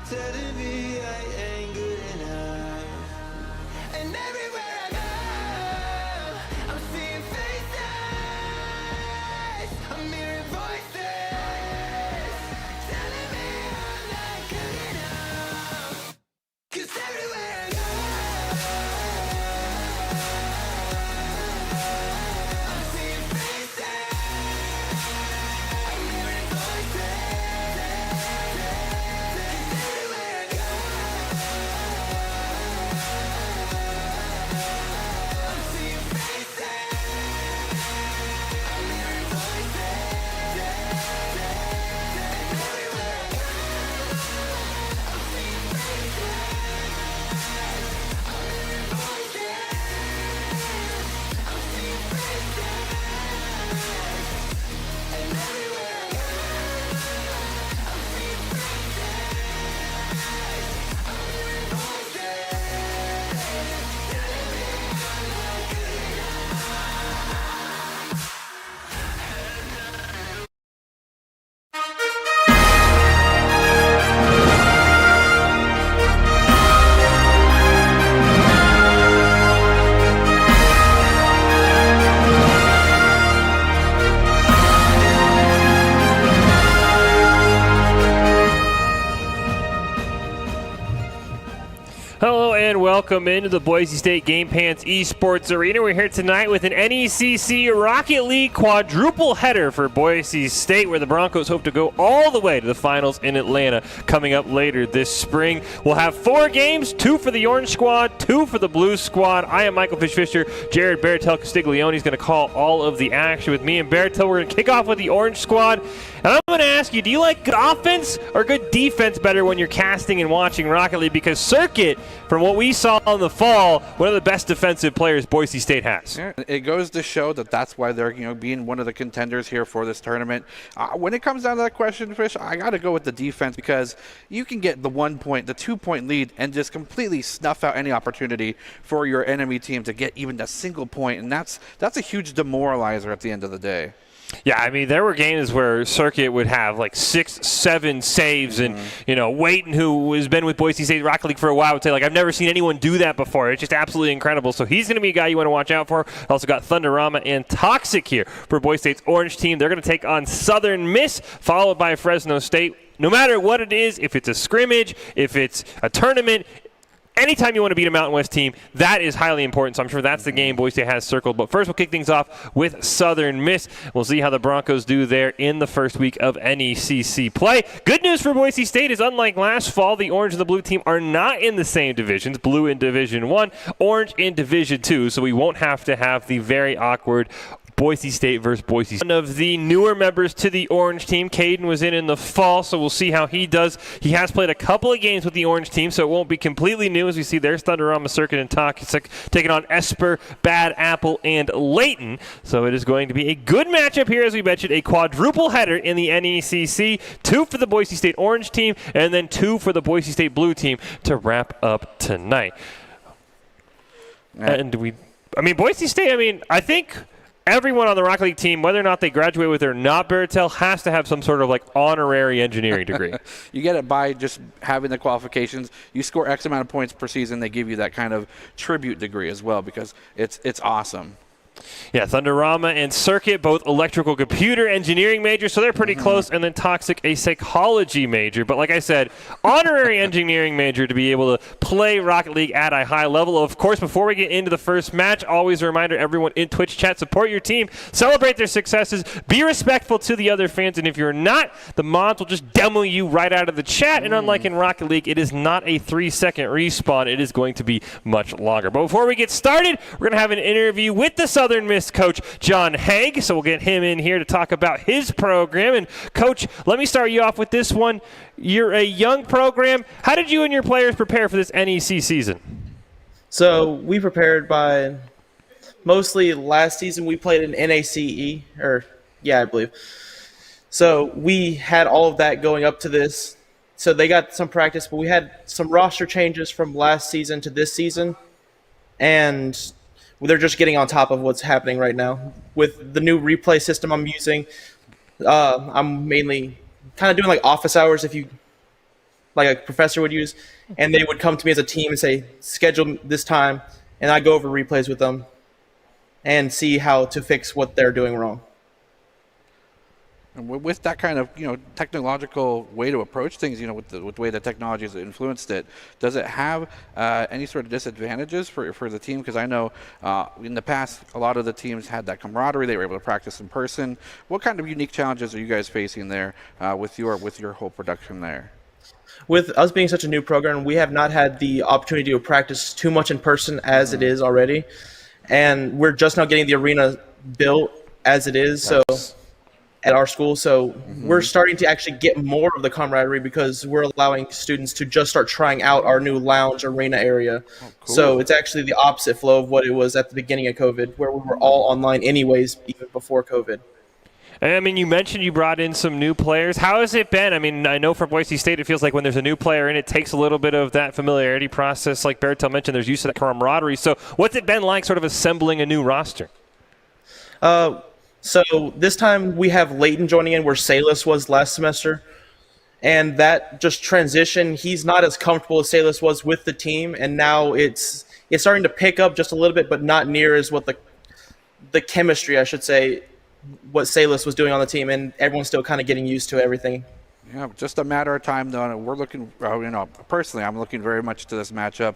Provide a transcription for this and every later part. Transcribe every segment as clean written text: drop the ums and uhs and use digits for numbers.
telling me I ain't good enough. And everywhere I go, I'm seeing faces, I'm hearing voices, telling me I'm not good enough. 'Cause everywhere I go, I'm seeing faces, I'm hearing voices, everywhere I go, I'm seeing faces, I'm hearing voices, everywhere I go, I'm seeing faces, I'm hearing voices, I'm seeing faces, and everywhere I go, I'm seeing faces, I'm hearing voices, telling me I'm not good Hello and welcome into the Boise State Game Pants Esports Arena. We're here tonight with an NECC Rocket League quadruple header for Boise State, where the Broncos hope to go all the way to the finals in Atlanta coming up later this spring. We'll have 4 games, 2 for the Orange Squad, 2 for the Blue Squad. I am Michael Fish-Fisher. Jared Baratel Castiglione is going to call all of the action with me and Baratel. We're going to kick off with the Orange Squad. And I'm going to ask you, do you like good offense or good defense better when you're casting and watching Rocket League? Because Circuit, from what we saw in the fall, one of the best defensive players Boise State has. Yeah, it goes to show that that's why they're being one of the contenders here for this tournament. When it comes down to that question, Fish, I got to go with the defense, because you can get the 1 point, the 2 point lead and just completely snuff out any opportunity for your enemy team to get even a single point, and that's a huge demoralizer at the end of the day. Yeah, I mean, there were games where Circuit would have like 6, 7 saves, and, Wayton, who has been with Boise State Rocket League for a while, would say, like, I've never seen anyone do that before. It's just absolutely incredible. So he's going to be a guy you want to watch out for. Also got Thunderama and Toxic here for Boise State's Orange team. They're going to take on Southern Miss, followed by Fresno State. No matter what it is, if it's a scrimmage, if it's a tournament, anytime you want to beat a Mountain West team, that is highly important. So I'm sure that's the game Boise State has circled. But first, we'll kick things off with Southern Miss. We'll see how the Broncos do there in the first week of NECC play. Good news for Boise State is, unlike last fall, the Orange and the Blue team are not in the same divisions. Blue in Division 1, Orange in Division 2. So we won't have to have the very awkward Boise State versus Boise State. One of the newer members to the Orange team, Caden, was in the fall, so we'll see how he does. He has played a couple of games with the Orange team, so it won't be completely new, as we see there's Thunderama, Circuit, and Toxic taking on Esper, Bad Apple, and Layton. So it is going to be a good matchup here, as we mentioned, a quadruple header in the NECC. 2 for the Boise State Orange team, and then 2 for the Boise State Blue team to wrap up tonight. And Boise State, I think everyone on the Rocket League team, whether or not they graduate with it or not, Baratel, has to have some sort of honorary engineering degree. You get it by just having the qualifications. You score X amount of points per season, they give you that kind of tribute degree as well, because it's awesome. Yeah, Thunderama and Circuit, both electrical computer engineering majors, so they're pretty close. And then Toxic, a psychology major. But like I said, honorary engineering major to be able to play Rocket League at a high level. Of course, before we get into the first match, always a reminder, everyone in Twitch chat, support your team, celebrate their successes, be respectful to the other fans. And if you're not, the mods will just demo you right out of the chat. And unlike in Rocket League, it is not a 3-second respawn. It is going to be much longer. But before we get started, we're going to have an interview with the Southern Miss coach, John Haig. So we'll get him in here to talk about his program. And Coach, let me start you off with this one. You're a young program. How did you and your players prepare for this NEC season? So we prepared by mostly last season we played in NACE, I believe. So we had all of that going up to this. So they got some practice, but we had some roster changes from last season to this season. And they're just getting on top of what's happening right now. With the new replay system I'm using, I'm mainly kind of doing office hours, if you like a professor would use, and they would come to me as a team and say, schedule this time, and I go over replays with them and see how to fix what they're doing wrong. And with that kind of technological way to approach things, with the way that technology has influenced it, does it have any sort of disadvantages for the team? Because I know in the past a lot of the teams had that camaraderie; they were able to practice in person. What kind of unique challenges are you guys facing there with your whole production there? With us being such a new program, we have not had the opportunity to practice too much in person as it is already, and we're just now getting the arena built as it is. So. At our school, so we're starting to actually get more of the camaraderie because we're allowing students to just start trying out our new lounge arena area. Oh, cool. So it's actually the opposite flow of what it was at the beginning of COVID, where we were all online anyways, even before COVID. And I mean, you mentioned you brought in some new players. How has it been? I mean, I know for Boise State, it feels like when there's a new player in, it takes a little bit of that familiarity process. Like Bertel mentioned, there's use of that camaraderie. So what's it been like sort of assembling a new roster? So this time we have Leighton joining in where Salas was last semester. And that just transition, he's not as comfortable as Salas was with the team. And now it's starting to pick up just a little bit, but not near as what the chemistry, I should say, what Salas was doing on the team. And everyone's still kind of getting used to everything. Yeah, just a matter of time, though. And we're looking, personally, I'm looking very much to this matchup.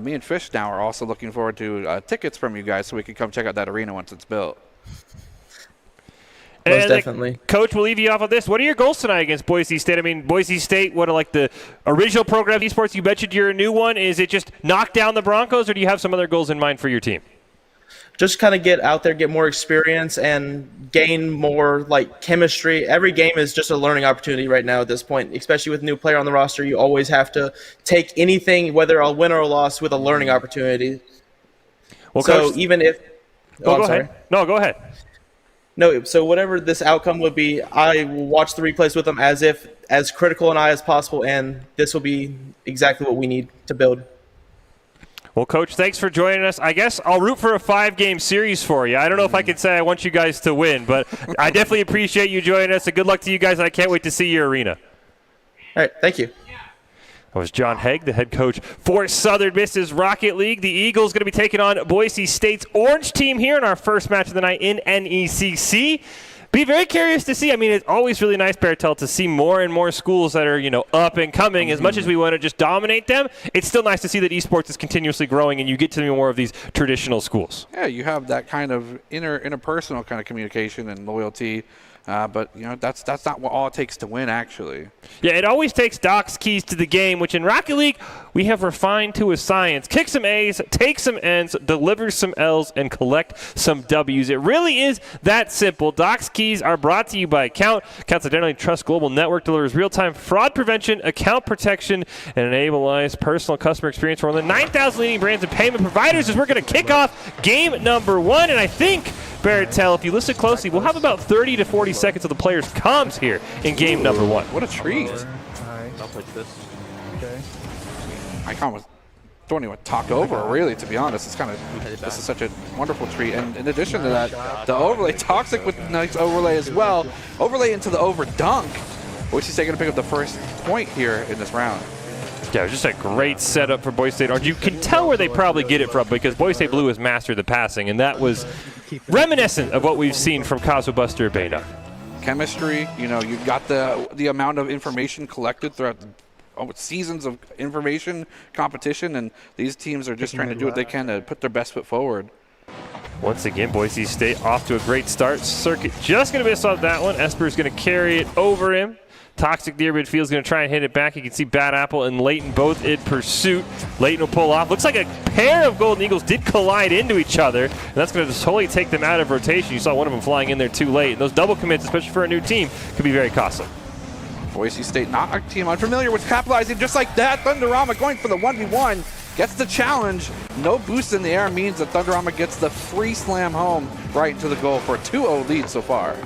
Me and Fish now are also looking forward to tickets from you guys so we can come check out that arena once it's built. Most definitely. Coach, we'll leave you off of this. What are your goals tonight against Boise State? I mean, Boise State, what are like the original program esports? You mentioned you're a new one. Is it just knock down the Broncos, or do you have some other goals in mind for your team? Just kind of get out there, get more experience, and gain more chemistry. Every game is just a learning opportunity right now at this point, especially with a new player on the roster. You always have to take anything, whether a win or a loss, with a learning opportunity. Well, so Coach, even if go ahead. No, go ahead. No, so whatever this outcome would be, I will watch the replays with them as critical an eye as possible, and this will be exactly what we need to build. Well, Coach, thanks for joining us. I guess I'll root for a 5-game series for you. I don't know if I can say I want you guys to win, but I definitely appreciate you joining us, and good luck to you guys, and I can't wait to see your arena. All right, thank you. That was John Haig, the head coach for Southern Miss's Rocket League. The Eagles going to be taking on Boise State's Orange team here in our first match of the night in NECC. Be very curious to see. I mean, it's always really nice, Bertel, to see more and more schools that are, up and coming. As much as we want to just dominate them, it's still nice to see that esports is continuously growing and you get to more of these traditional schools. Yeah, you have that kind of interpersonal kind of communication and loyalty. But that's not what all it takes to win, actually. Yeah, it always takes Doc's keys to the game, which in Rocket League we have refined to a science. Kick some A's, take some N's, deliver some L's, and collect some W's. It really is that simple. Doc's keys are brought to you by Account. Account's Identity Trust Global Network delivers real-time fraud prevention, account protection, and enables personal customer experience for more than 9,000 leading brands and payment providers. As we're going to kick off game number 1, and I think, Bertel, if you listen closely, we'll have about 30 to 40 seconds of the players' comms here in game number 1. What a treat. Stuff like this. Okay. I almost don't even talk over, really, to be honest. This is such a wonderful treat. And in addition to that, the overlay, Toxic with nice overlay as well. Overlay into the over dunk. Boise State going to pick up the first point here in this round. Yeah, just a great setup for Boise State Orange. You can tell where they probably get it from because Boise State Blue has mastered the passing, and that was reminiscent of what we've seen from Cosmo Buster Baydock. Chemistry, you got the amount of information collected throughout seasons of information competition, and these teams are just trying to do what they can to put their best foot forward. Once again, Boise State off to a great start. Circuit just going to miss off that one. Esper's going to carry it over him. Toxic near midfield is going to try and hit it back. You can see Bad Apple and Leighton both in pursuit. Leighton will pull off. Looks like a pair of Golden Eagles did collide into each other, and that's going to just totally take them out of rotation. You saw one of them flying in there too late. And those double commits, especially for a new team, could be very costly. Boise State, not a team unfamiliar with capitalizing just like that. Thunderama going for the 1v1. Gets the challenge. No boost in the air means that Thunderama gets the free slam home right into the goal for a 2-0 lead so far.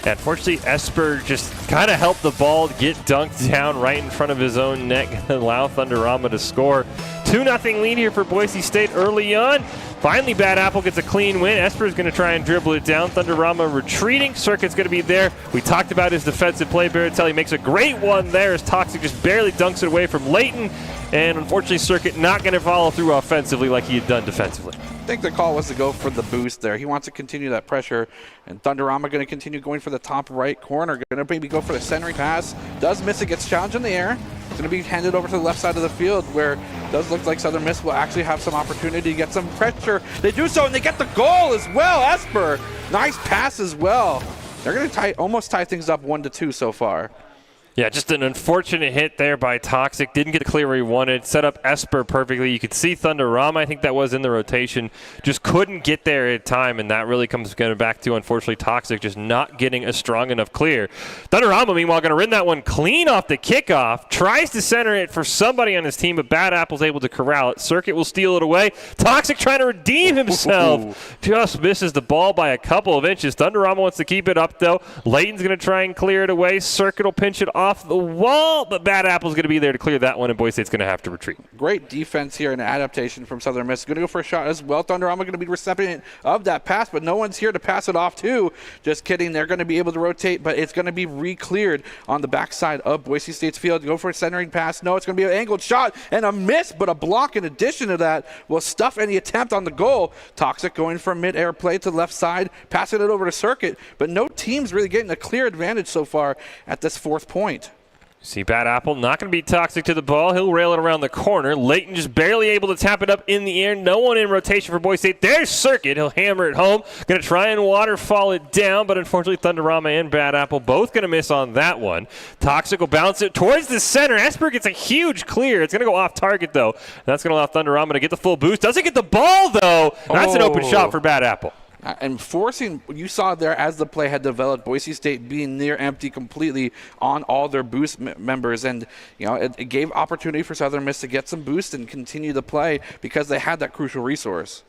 Unfortunately, Esper just kind of helped the ball get dunked down right in front of his own net and allow Thunderama to score. 2-0 lead here for Boise State early on. Finally, Bad Apple gets a clean win. Esper's going to try and dribble it down. Thunderama retreating. Circuit's going to be there. We talked about his defensive play. Baratelli makes a great one there as Toxic just barely dunks it away from Leighton. And unfortunately, Circuit not going to follow through offensively like he had done defensively. I think the call was to go for the boost there. He wants to continue that pressure, and Thunderama going to continue going for the top right corner. Going to maybe go for the centering pass. Does miss it, gets challenged in the air. It's going to be handed over to the left side of the field where it does look like Southern Miss will actually have some opportunity to get some pressure. They do so, and they get the goal as well. Esper, nice pass as well. They're going to almost tie things up 1-2 so far. Yeah, just an unfortunate hit there by Toxic. Didn't get the clear where he wanted. Set up Esper perfectly. You could see Thunderama, I think that was in the rotation, just couldn't get there at time, and that really comes back to, unfortunately, Toxic just not getting a strong enough clear. Thunderama, meanwhile, going to run that one clean off the kickoff. Tries to center it for somebody on his team, but Bad Apple's able to corral it. Circuit will steal it away. Toxic trying to redeem himself. Just misses the ball by a couple of inches. Thunderama wants to keep it up, though. Leighton's going to try and clear it away. Circuit will pinch it off the wall, but Bad Apple's going to be there to clear that one, and Boise State's going to have to retreat. Great defense here and adaptation from Southern Miss. Going to go for a shot as well. Thunderama going to be recipient of that pass, but no one's here to pass it off to. Just kidding. They're going to be able to rotate, but it's going to be re-cleared on the backside of Boise State's field. Go for a centering pass. No, it's going to be an angled shot and a miss, but a block in addition to that will stuff any attempt on the goal. Toxic going for a mid-air play to the left side, passing it over to Circuit, but no team's really getting a clear advantage so far at this fourth point. See Bad Apple not going to be Toxic to the ball. He'll rail it around the corner. Leighton just barely able to tap it up in the air. No one in rotation for Boise State. There's Circuit. He'll hammer it home. Going to try and waterfall it down, but unfortunately Thunderama and Bad Apple both going to miss on that one. Toxic will bounce it towards the center. Esper gets a huge clear. It's going to go off target, though. That's going to allow Thunderama to get the full boost. Doesn't get the ball, though. That's an open shot for Bad Apple. And forcing, you saw there as the play had developed, Boise State being near empty completely on all their boost members. And, it gave opportunity for Southern Miss to get some boost and continue the play because they had that crucial resource.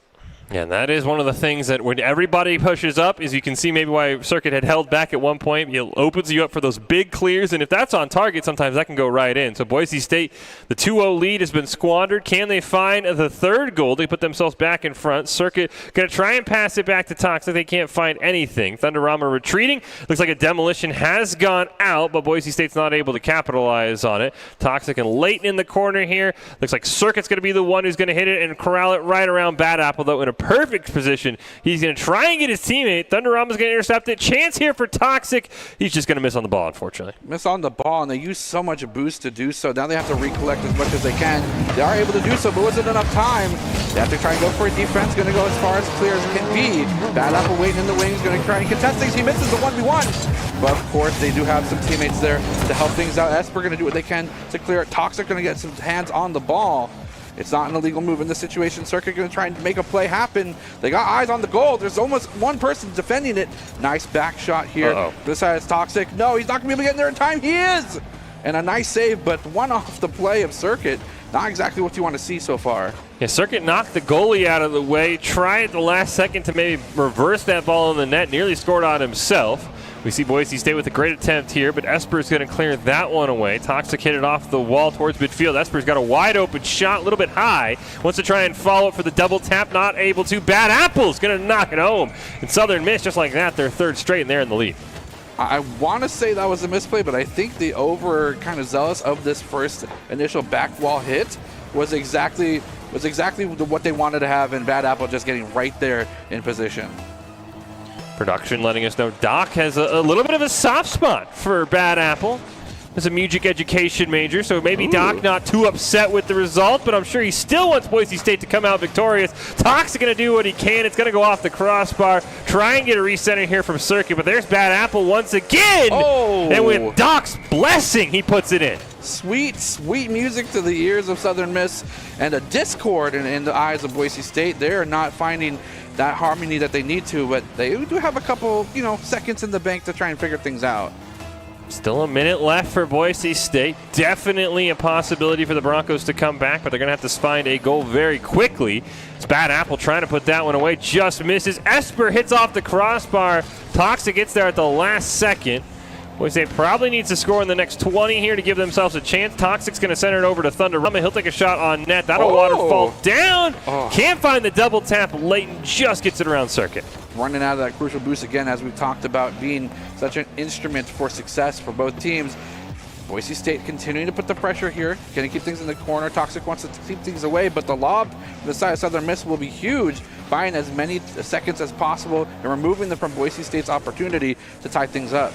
Yeah, and that is one of the things that when everybody pushes up, is you can see maybe why Circuit had held back at one point. It opens you up for those big clears, and if that's on target, sometimes that can go right in. So Boise State, the 2-0 lead has been squandered. Can they find the third goal? They put themselves back in front. Circuit going to try and pass it back to Toxic. They can't find anything. Thunderama retreating. Looks like a demolition has gone out, but Boise State's not able to capitalize on it. Toxic and Leighton in the corner here. Looks like Circuit's going to be the one who's going to hit it and corral it right around Bad Apple, though, in a perfect position. He's going to try and get his teammate. Thunderama's going to intercept it. Chance here for Toxic. He's just going to miss on the ball, unfortunately. Miss on the ball, and they use so much boost to do so. Now they have to recollect as much as they can. They are able to do so, but wasn't enough time. They have to try and go for a defense. Going to go as far as clear as can be. Bad Apple waiting in the wings. Going to try and contest things. He misses the 1v1. But, of course, they do have some teammates there to help things out. Esper going to do what they can to clear it. Toxic going to get some hands on the ball. It's not an illegal move in this situation. Circuit going to try and make a play happen. They got eyes on the goal. There's almost one person defending it. Nice back shot here. This side is Toxic. No, he's not going to be able to get in there in time. He is! And a nice save, but one off the play of Circuit. Not exactly what you want to see so far. Yeah, Circuit knocked the goalie out of the way. Tried at the last second to maybe reverse that ball in the net. Nearly scored on himself. We see Boise State with a great attempt here, but Esper's going to clear that one away. Toxic hit it off the wall towards midfield. Esper's got a wide open shot, a little bit high. Wants to try and follow it for the double tap, not able to. Bad Apple's going to knock it home. And Southern Miss, just like that, they're third straight, and they're in the lead. I want to say that was a misplay, but I think the over kind of zealous of this first initial back wall hit was exactly what they wanted to have, and Bad Apple just getting right there in position. Production letting us know Doc has a little bit of a soft spot for Bad Apple. As a music education major, so maybe Doc not too upset with the result, but I'm sure he still wants Boise State to come out victorious. Doc's going to do what he can. It's going to go off the crossbar. Try and get a recenter here from Circuit, but there's Bad Apple once again. And with Doc's blessing, he puts it in. Sweet, sweet music to the ears of Southern Miss, and a discord in the eyes of Boise State. They're not finding that harmony that they need to, but they do have a couple, seconds in the bank to try and figure things out. Still a minute left for Boise State. Definitely a possibility for the Broncos to come back, but they're going to have to find a goal very quickly. It's Bad Apple trying to put that one away. Just misses. Esper hits off the crossbar. Toxic gets there at the last second. Boise State probably needs to score in the next 20 here to give themselves a chance. Toxic's going to send it over to Thunder Rama. He'll take a shot on net. That'll waterfall down. Can't find the double tap. Layton just gets it around Circuit. Running out of that crucial boost again, as we've talked about being such an instrument for success for both teams. Boise State continuing to put the pressure here, going to keep things in the corner. Toxic wants to keep things away, but the lob from the side of Southern Miss will be huge, buying as many seconds as possible and removing them from Boise State's opportunity to tie things up.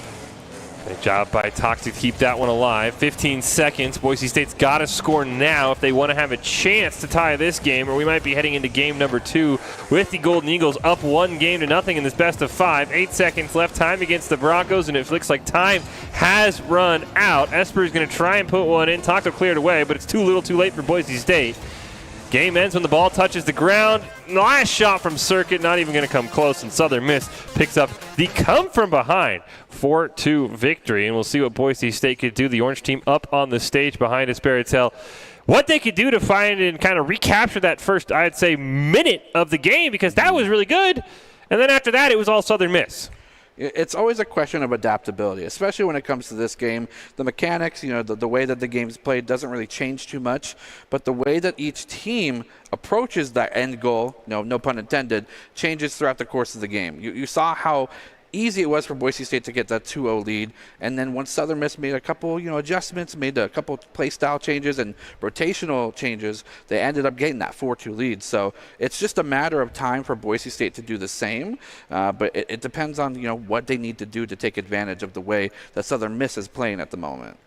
Great job by Toxic to keep that one alive. 15 seconds. Boise State's got to score now if they want to have a chance to tie this game, or we might be heading into game number 2 with the Golden Eagles up 1-0 in this best of 5. 8 seconds left. Time against the Broncos, and it looks like time has run out. Esper is going to try and put one in. Toxic cleared away, but it's too little too late for Boise State. Game ends when the ball touches the ground. Last shot from Circuit, not even going to come close, and Southern Miss picks up the come-from-behind 4-2 victory. And we'll see what Boise State could do. The Orange team up on the stage behind us, Baratel. What they could do to find and kind of recapture that first, I'd say, minute of the game, because that was really good. And then after that, it was all Southern Miss. It's always a question of adaptability, especially when it comes to this game. The mechanics, the way that the game's played doesn't really change too much, but the way that each team approaches that end goal, no pun intended, changes throughout the course of the game. You saw how easy it was for Boise State to get that 2-0 lead, and then once Southern Miss made a couple adjustments, made a couple play style changes and rotational changes, they ended up getting that 4-2 lead. So it's just a matter of time for Boise State to do the same, but it depends on what they need to do to take advantage of the way that Southern Miss is playing at the moment.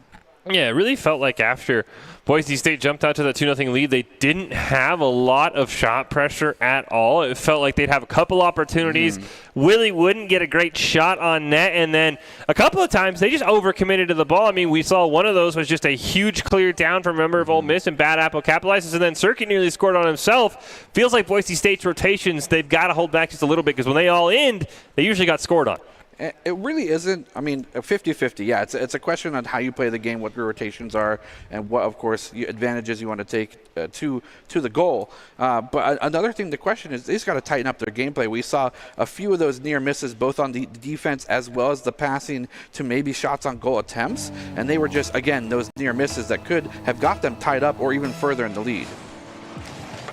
Yeah, it really felt like after Boise State jumped out to the 2-0 lead, they didn't have a lot of shot pressure at all. It felt like they'd have a couple opportunities. Willie wouldn't get a great shot on net, and then a couple of times they just overcommitted to the ball. I mean, we saw one of those was just a huge clear down from a member of Ole Miss, and Bad Apple capitalizes, and then Circuit nearly scored on himself. Feels like Boise State's rotations, they've got to hold back just a little bit, because when they all end, they usually got scored on. It really isn't, a 50-50. Yeah, it's a question on how you play the game, what your rotations are, and what, of course, advantages you want to take to the goal. But another thing to question is they just got to tighten up their gameplay. We saw a few of those near misses, both on the defense as well as the passing to maybe shots on goal attempts, and they were just, again, those near misses that could have got them tied up or even further in the lead.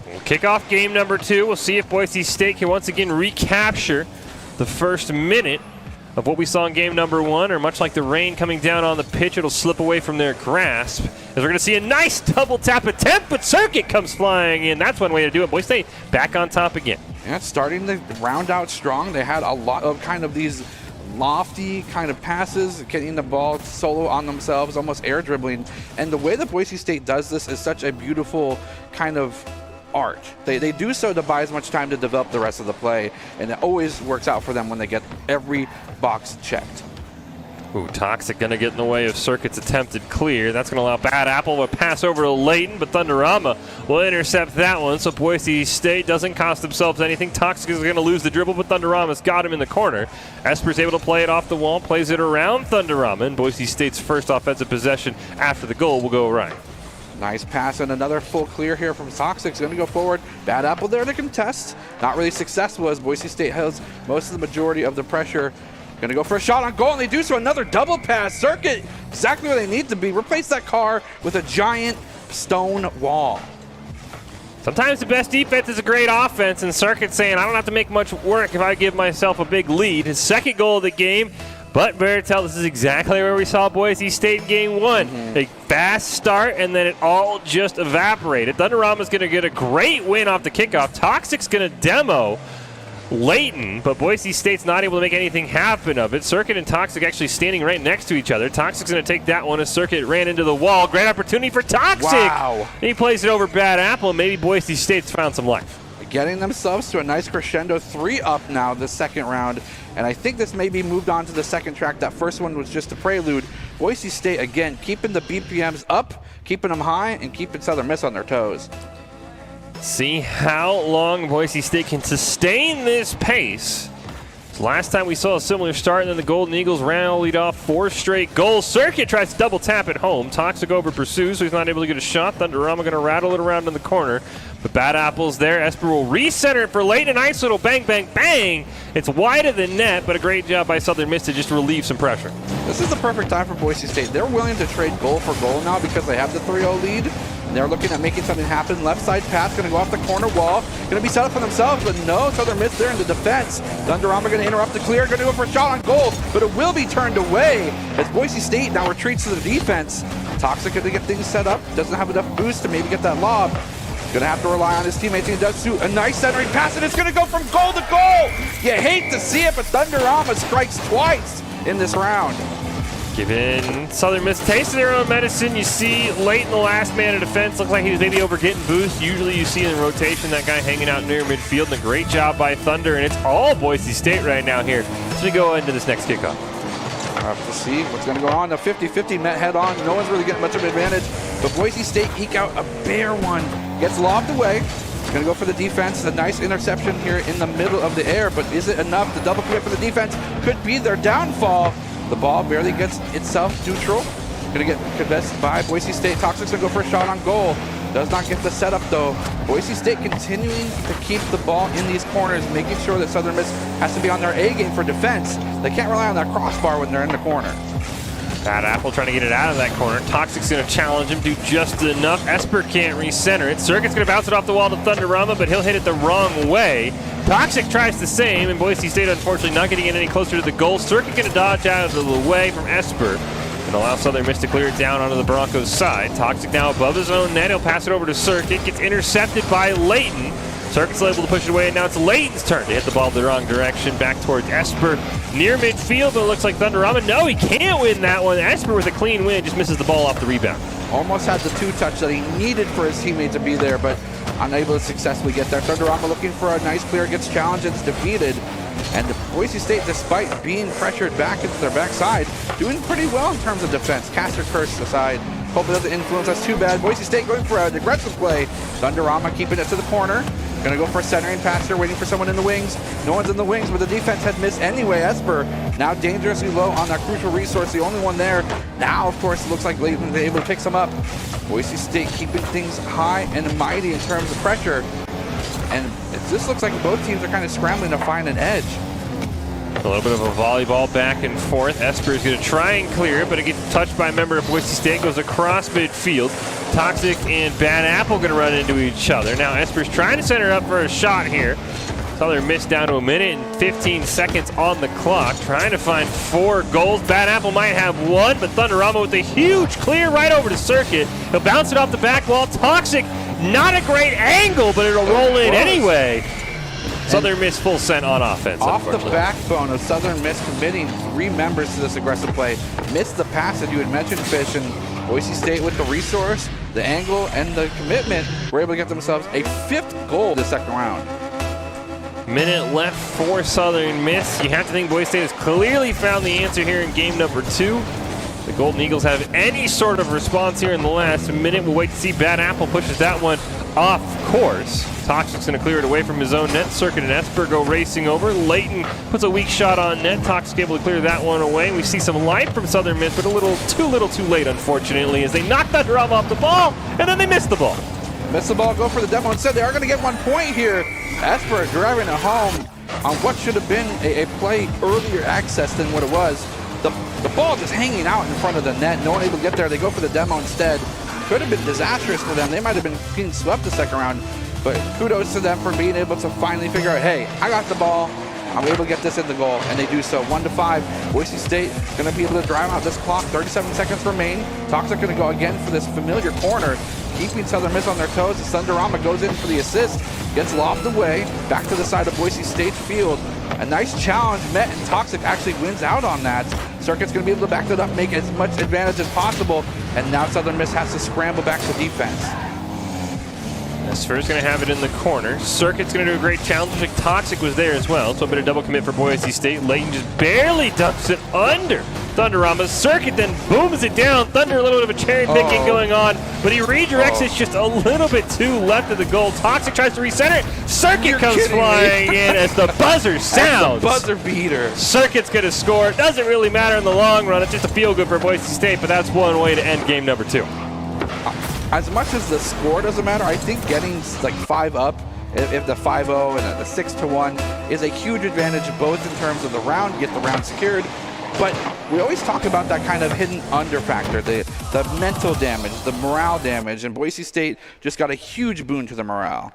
We'll kick off game number 2. We'll see if Boise State can once again recapture the first minute of what we saw in game number 1, or much like the rain coming down on the pitch, it'll slip away from their grasp. As we're going to see a nice double tap attempt, but Circuit comes flying in. That's one way to do it. Boise State back on top again. Yeah, starting to round out strong. They had a lot of kind of these lofty kind of passes, getting the ball solo on themselves, almost air dribbling. And the way that Boise State does this is such a beautiful kind of art. They do so to buy as much time to develop the rest of the play, and it always works out for them when they get every box checked. Ooh, Toxic going to get in the way of Circuit's attempted clear. That's going to allow Bad Apple to pass over to Layton, but Thunderama will intercept that one, so Boise State doesn't cost themselves anything. Toxic is going to lose the dribble, but Thunderama's got him in the corner. Esper's able to play it off the wall, plays it around Thunderama, and Boise State's first offensive possession after the goal will go right. Nice pass and another full clear here from Toxic. Going to go forward. Bad Apple there to contest. Not really successful as Boise State has most of the majority of the pressure. Going to go for a shot on goal, and they do so. Another double pass. Circuit exactly where they need to be. Replace that car with a giant stone wall. Sometimes the best defense is a great offense, and Circuit saying, I don't have to make much work if I give myself a big lead. His second goal of the game. But Baratel, this is exactly where we saw Boise State in game 1. A fast start, and then it all just evaporated. Thunderama's going to get a great win off the kickoff. Toxic's going to demo Layton, but Boise State's not able to make anything happen of it. Circuit and Toxic actually standing right next to each other. Toxic's going to take that one as Circuit ran into the wall. Great opportunity for Toxic. Wow. He plays it over Bad Apple, and maybe Boise State's found some life. Getting themselves to a nice crescendo, 3 up now this second round, and I think this may be moved on to the second track. That first one was just a prelude. Boise State, again, keeping the BPMs up, keeping them high, and keeping Southern Miss on their toes. See how long Boise State can sustain this pace Last time we saw a similar start, and then the Golden Eagles rallied off 4 straight goals. Circuit tries to double tap at home. Toxic over pursues, so he's not able to get a shot. Thunderama going to rattle it around in the corner. But Bad Apple's there. Esper will recenter it for late. A nice little bang, bang, bang. It's wide of the net, but a great job by Southern Miss to just relieve some pressure. This is the perfect time for Boise State. They're willing to trade goal for goal now because they have the 3-0 lead. They're looking at making something happen. Left side pass going to go off the corner wall. Going to be set up for themselves, but no, Southern Miss there in the defense. Thunderama going to interrupt the clear. Going to go for a shot on goal, but it will be turned away as Boise State now retreats to the defense. Toxic going to get things set up. Doesn't have enough boost to maybe get that lob. Going to have to rely on his teammates, and he does too. A nice centering pass, and it's going to go from goal to goal. You hate to see it, but Thunderama strikes twice in this round. Giving Southern Miss a taste of their own medicine. You see late in the last man of defense, looks like he was maybe over getting boost. Usually you see in rotation that guy hanging out near midfield, and a great job by Thunder, and it's all Boise State right now here. So we go into this next kickoff. We'll have to see what's going to go on. A 50-50 met head on. No one's really getting much of an advantage, but Boise State eke out a bare one. Gets lobbed away. Going to go for the defense. A nice interception here in the middle of the air, but is it enough? The double commit for the defense could be their downfall. The ball barely gets itself neutral. Going to get contested by Boise State. Toxic's going to go for a shot on goal. Does not get the setup though. Boise State continuing to keep the ball in these corners, making sure that Southern Miss has to be on their A game for defense. They can't rely on that crossbar when they're in the corner. Bad Apple trying to get it out of that corner. Toxic's going to challenge him, do just enough. Esper can't recenter it. Circuit's going to bounce it off the wall to Thunderama, but he'll hit it the wrong way. Toxic tries the same, and Boise State unfortunately not getting it any closer to the goal. Circuit going to dodge out of the way from Esper and allow Southern Miss to clear it down onto the Broncos' side. Toxic now above his own net. He'll pass it over to Circuit. Gets intercepted by Layton. Circuit's able to push it away, and now it's Layton's turn to hit the ball the wrong direction. Back towards Esper near midfield, but it looks like Thunderama. No, he can't win that one. Esper with a clean win, just misses the ball off the rebound. Almost had the 2-touch that he needed for his teammate to be there, but unable to successfully get there. Thunderama looking for a nice clear, gets challenged, it's defeated. And Boise State, despite being pressured back into their backside, doing pretty well in terms of defense. Caster Curse aside. Hope it doesn't influence us too bad. Boise State going for an aggressive play. Thunderama keeping it to the corner. Gonna go for a centering pass here, waiting for someone in the wings. No one's in the wings, but the defense had missed anyway. Esper now dangerously low on that crucial resource, the only one there. Now, of course, it looks like Layton's able to pick some up. Boise State keeping things high and mighty in terms of pressure. And this looks like both teams are kind of scrambling to find an edge. A little bit of a volleyball back and forth. Esper is going to try and clear it, but it gets touched by a member of Boise State, goes across midfield. Toxic and Bad Apple going to run into each other. Now Esper's trying to center up for a shot here. Southern Miss down to 1 minute and 15 seconds on the clock, trying to find 4 goals. Bad Apple might have 1, but Thunderama with a huge clear right over to Circuit. He'll bounce it off the back wall. Toxic, not a great angle, but it'll roll in anyway. Southern Miss full sent on offense. Off the backbone of Southern Miss committing 3 members to this aggressive play. Missed the pass that you had mentioned, Fish, and Boise State with the resource, the angle, and the commitment were able to get themselves a 5th goal this second round. Minute left for Southern Miss. You have to think Boise State has clearly found the answer here in game number 2. The Golden Eagles have any sort of response here in the last minute. We'll wait to see. Bad Apple pushes that one off course. Toxic's going to clear it away from his own net. Circuit and Esper go racing over. Layton puts a weak shot on net. Toxic able to clear that one away. We see some life from Southern Miss, but a little too late, unfortunately, as they knock that drum off the ball, and then they miss the ball. Miss the ball, go for the demo. Instead, they are going to get 1 point here. Esper driving it home on what should have been a play earlier access than what it was. The ball just hanging out in front of the net. No one able to get there. They go for the demo instead. Could have been disastrous for them. They might have been being swept the second round. But kudos to them for being able to finally figure out, hey, I got the ball. I'm able to get this in the goal, and they do so. 1-5. Boise State going to be able to drive out this clock. 37 seconds remain. Toxic going to go again for this familiar corner, keeping Southern Miss on their toes. As Thunderama goes in for the assist, gets lobbed away, back to the side of Boise State field. A nice challenge met, and Toxic actually wins out on that. Circuit's going to be able to back that up, make as much advantage as possible, and now Southern Miss has to scramble back to defense. Esfer's going to have it in the corner. Circuit's going to do a great challenge. Looks like Toxic was there as well, so a bit of double commit for Boise State. Layton just barely dumps it under Thunderama. Circuit then booms it down. Thunder, a little bit of a cherry picking going on, but he redirects it just a little bit too left of the goal. Toxic tries to reset it. Circuit comes flying in as the buzzer sounds. The buzzer beater. Circuit's going to score. It doesn't really matter in the long run. It's just a feel good for Boise State, but that's one way to end game number 2. As much as the score doesn't matter, I think getting like 5 up, if the 5-0 and the 6-1 is a huge advantage, both in terms of the round, get the round secured, but we always talk about that kind of hidden under factor, the mental damage, the morale damage, and Boise State just got a huge boon to the morale.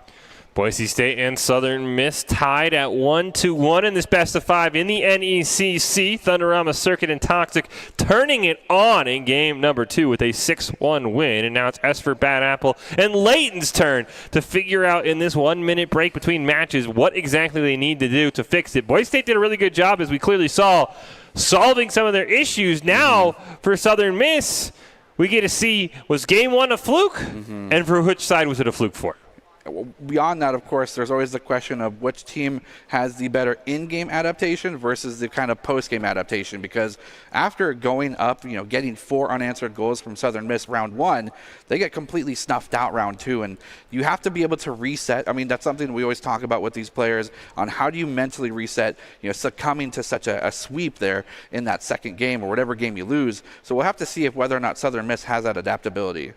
Boise State and Southern Miss tied at 1-1 in this best of 5 in the NECC. Thunderama, Circuit, and Toxic turning it on in game number 2 with a 6-1 win. And now it's Esfer, Bad Apple, and Layton's turn to figure out in this 1-minute break between matches what exactly they need to do to fix it. Boise State did a really good job, as we clearly saw, solving some of their issues. Now for Southern Miss, we get to see, was game 1 a fluke? And for which side was it a fluke for? Beyond that, of course, there's always the question of which team has the better in-game adaptation versus the kind of post-game adaptation, because after going up, getting 4 unanswered goals from Southern Miss round 1, they get completely snuffed out round 2, and you have to be able to reset. I mean, that's something we always talk about with these players on how do you mentally reset, succumbing to such a sweep there in that second game or whatever game you lose. So we'll have to see if whether or not Southern Miss has that adaptability.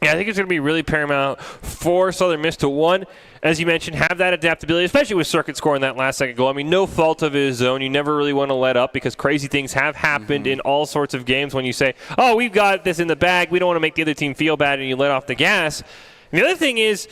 Yeah, I think it's going to be really paramount for Southern Miss to, one, as you mentioned, have that adaptability, especially with Circuit scoring that last second goal. I mean, no fault of his own. You never really want to let up because crazy things have happened in all sorts of games when you say, oh, we've got this in the bag. We don't want to make the other team feel bad, and you let off the gas. And the other thing is,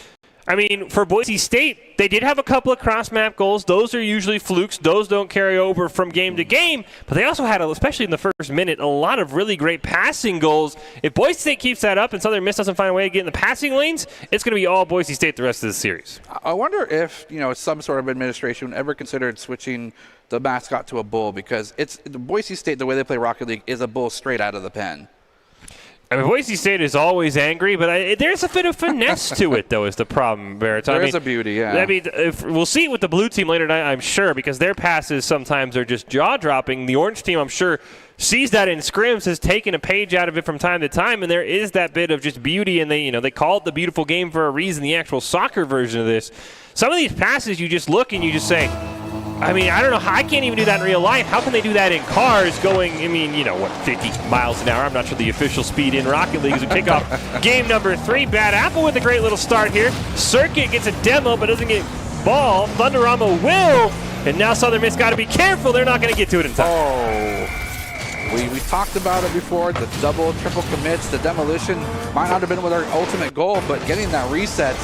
I mean, for Boise State, they did have a couple of cross-map goals. Those are usually flukes. Those don't carry over from game to game. But they also had, especially in the first minute, a lot of really great passing goals. If Boise State keeps that up and Southern Miss doesn't find a way to get in the passing lanes, it's going to be all Boise State the rest of the series. I wonder if, some sort of administration ever considered switching the mascot to a bull, because it's Boise State, the way they play Rocket League, is a bull straight out of the pen. I mean, Boise State is always angry, but there's a bit of finesse to it, though, is the problem, Barrett. There is a beauty, yeah. I mean, we'll see it with the blue team later tonight, I'm sure, because their passes sometimes are just jaw-dropping. The orange team, I'm sure, sees that in scrims, has taken a page out of it from time to time, and there is that bit of just beauty, and they call it the beautiful game for a reason, the actual soccer version of this. Some of these passes, you just look and you just say, I mean, I don't know. I can't even do that in real life. How can they do that in cars going, 50 miles an hour? I'm not sure the official speed in Rocket League as we kick off game number 3. Bad Apple with a great little start here. Circuit gets a demo but doesn't get ball. Thunderama will. And now Southern Miss got to be careful. They're not going to get to it in time. We talked about it before, the double, triple commits, the demolition might not have been with our ultimate goal, but getting that reset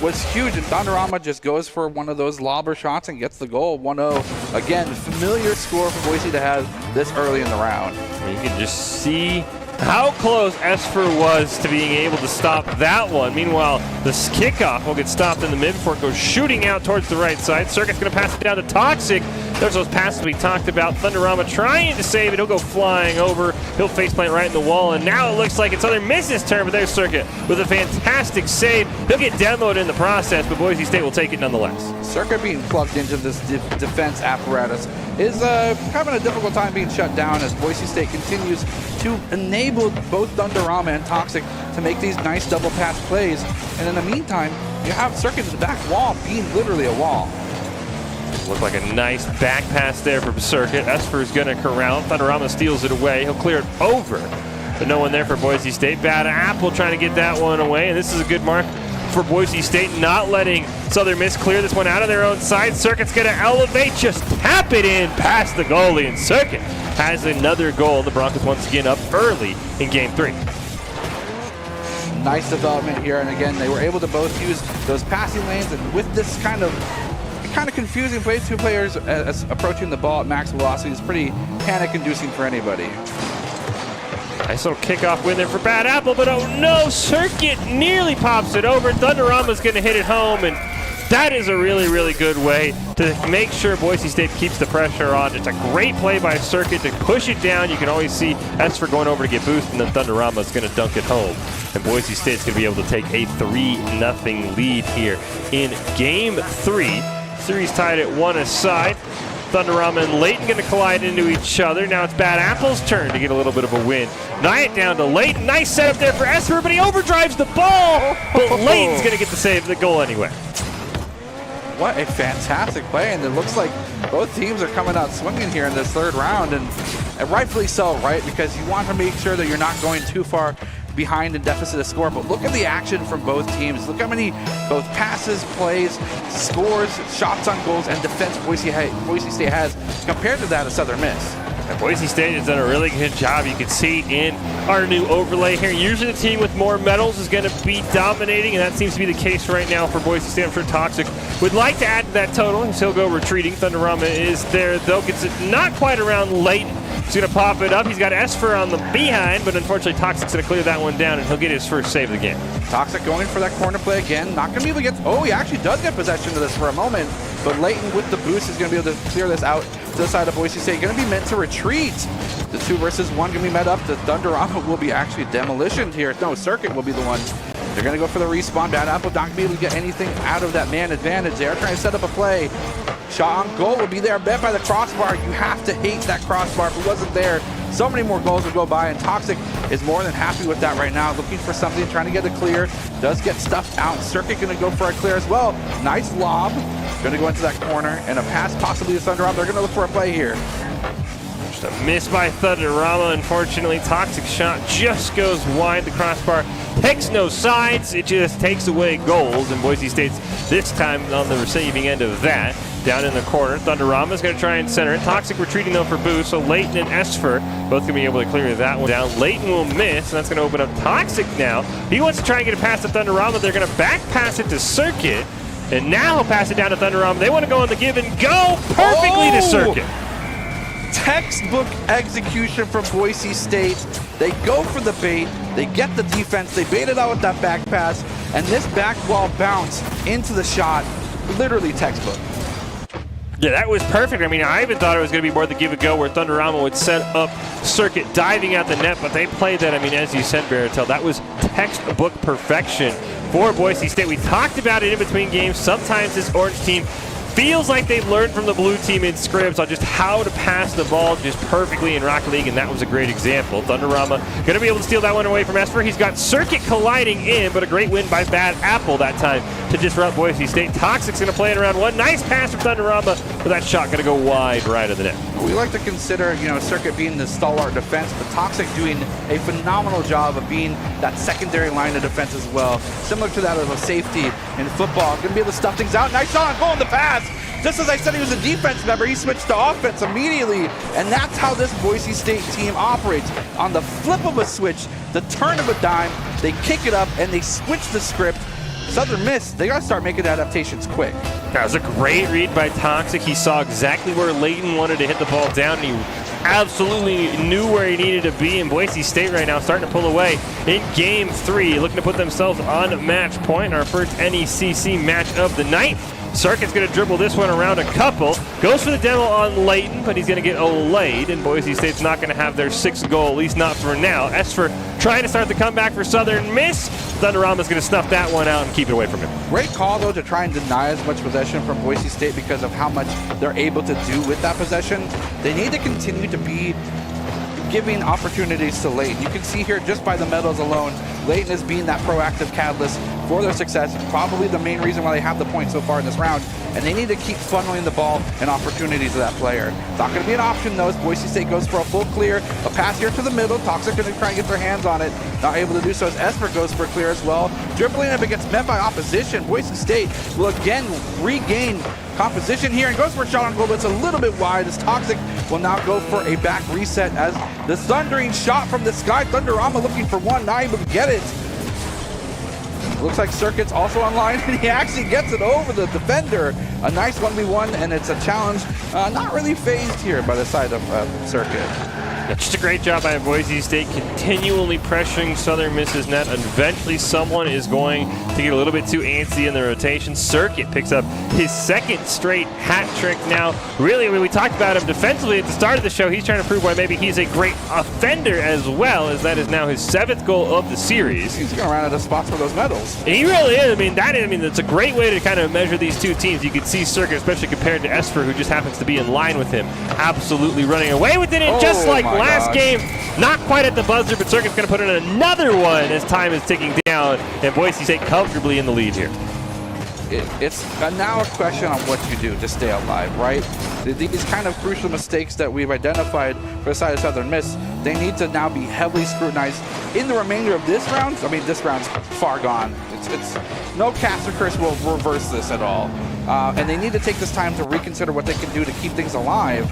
was huge, and Thunderama just goes for one of those lobber shots and gets the goal, 1-0. Again, familiar score for Boise to have this early in the round. You can just see how close Esfer was to being able to stop that one. Meanwhile, the kickoff will get stopped in the mid before it goes shooting out towards the right side. Circuit's going to pass it down to Toxic. There's those passes we talked about. Thunderama trying to save it. He'll go flying over. He'll faceplant right in the wall. And now it looks like it's Southern Miss's turn, but there's Circuit with a fantastic save. He'll get demoed in the process, but Boise State will take it nonetheless. Circuit being plugged into this defense apparatus is having a difficult time being shut down as Boise State continues to enable both Thunderama and Toxic to make these nice double pass plays. And in the meantime, you have Circuit in the back wall being literally a wall. Looked like a nice back pass there from Circuit. Esfer's going to corral. Thunderama steals it away. He'll clear it over. But no one there for Boise State. Bad Apple trying to get that one away. And this is a good mark for Boise State, not letting Southern Miss clear this one out of their own side. Circuit's going to elevate, just tap it in past the goalie. And Circuit has another goal. The Broncos once again up early in Game 3. Nice development here. And again, they were able to both use those passing lanes. And with this kind of confusing play, two players approaching the ball at max velocity is pretty panic-inducing for anybody. Nice little kickoff win there for Bad Apple, but oh no, Circuit nearly pops it over. Thunderama's going to hit it home, and That is a really, really good way to make sure Boise State keeps the pressure on. It's a great play by Circuit to push it down. You can always see Esper going over to get boost, and then Thunderama is going to dunk it home. And Boise State's going to be able to take a 3-0 lead here in Game 3. Series tied at 1 aside. Thunderama and Layton going to collide into each other. Now it's Bad Apple's turn to get a little bit of a win. Knight down to Layton. Nice setup there for Esper, but he overdrives the ball. But Layton's going to get the goal anyway. What a fantastic play, and it looks like both teams are coming out swinging here in this third round, and rightfully so, right? Because you want to make sure that you're not going too far behind in deficit of score. But look at the action from both teams. Look how many both passes, plays, scores, shots on goals, and defense Boise State has compared to that of Southern Miss. And Boise State has done a really good job. You can see in our new overlay here. Usually the team with more medals is going to be dominating, and that seems to be the case right now for Boise State. I'm sure Toxic would like to add to that total, and he'll go retreating. Thunderama is there, though. Gets it not quite around Layton. He's going to pop it up. He's got Esper on the behind, but unfortunately Toxic's going to clear that one down, and he'll get his first save of the game. Toxic going for that corner play again. Not going to be able to get... Oh, he actually does get possession of this for a moment, but Layton with the boost is going to be able to clear this out to the side of Boise State. Going to be meant to retreat. The 2 versus 1 going to be met up. The Thunderama will be actually demolitioned here. No, Circuit will be the one. They're going to go for the respawn. Bad Apple not going to be able to get anything out of that man advantage. They are trying to set up a play. Shot on goal will be there, bet by the crossbar. You have to hate that crossbar. If it wasn't there, so many more goals would go by, and Toxic is more than happy with that right now. Looking for something, trying to get a clear. Does get stuffed out. Circuit going to go for a clear as well. Nice lob. Going to go into that corner, and a pass possibly to Thunderama. They're going to look for a play here. Just a miss by Thunderama, unfortunately. Toxic shot just goes wide. The crossbar picks no sides. It just takes away goals, and Boise State's this time on the receiving end of that. Down in the corner, Thunderama's going to try and center it. Toxic retreating though for boost, so Layton and Esper both going to be able to clear that one down. Layton will miss, and that's going to open up Toxic now. He wants to try and get a pass to Thunderama. They're going to back pass it to Circuit, and now he'll pass it down to Thunderama. They want to go on the give and go perfectly to Circuit. Textbook execution from Boise State. They go for the bait, they get the defense, they bait it out with that back pass, and this back wall bounce into the shot, literally textbook. Yeah, that was perfect. I mean, I even thought it was going to be more the give and go where Thunderama would set up Circuit diving at the net, but they played that. I mean, as you said, Baratel, that was textbook perfection for Boise State. We talked about it in between games. Sometimes this orange team feels like they've learned from the blue team in scrims on just how to pass the ball just perfectly in Rocket League, and that was a great example. Thunderama going to be able to steal that one away from Esper. He's got Circuit colliding in, but a great win by Bad Apple that time to disrupt Boise State. Toxic's going to play it around one. Nice pass from Thunderama, but that shot going to go wide right of the net. We like to consider, Circuit being the stalwart defense, but Toxic doing a phenomenal job of being that secondary line of defense as well. Similar to that of a safety in football. Going to be able to stuff things out. Nice shot on goal in the pass. Just as I said he was a defense member, he switched to offense immediately, and that's how this Boise State team operates. On the flip of a switch, the turn of a dime, they kick it up, and they switch the script. Southern Miss, they got to start making adaptations quick. That was a great read by Toxic. He saw exactly where Layton wanted to hit the ball down, and he absolutely knew where he needed to be. And Boise State right now starting to pull away in Game 3, looking to put themselves on match point. Our first NECC match of the night. Circuit's going to dribble this one around a couple. Goes for the demo on Layton, but he's going to get Olayed, and Boise State's not going to have their 6th goal, at least not for now. Esper trying to start the comeback for Southern Miss. Thunderama's going to snuff that one out and keep it away from him. Great call, though, to try and deny as much possession from Boise State because of how much they're able to do with that possession. They need to continue to be giving opportunities to Layton. You can see here just by the medals alone, Layton is being that proactive catalyst for their success. Probably the main reason why they have the point so far in this round. And they need to keep funneling the ball and opportunities to that player. It's not going to be an option though as Boise State goes for a full clear. A pass here to the middle. Toxic going to try and get their hands on it. Not able to do so as Esper goes for a clear as well. Dribbling up, it gets met by opposition. Boise State will again regain composition here and goes for a shot on goal, but it's a little bit wide as Toxic will now go for a back reset as the thundering shot from the sky. Thunderama looking for one, not able to get it. Looks like Circuit's also online, and he actually gets it over the defender. A nice 1v1, and it's a challenge. Not really phased here by the side of Circuit. Just a great job by Boise State, continually pressuring Southern Miss's net. Eventually, someone is going to get a little bit too antsy in the rotation. Circuit picks up his second straight hat trick now. Really, when we talked about him defensively at the start of the show, he's trying to prove why maybe he's a great offender as well, as that is now his 7th goal of the series. He's going to run out of spots for those medals. And he really is. I mean, that's a great way to kind of measure these two teams. You can see Circuit, especially compared to Esper, who just happens to be in line with him, absolutely running away with it. And just like last game, not quite at the buzzer, but Circuit's going to put in another one as time is ticking down, and Boise State comfortably in the lead here. It's now a question on what you do to stay alive, right? These kind of crucial mistakes that we've identified for the side of Southern Miss, they need to now be heavily scrutinized in the remainder of this round. I mean, this round's far gone. It's no cast or curse will reverse this at all. And they need to take this time to reconsider what they can do to keep things alive.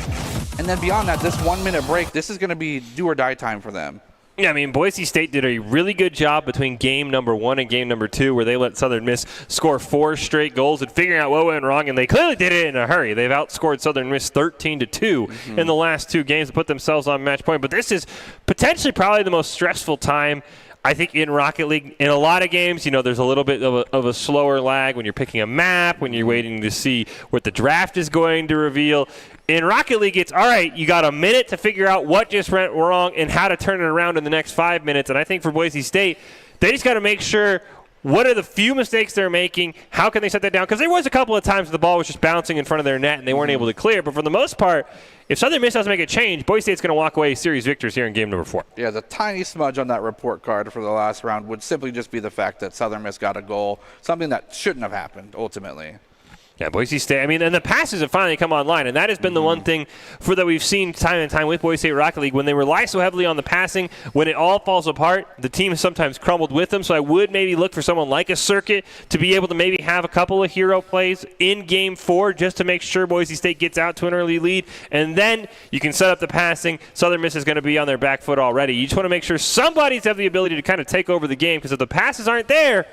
And then beyond that, this 1 minute break, this is going to be do or die time for them. Yeah, I mean, Boise State did a really good job between game number 1 and game number 2, where they let Southern Miss score 4 straight goals and figuring out what went wrong, and they clearly did it in a hurry. They've outscored Southern Miss 13-2 in the last 2 games to put themselves on match point. But this is potentially probably the most stressful time, I think, in Rocket League. In a lot of games, there's a little bit of a slower lag when you're picking a map, when you're waiting to see what the draft is going to reveal. In Rocket League, it's, all right, you got a minute to figure out what just went wrong and how to turn it around in the next 5 minutes. And I think for Boise State, they just got to make sure what are the few mistakes they're making, how can they set that down? Because there was a couple of times the ball was just bouncing in front of their net and they weren't able to clear. But for the most part, if Southern Miss doesn't make a change, Boise State's going to walk away series victors here in game number 4. Yeah, the tiny smudge on that report card for the last round would simply just be the fact that Southern Miss got a goal, something that shouldn't have happened ultimately. Yeah, Boise State, and the passes have finally come online, and that has been the one thing that we've seen time and time with Boise State Rocket League. When they rely so heavily on the passing, when it all falls apart, the team has sometimes crumbled with them, so I would maybe look for someone like a Circuit to be able to maybe have a couple of hero plays in Game 4 just to make sure Boise State gets out to an early lead, and then you can set up the passing. Southern Miss is going to be on their back foot already. You just want to make sure somebody's have the ability to kind of take over the game, because if the passes aren't there,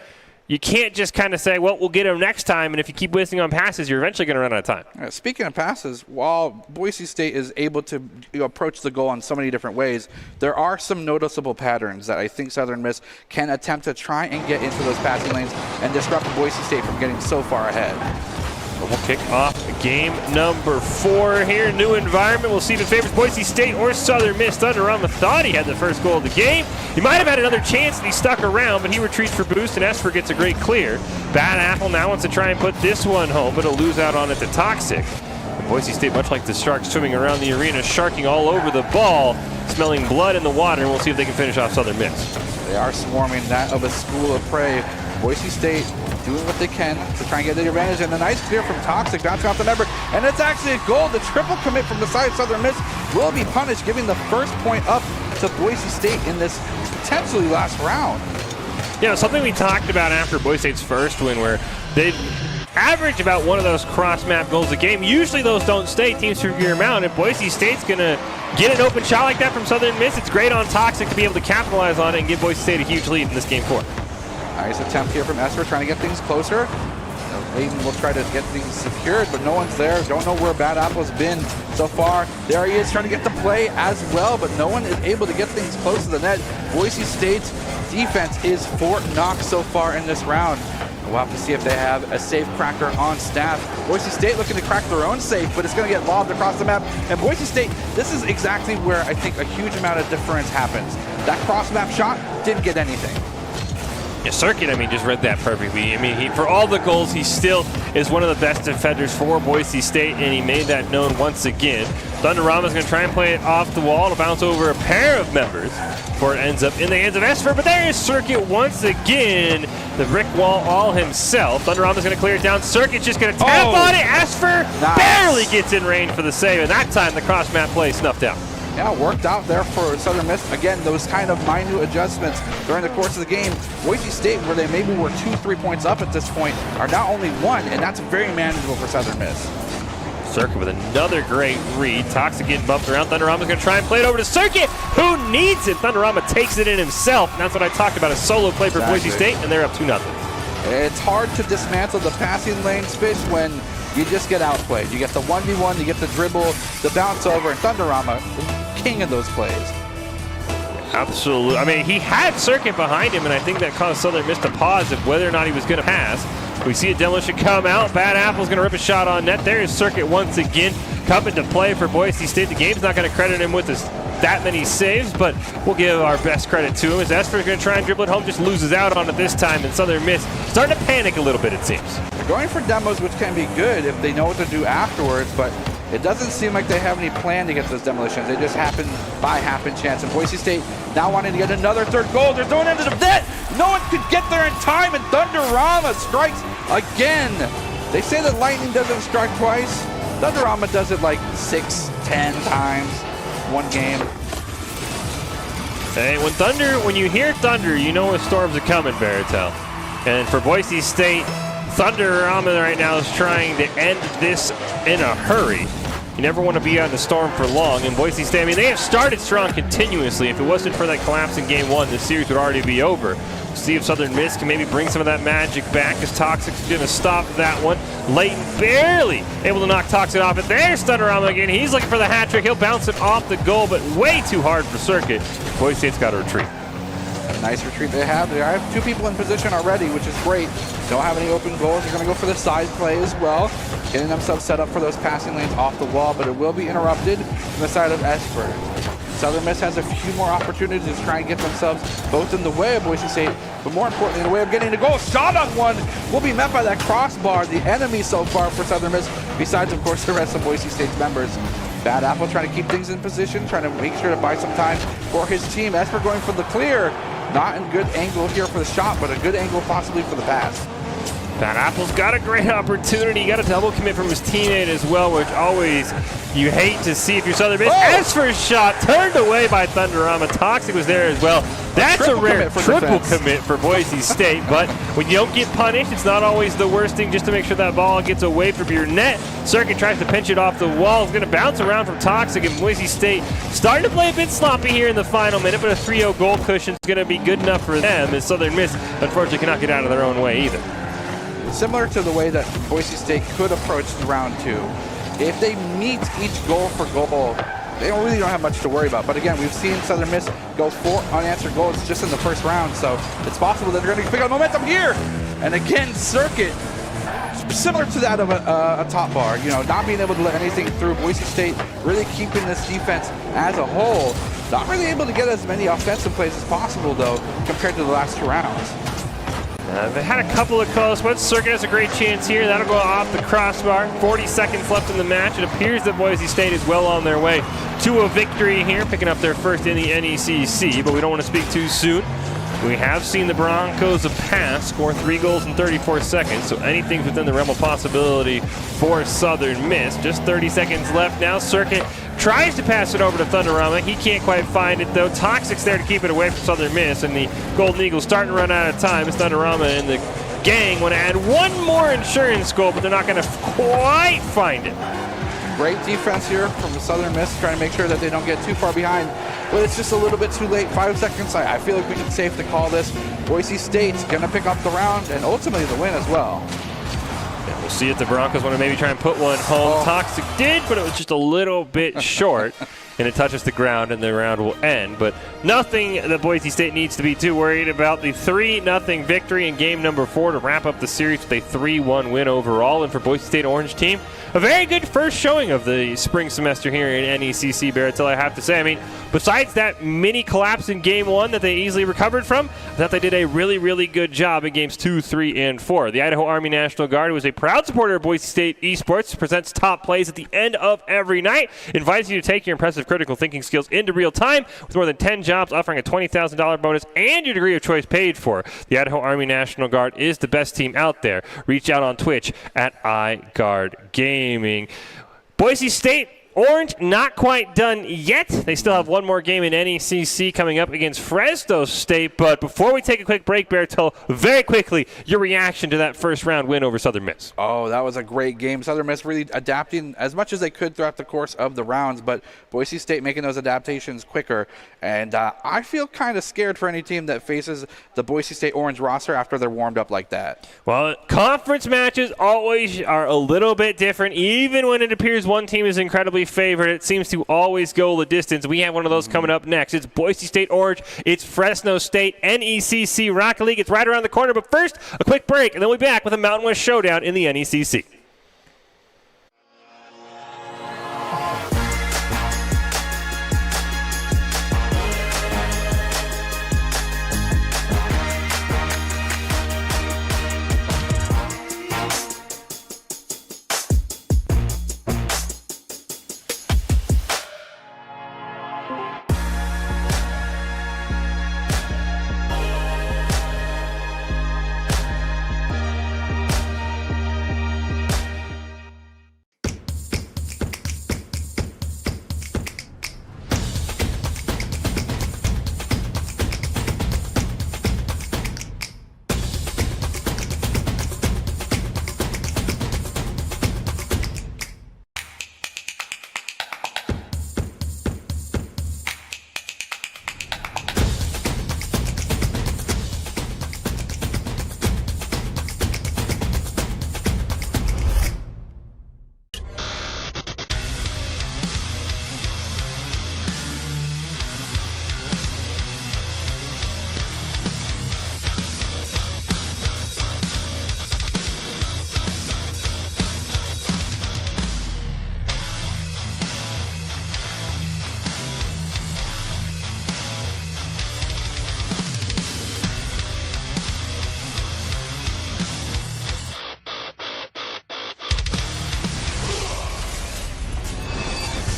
you can't just kind of say, well, we'll get them next time, and if you keep wasting on passes, you're eventually going to run out of time. Speaking of passes, while Boise State is able to approach the goal in so many different ways, there are some noticeable patterns that I think Southern Miss can attempt to try and get into those passing lanes and disrupt Boise State from getting so far ahead. We'll kick off game number 4 here. New environment. We'll see if it favors Boise State or Southern Miss. Thunderama thought he had the first goal of the game. He might have had another chance and he stuck around, but he retreats for boost, and Esper gets a great clear. Bad Apple now wants to try and put this one home, but he'll lose out on it to Toxic. And Boise State, much like the Sharks swimming around the arena, sharking all over the ball, smelling blood in the water, and we'll see if they can finish off Southern Miss. They are swarming that of a school of prey. Boise State doing what they can to try and get the advantage, and a nice clear from Toxic, bouncing off the number, and it's actually a goal. The triple commit from the side of Southern Miss will be punished, giving the first point up to Boise State in this potentially last round. Something we talked about after Boise State's first win, where they average about one of those cross-map goals a game. Usually those don't stay. Teams figure them out, and Boise State's going to get an open shot like that from Southern Miss. It's great on Toxic to be able to capitalize on it and give Boise State a huge lead in this game 4. Nice attempt here from Esper, trying to get things closer. Aiden will try to get things secured, but no one's there. Don't know where Bad Apple's been so far. There he is, trying to get the play as well, but no one is able to get things close to the net. Boise State's defense is Fort Knox so far in this round. We'll have to see if they have a safe cracker on staff. Boise State looking to crack their own safe, but it's going to get lobbed across the map. And Boise State, this is exactly where I think a huge amount of difference happens. That cross-map shot didn't get anything. Yeah, Circuit, just read that perfectly. He, for all the goals, he still is one of the best defenders for Boise State, and he made that known once again. Thunderama's going to try and play it off the wall to bounce over a pair of members before it ends up in the hands of Esper, but there is Circuit once again, the brick wall all himself. Thunderama's going to clear it down. Circuit's just going to tap on it. Esper barely gets in range for the save, and that time the cross-map play snuffed out. Yeah, worked out there for Southern Miss. Again, those kind of minute adjustments during the course of the game. Boise State, where they maybe were 2-3 points up at this point, are now only 1, and that's very manageable for Southern Miss. Circuit with another great read. Toxic getting bumped around. Thunderama's going to try and play it over to Circuit, who needs it. Thunderama takes it in himself, and that's what I talked about, a solo play for Boise State, and they're up 2-0. It's hard to dismantle the passing lanes, Fish, when you just get outplayed. You get the 1v1, you get the dribble, the bounce over, and Thunderama king of those plays. Absolutely. I mean, he had Circuit behind him, and I think that caused Southern Miss to pause of whether or not he was going to pass. We see a demolition come out. Bad Apple's going to rip a shot on net. There is Circuit once again coming to play for Boise State. The game's not going to credit him with that many saves, but we'll give our best credit to him as Esper's going to try and dribble it home, just loses out on it this time, and Southern Miss starting to panic a little bit, it seems. They're going for demos, which can be good if they know what to do afterwards, but it doesn't seem like they have any plan to get those demolitions. They just happen by happen chance. And Boise State now wanting to get another third goal. They're throwing into the net. No one could get there in time, and Thunderama strikes again. They say that lightning doesn't strike twice. Thunderama does it like 6, 10 times one game. Hey, when you hear thunder, you know when storms are coming, Baratel. And for Boise State, Thunderama right now is trying to end this in a hurry. You never want to be on the storm for long. And Boise State, I mean, they have started strong continuously. If it wasn't for that collapse in game one, the series would already be over. See if Southern Miss can maybe bring some of that magic back, as Toxic's going to stop that one. Layton barely able to knock Toxic off it. There's Thunderama again. He's looking for the hat trick. He'll bounce it off the goal, but way too hard for Circuit. Boise State's got to retreat. A nice retreat they have. They have 2 people in position already, which is great. Don't have any open goals. They're going to go for the side play as well, getting themselves set up for those passing lanes off the wall, but it will be interrupted from the side of Esper. Southern Miss has a few more opportunities to try and get themselves both in the way of Boise State, but more importantly, in the way of getting the goal. Shot on one will be met by that crossbar. The enemy so far for Southern Miss, besides, of course, the rest of Boise State's members. Bad Apple trying to keep things in position, trying to make sure to buy some time for his team. Esper going for the clear. Not in good angle here for the shot, but a good angle possibly for the pass. Bad Apple's got a great opportunity. He got a double commit from his teammate as well, which always you hate to see if you're Southern Miss. Esper's shot turned away by Thunderama. Toxic was there as well. That's a rare triple commit for Boise State, but when you don't get punished, it's not always the worst thing just to make sure that ball gets away from your net. Circuit tries to pinch it off the wall. It's going to bounce around from Toxic, and Boise State starting to play a bit sloppy here in the final minute, but a 3-0 goal cushion is going to be good enough for them, as Southern Miss unfortunately cannot get out of their own way either. Similar to the way that Boise State could approach round 2. If they meet each goal for goal, they really don't have much to worry about. But again, we've seen Southern Miss go 4 unanswered goals just in the first round, so it's possible that they're going to pick up momentum here. And again, Circuit, similar to that of a top bar, you know, not being able to let anything through. Boise State really keeping this defense as a whole. Not really able to get as many offensive plays as possible, though, compared to the last 2 rounds. They had a couple of close ones. Circuit has a great chance here. That'll go off the crossbar. 40 seconds left in the match. It appears that Boise State is well on their way to a victory here, picking up their first in the NECC, but we don't want to speak too soon. We have seen the Broncos pass, score 3 goals in 34 seconds, so anything's within the realm of possibility for Southern Miss. Just 30 seconds left now. Circuit tries to pass it over to Thunderama. He can't quite find it, though. Toxic's there to keep it away from Southern Miss, and the Golden Eagles starting to run out of time. It's Thunderama and the gang want to add one more insurance goal, but they're not going to quite find it. Great defense here from the Southern Miss, trying to make sure that they don't get too far behind. But it's just a little bit too late. 5 seconds. I feel like we can safe to call this. Boise State's going to pick up the round and ultimately the win as well. Yeah, we'll see if the Broncos want to maybe try and put one home. Toxic did, but it was just a little bit short. And it touches the ground, and the round will end. But nothing that Boise State needs to be too worried about. The 3-0 victory in game number 4 to wrap up the series with a 3-1 win overall. And for Boise State Orange team, a very good first showing of the spring semester here in NECC, Baratel, I have to say. I mean, besides that mini collapse in game 1 that they easily recovered from, I thought they did a really, really good job in games 2, 3, and 4. The Idaho Army National Guard, who is a proud supporter of Boise State esports, presents top plays at the end of every night, invites you to take your impressive critical thinking skills into real time with more than 10 jobs offering a $20,000 bonus and your degree of choice paid for. The Idaho Army National Guard is the best team out there. Reach out on Twitch at iGuard Gaming. Boise State Orange not quite done yet. They still have one more game in NECC coming up against Fresno State. But before we take a quick break, Bertel, very quickly, your reaction to that first round win over Southern Miss. Oh, that was a great game. Southern Miss really adapting as much as they could throughout the course of the rounds, but Boise State making those adaptations quicker. And I feel kind of scared for any team that faces the Boise State Orange roster after they're warmed up like that. Well, conference matches always are a little bit different, even when it appears one team is incredibly early favorite. It seems to always go the distance. We have one of those coming up next. It's Boise State Orange. It's Fresno State NECC Rocket League. It's right around the corner. But first, a quick break, and then we'll be back with a Mountain West Showdown in the NECC.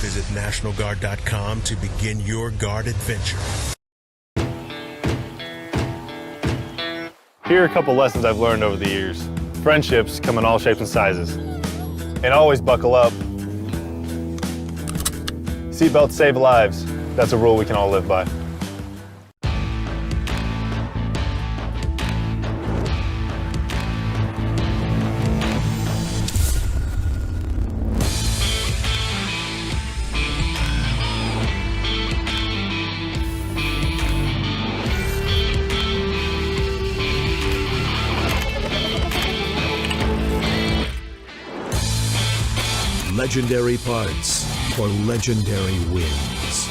Visit NationalGuard.com to begin your guard adventure. Here are a couple lessons I've learned over the years. Friendships come in all shapes and sizes. And always buckle up. Seatbelts save lives. That's a rule we can all live by. Legendary parts for legendary wins.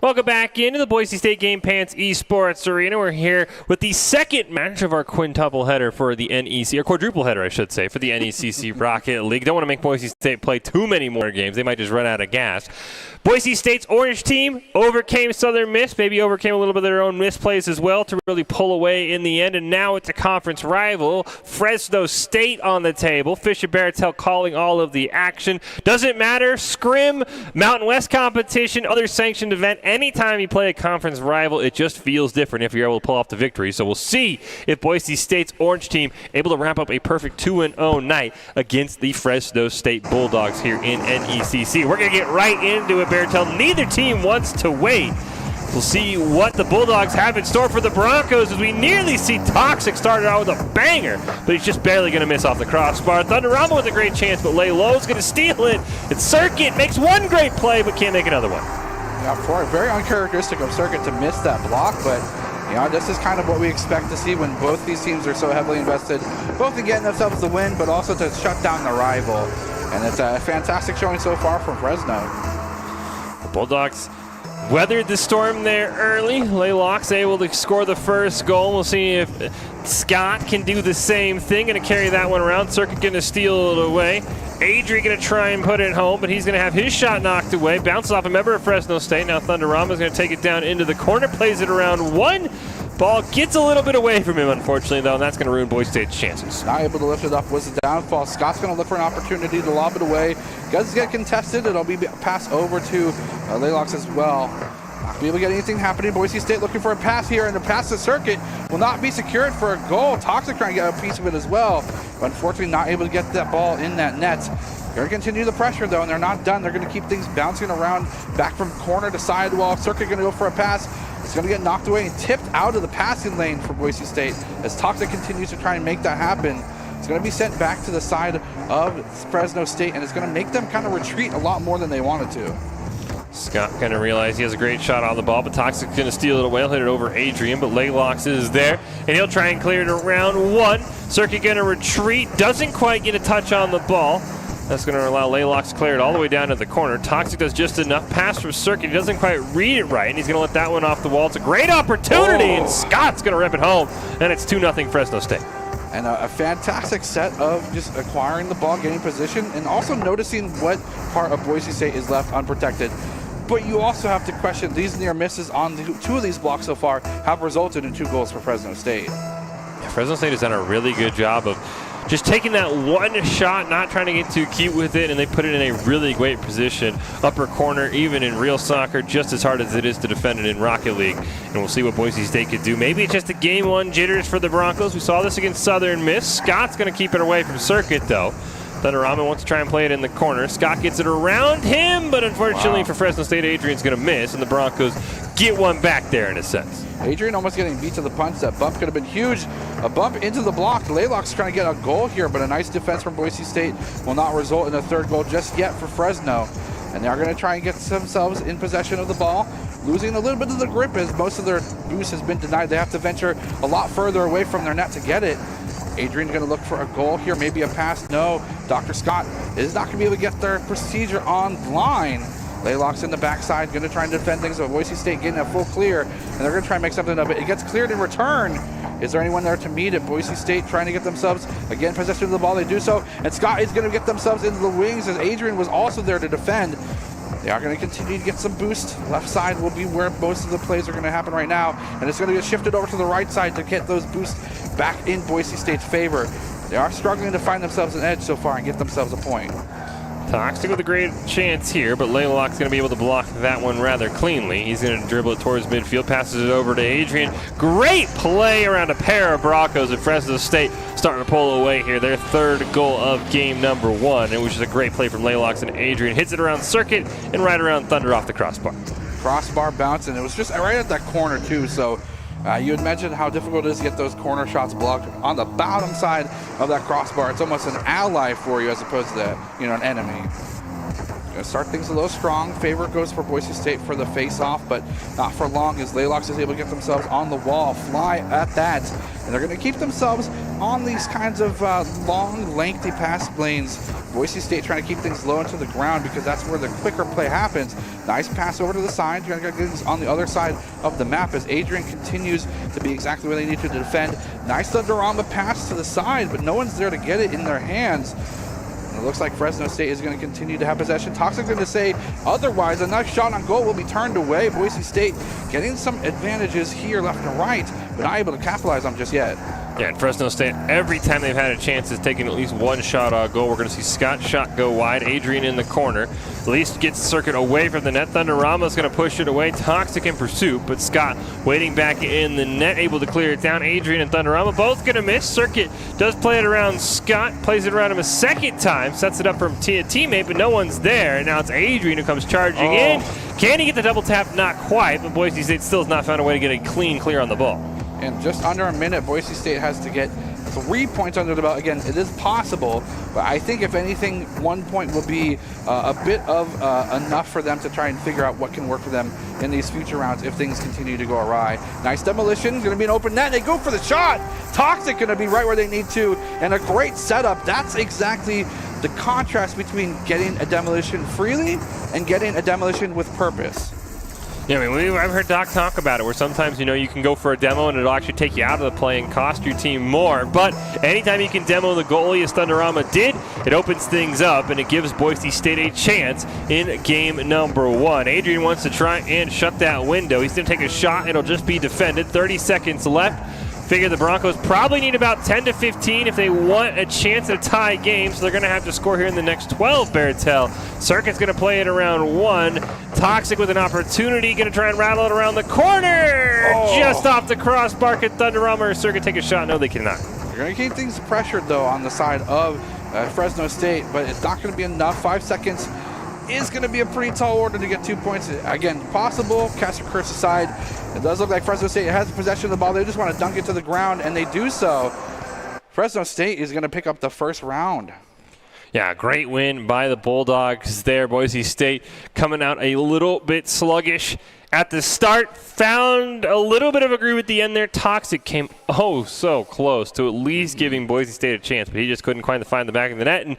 Welcome back into the Boise State Game Pants Esports Arena. We're here with the second match of our quintuple header for the NEC, or quadruple header, I should say, for the NECC Rocket League. Don't want to make Boise State play too many more games. They might just run out of gas. Boise State's Orange team overcame Southern Miss, maybe overcame a little bit of their own misplays as well to really pull away in the end. And now it's a conference rival, Fresno State on the table. Fisher Barrettel calling all of the action. Doesn't matter, scrim, Mountain West competition, other sanctioned event. Anytime you play a conference rival, it just feels different if you're able to pull off the victory. So we'll see if Boise State's Orange team able to wrap up a perfect 2-0 night against the Fresno State Bulldogs here in NECC. We're going to get right into it, Barrettel. Neither team wants to wait. We'll see what the Bulldogs have in store for the Broncos as we nearly see Toxic started out with a banger, but he's just barely going to miss off the crossbar. Thunderama with a great chance, but lay low is going to steal it. And Circuit makes one great play, but can't make another one. Yeah, very uncharacteristic of Circuit to miss that block, but you know, this is kind of what we expect to see when both these teams are so heavily invested, both in getting themselves the win, but also to shut down the rival. And it's a fantastic showing so far from Fresno. The Bulldogs weathered the storm there early. Laylock's able to score the first goal. We'll see if Scott can do the same thing. Going to carry that one around. Circuit going to steal it away. Adri going to try and put it home, but he's going to have his shot knocked away. Bounces off a member of Fresno State. Now Thunderama is going to take it down into the corner. Plays it around one. Ball gets a little bit away from him, unfortunately, though, and that's going to ruin Boise State's chances. Not able to lift it up was the downfall. Scott's going to look for an opportunity to lob it away. Does get contested. It'll be passed over to Laylock's as well. Not be able to get anything happening. Boise State looking for a pass here, and the pass to Circuit will not be secured for a goal. Toxic trying to get a piece of it as well. But unfortunately, not able to get that ball in that net. They're going to continue the pressure, though, and they're not done. They're going to keep things bouncing around back from corner to sidewall. Circuit going to go for a pass. It's going to get knocked away and tipped out of the passing lane for Boise State as Toxic continues to try and make that happen. It's going to be sent back to the side of Fresno State, and it's going to make them kind of retreat a lot more than they wanted to. Scott kind of realized he has a great shot on the ball, but Toxic's going to steal it away. He'll hit it over Adrian, but Laylox is there, and he'll try and clear it around one. Circuit going to retreat, doesn't quite get a touch on the ball. That's going to allow Laylox to clear it all the way down to the corner. Toxic does just enough. Pass from Circuit. He doesn't quite read it right, and he's going to let that one off the wall. It's a great opportunity, and Scott's going to rip it home, and it's 2-0 Fresno State. And a fantastic set of just acquiring the ball, getting position, and also noticing what part of Boise State is left unprotected. But you also have to question these near misses on two of these blocks so far have resulted in 2 goals for Fresno State. Yeah, Fresno State has done a really good job of just taking that one shot, not trying to get too cute with it, and they put it in a really great position. Upper corner, even in real soccer, just as hard as it is to defend it in Rocket League. And we'll see what Boise State could do. Maybe it's just a game 1 jitters for the Broncos. We saw this against Southern Miss. Scott's going to keep it away from Circuit, though. Thunderama wants to try and play it in the corner. Scott gets it around him, but unfortunately for Fresno State, Adrian's going to miss, and the Broncos get one back there in a sense. Adrian almost getting beat to the punch. That bump could have been huge. A bump into the block. Laylock's trying to get a goal here, but a nice defense from Boise State will not result in a 3rd goal just yet for Fresno. And they're going to try and get themselves in possession of the ball, losing a little bit of the grip as most of their boost has been denied. They have to venture a lot further away from their net to get it. Adrian's going to look for a goal here, maybe a pass. No, Dr. Scott is not going to be able to get their procedure online. Laylock's in the backside, going to try and defend things, but Boise State getting a full clear, and they're going to try and make something of it. It gets cleared in return. Is there anyone there to meet it? Boise State trying to get themselves, again, possession of the ball. They do so, and Scott is going to get themselves into the wings as Adrian was also there to defend. They are going to continue to get some boost. Left side will be where most of the plays are going to happen right now, and it's going to get shifted over to the right side to get those boosts back in Boise State's favor. They are struggling to find themselves an edge so far and get themselves a point. Toxic with a great chance here, but Laylock's going to be able to block that one rather cleanly. He's going to dribble it towards midfield, passes it over to Adrian. Great play around a pair of Broncos at Fresno State, starting to pull away here. Their 3rd goal of game number 1. It was just a great play from Laylock, and Adrian hits it around Circuit and right around Thunder off the crossbar. Crossbar bounce, and it was just right at that corner too, so you had mentioned how difficult it is to get those corner shots blocked on the bottom side of that crossbar. It's almost an ally for you as opposed to an enemy. Gonna start things a little strong. Favor goes for Boise State for the face-off, but not for long as Laylox is able to get themselves on the wall, fly at that, and they're going to keep themselves on these kinds of long, lengthy pass lanes. Boise State trying to keep things low into the ground because that's where the quicker play happens. Nice pass over to the side. Trying to get things on the other side of the map as Adrian continues to be exactly where they need to defend. Nice Thunderama pass to the side, but no one's there to get it in their hands. And it looks like Fresno State is going to continue to have possession. Toxic's going to say otherwise. A nice shot on goal will be turned away. Boise State getting some advantages here left and right, but not able to capitalize on them just yet. Yeah, and Fresno State, every time they've had a chance, is taking at least one shot on goal. We're going to see Scott's shot go wide. Adrian in the corner. At least gets Circuit away from the net. Thunderama's going to push it away. Toxic in pursuit, but Scott waiting back in the net, able to clear it down. Adrian and Thunderama both going to miss. Circuit does play it around Scott, plays it around him a second time, sets it up for a teammate, but no one's there. And now it's Adrian who comes charging in. Can he get the double tap? Not quite, but Boise State still has not found a way to get a clean clear on the ball. In just under a minute, Boise State has to get 3 points under the belt. Again, it is possible, but I think if anything, 1 point will be a bit of enough for them to try and figure out what can work for them in these future rounds if things continue to go awry. Nice demolition, going to be an open net. They go for the shot. Toxic going to be right where they need to, and a great setup. That's exactly the contrast between getting a demolition freely and getting a demolition with purpose. Yeah, I mean, I've heard Doc talk about it, where sometimes, you can go for a demo and it'll actually take you out of the play and cost your team more. But anytime you can demo the goalie, as Thunderama did, it opens things up and it gives Boise State a chance in game number 1. Adrian wants to try and shut that window. He's going to take a shot. It'll just be defended. 30 seconds left. Figure the Broncos probably need about 10 to 15 if they want a chance at a tie game, so they're going to have to score here in the next 12, Bertel. Circuit's going to play it around 1. Toxic with an opportunity, going to try and rattle it around the corner. Just off the crossbar. Can Thunderama or Circuit take a shot? No, they cannot. You're going to keep things pressured, though, on the side of Fresno State, but it's not going to be enough. 5 seconds is going to be a pretty tall order to get 2 points. Again, possible, cast your curse aside. It does look like Fresno State has possession of the ball. They just want to dunk it to the ground, and they do so. Fresno State is going to pick up the first round. Yeah, great win by the Bulldogs there. Boise State coming out a little bit sluggish at the start. Found a little bit of a groove at the end there. Toxic came so close to at least giving Boise State a chance, but he just couldn't quite find the back of the net. And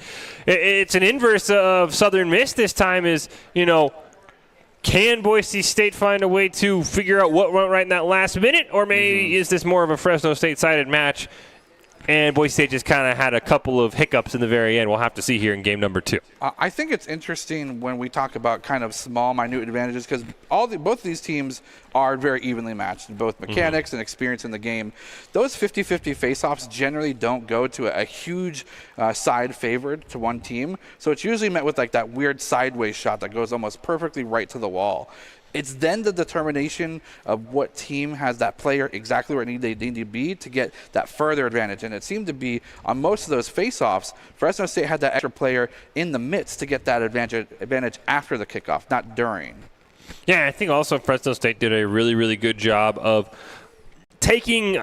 it's an inverse of Southern Miss this time is, can Boise State find a way to figure out what went right in that last minute? Or maybe is this more of a Fresno State-sided match? And Boise State just kind of had a couple of hiccups in the very end. We'll have to see here in game number 2. I think it's interesting when we talk about kind of small, minute advantages because both of these teams are very evenly matched in both mechanics and experience in the game. Those 50-50 face-offs generally don't go to a huge side favored to one team. So it's usually met with like that weird sideways shot that goes almost perfectly right to the wall. It's then the determination of what team has that player exactly where they need to be to get that further advantage. And it seemed to be on most of those face-offs, Fresno State had that extra player in the midst to get that advantage after the kickoff, not during. Yeah, I think also Fresno State did a really, really good job of taking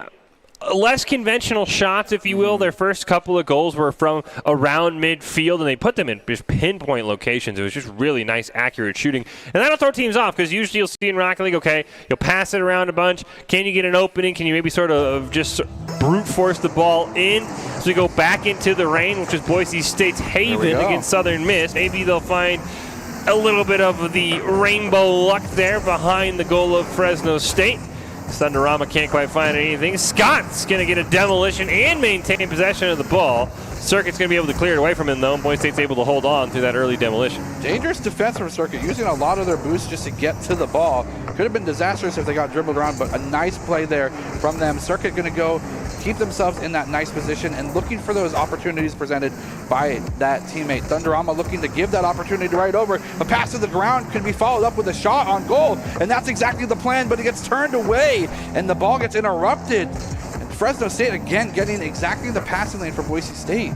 less conventional shots, if you will. Their first couple of goals were from around midfield, and they put them in just pinpoint locations. It was just really nice, accurate shooting. And that'll throw teams off because usually you'll see in Rocket League, okay, you'll pass it around a bunch. Can you get an opening? Can you maybe sort of just brute force the ball in? So we go back into the rain, which is Boise State's haven against Southern Miss. Maybe they'll find a little bit of the rainbow luck there behind the goal of Fresno State. Thunderama can't quite find anything. Scott's going to get a demolition and maintain possession of the ball. Circuit's going to be able to clear it away from him, though. Boise State's able to hold on to that early demolition. Dangerous defense from Circuit, using a lot of their boosts just to get to the ball. Could have been disastrous if they got dribbled around, but a nice play there from them. Circuit going to go keep themselves in that nice position and looking for those opportunities presented by that teammate. Thunderama looking to give that opportunity right over. A pass to the ground could be followed up with a shot on goal, and that's exactly the plan, but it gets turned away, and the ball gets interrupted. And Fresno State, again, getting exactly the passing lane for Boise State.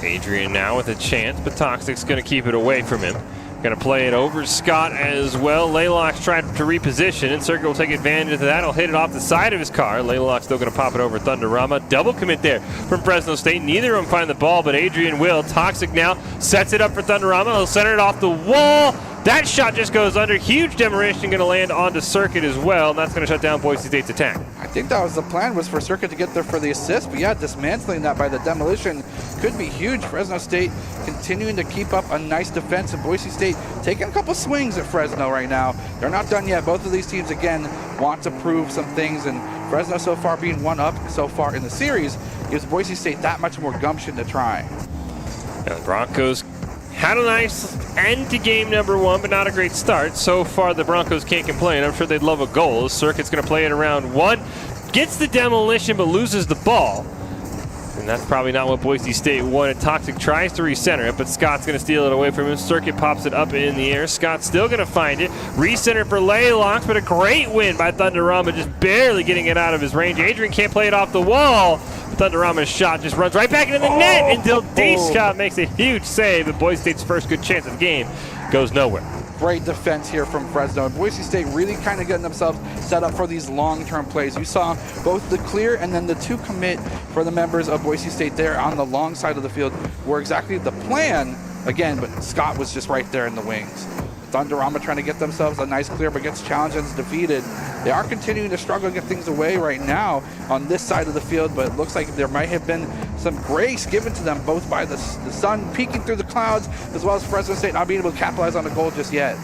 Adrian now with a chance, but Toxic's going to keep it away from him. Going to play it over Scott as well. Laylock's trying to reposition, and Circuit will take advantage of that. He'll hit it off the side of his car. Laylock's still going to pop it over Thunderama. Double commit there from Fresno State. Neither of them find the ball, but Adrian will. Toxic now sets it up for Thunderama. He'll center it off the wall. That shot just goes under. Huge demolition going to land onto Circuit as well, and that's going to shut down Boise State's attack. I think that was the plan, was for Circuit to get there for the assist, but yeah, dismantling that by the demolition could be huge. Fresno State continuing to keep up a nice defense, and Boise State taking a couple swings at Fresno right now. They're not done yet. Both of these teams, again, want to prove some things, and Fresno so far being one up so far in the series gives Boise State that much more gumption to try. Yeah, the Broncos had a nice end to game number 1, but not a great start. So far, the Broncos can't complain. I'm sure they'd love a goal. Circuit's going to play it around 1. Gets the demolition, but loses the ball. And that's probably not what Boise State wanted. Toxic tries to recenter it, but Scott's going to steal it away from him. Circuit pops it up in the air. Scott's still going to find it. Recenter for Laylock, but a great win by Thunderama, just barely getting it out of his range. Adrian can't play it off the wall. Thunderama's shot just runs right back into the net until D-Scott makes a huge save, and Boise State's first good chance of the game goes nowhere. Great defense here from Fresno. And Boise State really kind of getting themselves set up for these long-term plays. You saw both the clear and then the 2 commit for the members of Boise State there on the long side of the field were exactly the plan, again, but Scott was just right there in the wings. Thunderama trying to get themselves a nice clear, but gets challenged and is defeated. They are continuing to struggle to get things away right now on this side of the field, but it looks like there might have been some grace given to them both by the sun peeking through the clouds as well as Fresno State not being able to capitalize on the goal just yet.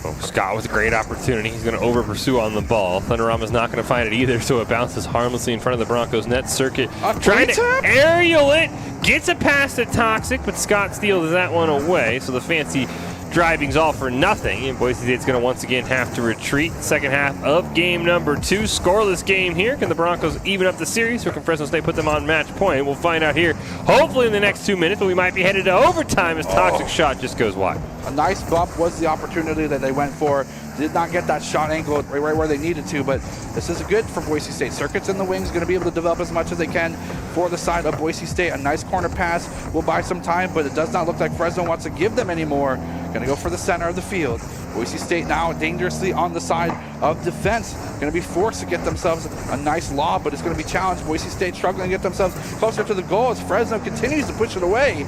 Oh, Scott with a great opportunity. He's going to over-pursue on the ball. Thunderama's not going to find it either, so it bounces harmlessly in front of the Broncos net. Circuit trying to aerial it. Gets a pass to Toxic, but Scott steals that one away, so the fancy driving's all for nothing, and Boise State's going to once again have to retreat. Second half of game number 2. Scoreless game here. Can the Broncos even up the series, or can Fresno State put them on match point? We'll find out here, hopefully in the next 2 minutes, but we might be headed to overtime as Toxic shot just goes wide. A nice bump was the opportunity that they went for. did not get that shot angle right where they needed to, but this is good for Boise State. Circuit's in the wings, going to be able to develop as much as they can for the side of Boise State. A nice corner pass will buy some time, but it does not look like Fresno wants to give them anymore. Going to go for the center of the field. Boise State now dangerously on the side of defense. Going to be forced to get themselves a nice lob, but it's going to be challenged. Boise State struggling to get themselves closer to the goal as Fresno continues to push it away.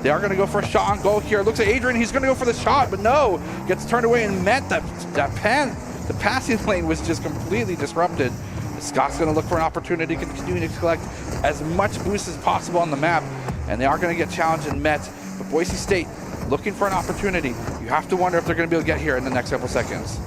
They are going to go for a shot on goal here. Looks at Adrian. He's going to go for the shot, but no. Gets turned away and met the passing lane was just completely disrupted. Scott's going to look for an opportunity to continue to collect as much boost as possible on the map, and they are going to get challenged and met. But Boise State looking for an opportunity. You have to wonder if they're going to be able to get here in the next couple seconds.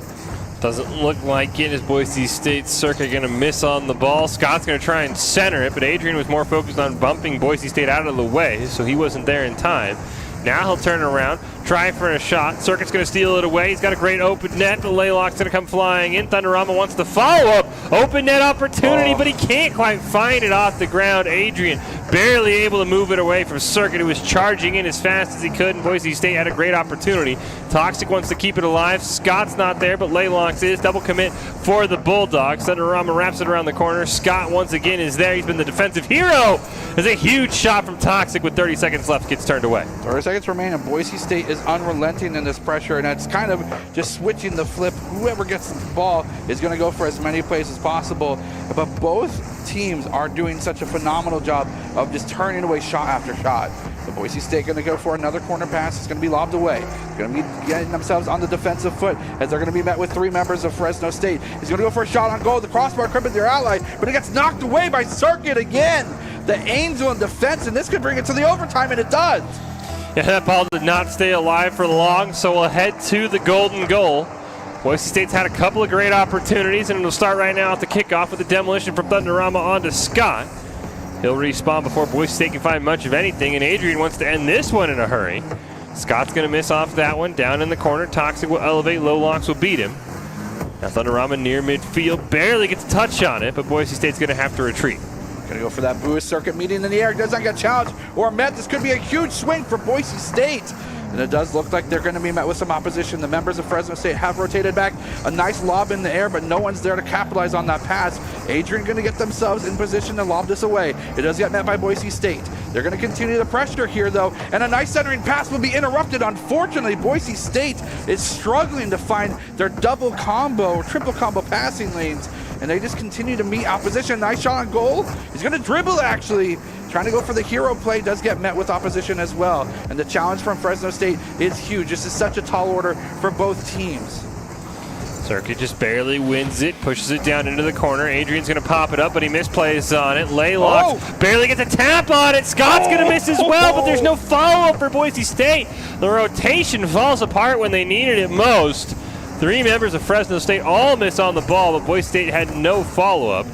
Doesn't look like it as Boise State. Circuit going to miss on the ball. Scott's going to try and center it, but Adrian was more focused on bumping Boise State out of the way, so he wasn't there in time. Now he'll turn around, try for a shot. Circuit's going to steal it away. He's got a great open net. The Laylock's going to come flying in. Thunderama wants the follow-up. Open net opportunity, but he can't quite find it off the ground. Adrian barely able to move it away from Circuit, who was charging in as fast as he could, and Boise State had a great opportunity. Toxic wants to keep it alive. Scott's not there, but Laylock's is. Double commit for the Bulldogs. Thunderama wraps it around the corner. Scott once again is there. He's been the defensive hero. There's a huge shot from Toxic with 30 seconds left. Gets turned away. 30 seconds remain, and Boise State is unrelenting in this pressure, and it's kind of just switching the flip. Whoever gets the ball is going to go for as many plays as possible, but both teams are doing such a phenomenal job of just turning away shot after shot. The Boise State going to go for another corner pass. It's going to be lobbed away. Going to be getting themselves on the defensive foot as they're going to be met with three members of Fresno State. He's going to go for a shot on goal. The crossbar could be their ally, but it gets knocked away by Circuit again. The Angel in defense, and this could bring it to the overtime, and it does. Yeah, that ball did not stay alive for long, so we'll head to the golden goal. Boise State's had a couple of great opportunities, and it'll start right now at the kickoff with a demolition from Thunderama onto Scott. He'll respawn before Boise State can find much of anything, and Adrian wants to end this one in a hurry. Scott's going to miss off that one. Down in the corner, Toxic will elevate, Lowlocks will beat him. Now Thunderama near midfield, barely gets a touch on it, but Boise State's going to have to retreat. Going to go for that boost. Circuit meeting in the air. Does not get challenged or met. This could be a huge swing for Boise State. And it does look like they're going to be met with some opposition. The members of Fresno State have rotated back. A nice lob in the air, but no one's there to capitalize on that pass. Adrian going to get themselves in position to lob this away. It does get met by Boise State. They're going to continue the pressure here, though, and a nice centering pass will be interrupted. Unfortunately, Boise State is struggling to find their double combo, triple combo passing lanes, and they just continue to meet opposition. Nice shot on goal. He's going to dribble, actually. Trying to go for the hero play, does get met with opposition as well. And the challenge from Fresno State is huge. This is such a tall order for both teams. Circuit just barely wins it, pushes it down into the corner. Adrian's going to pop it up, but he misplays on it. Laylock barely gets a tap on it. Scott's going to miss as well, but there's no follow-up for Boise State. The rotation falls apart when they needed it most. Three members of Fresno State all miss on the ball, but Boise State had no follow-up.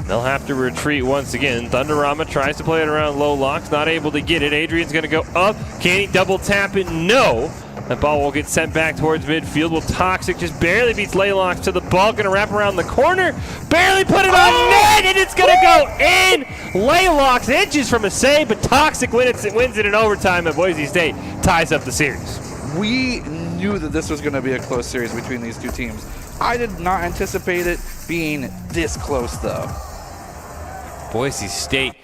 They'll have to retreat once again. Thunderama tries to play it around Lowlocks, not able to get it. Adrian's going to go up. Can he double tap it? No. That ball will get sent back towards midfield. Well, Toxic just barely beats Laylocks to the ball. Going to wrap around the corner. Barely put it on net, and it's going to go in. Laylocks inches from a save, but Toxic wins it in overtime, and Boise State ties up the series. We knew that this was going to be a close series between these two teams. I did not anticipate it being this close, though. Boise State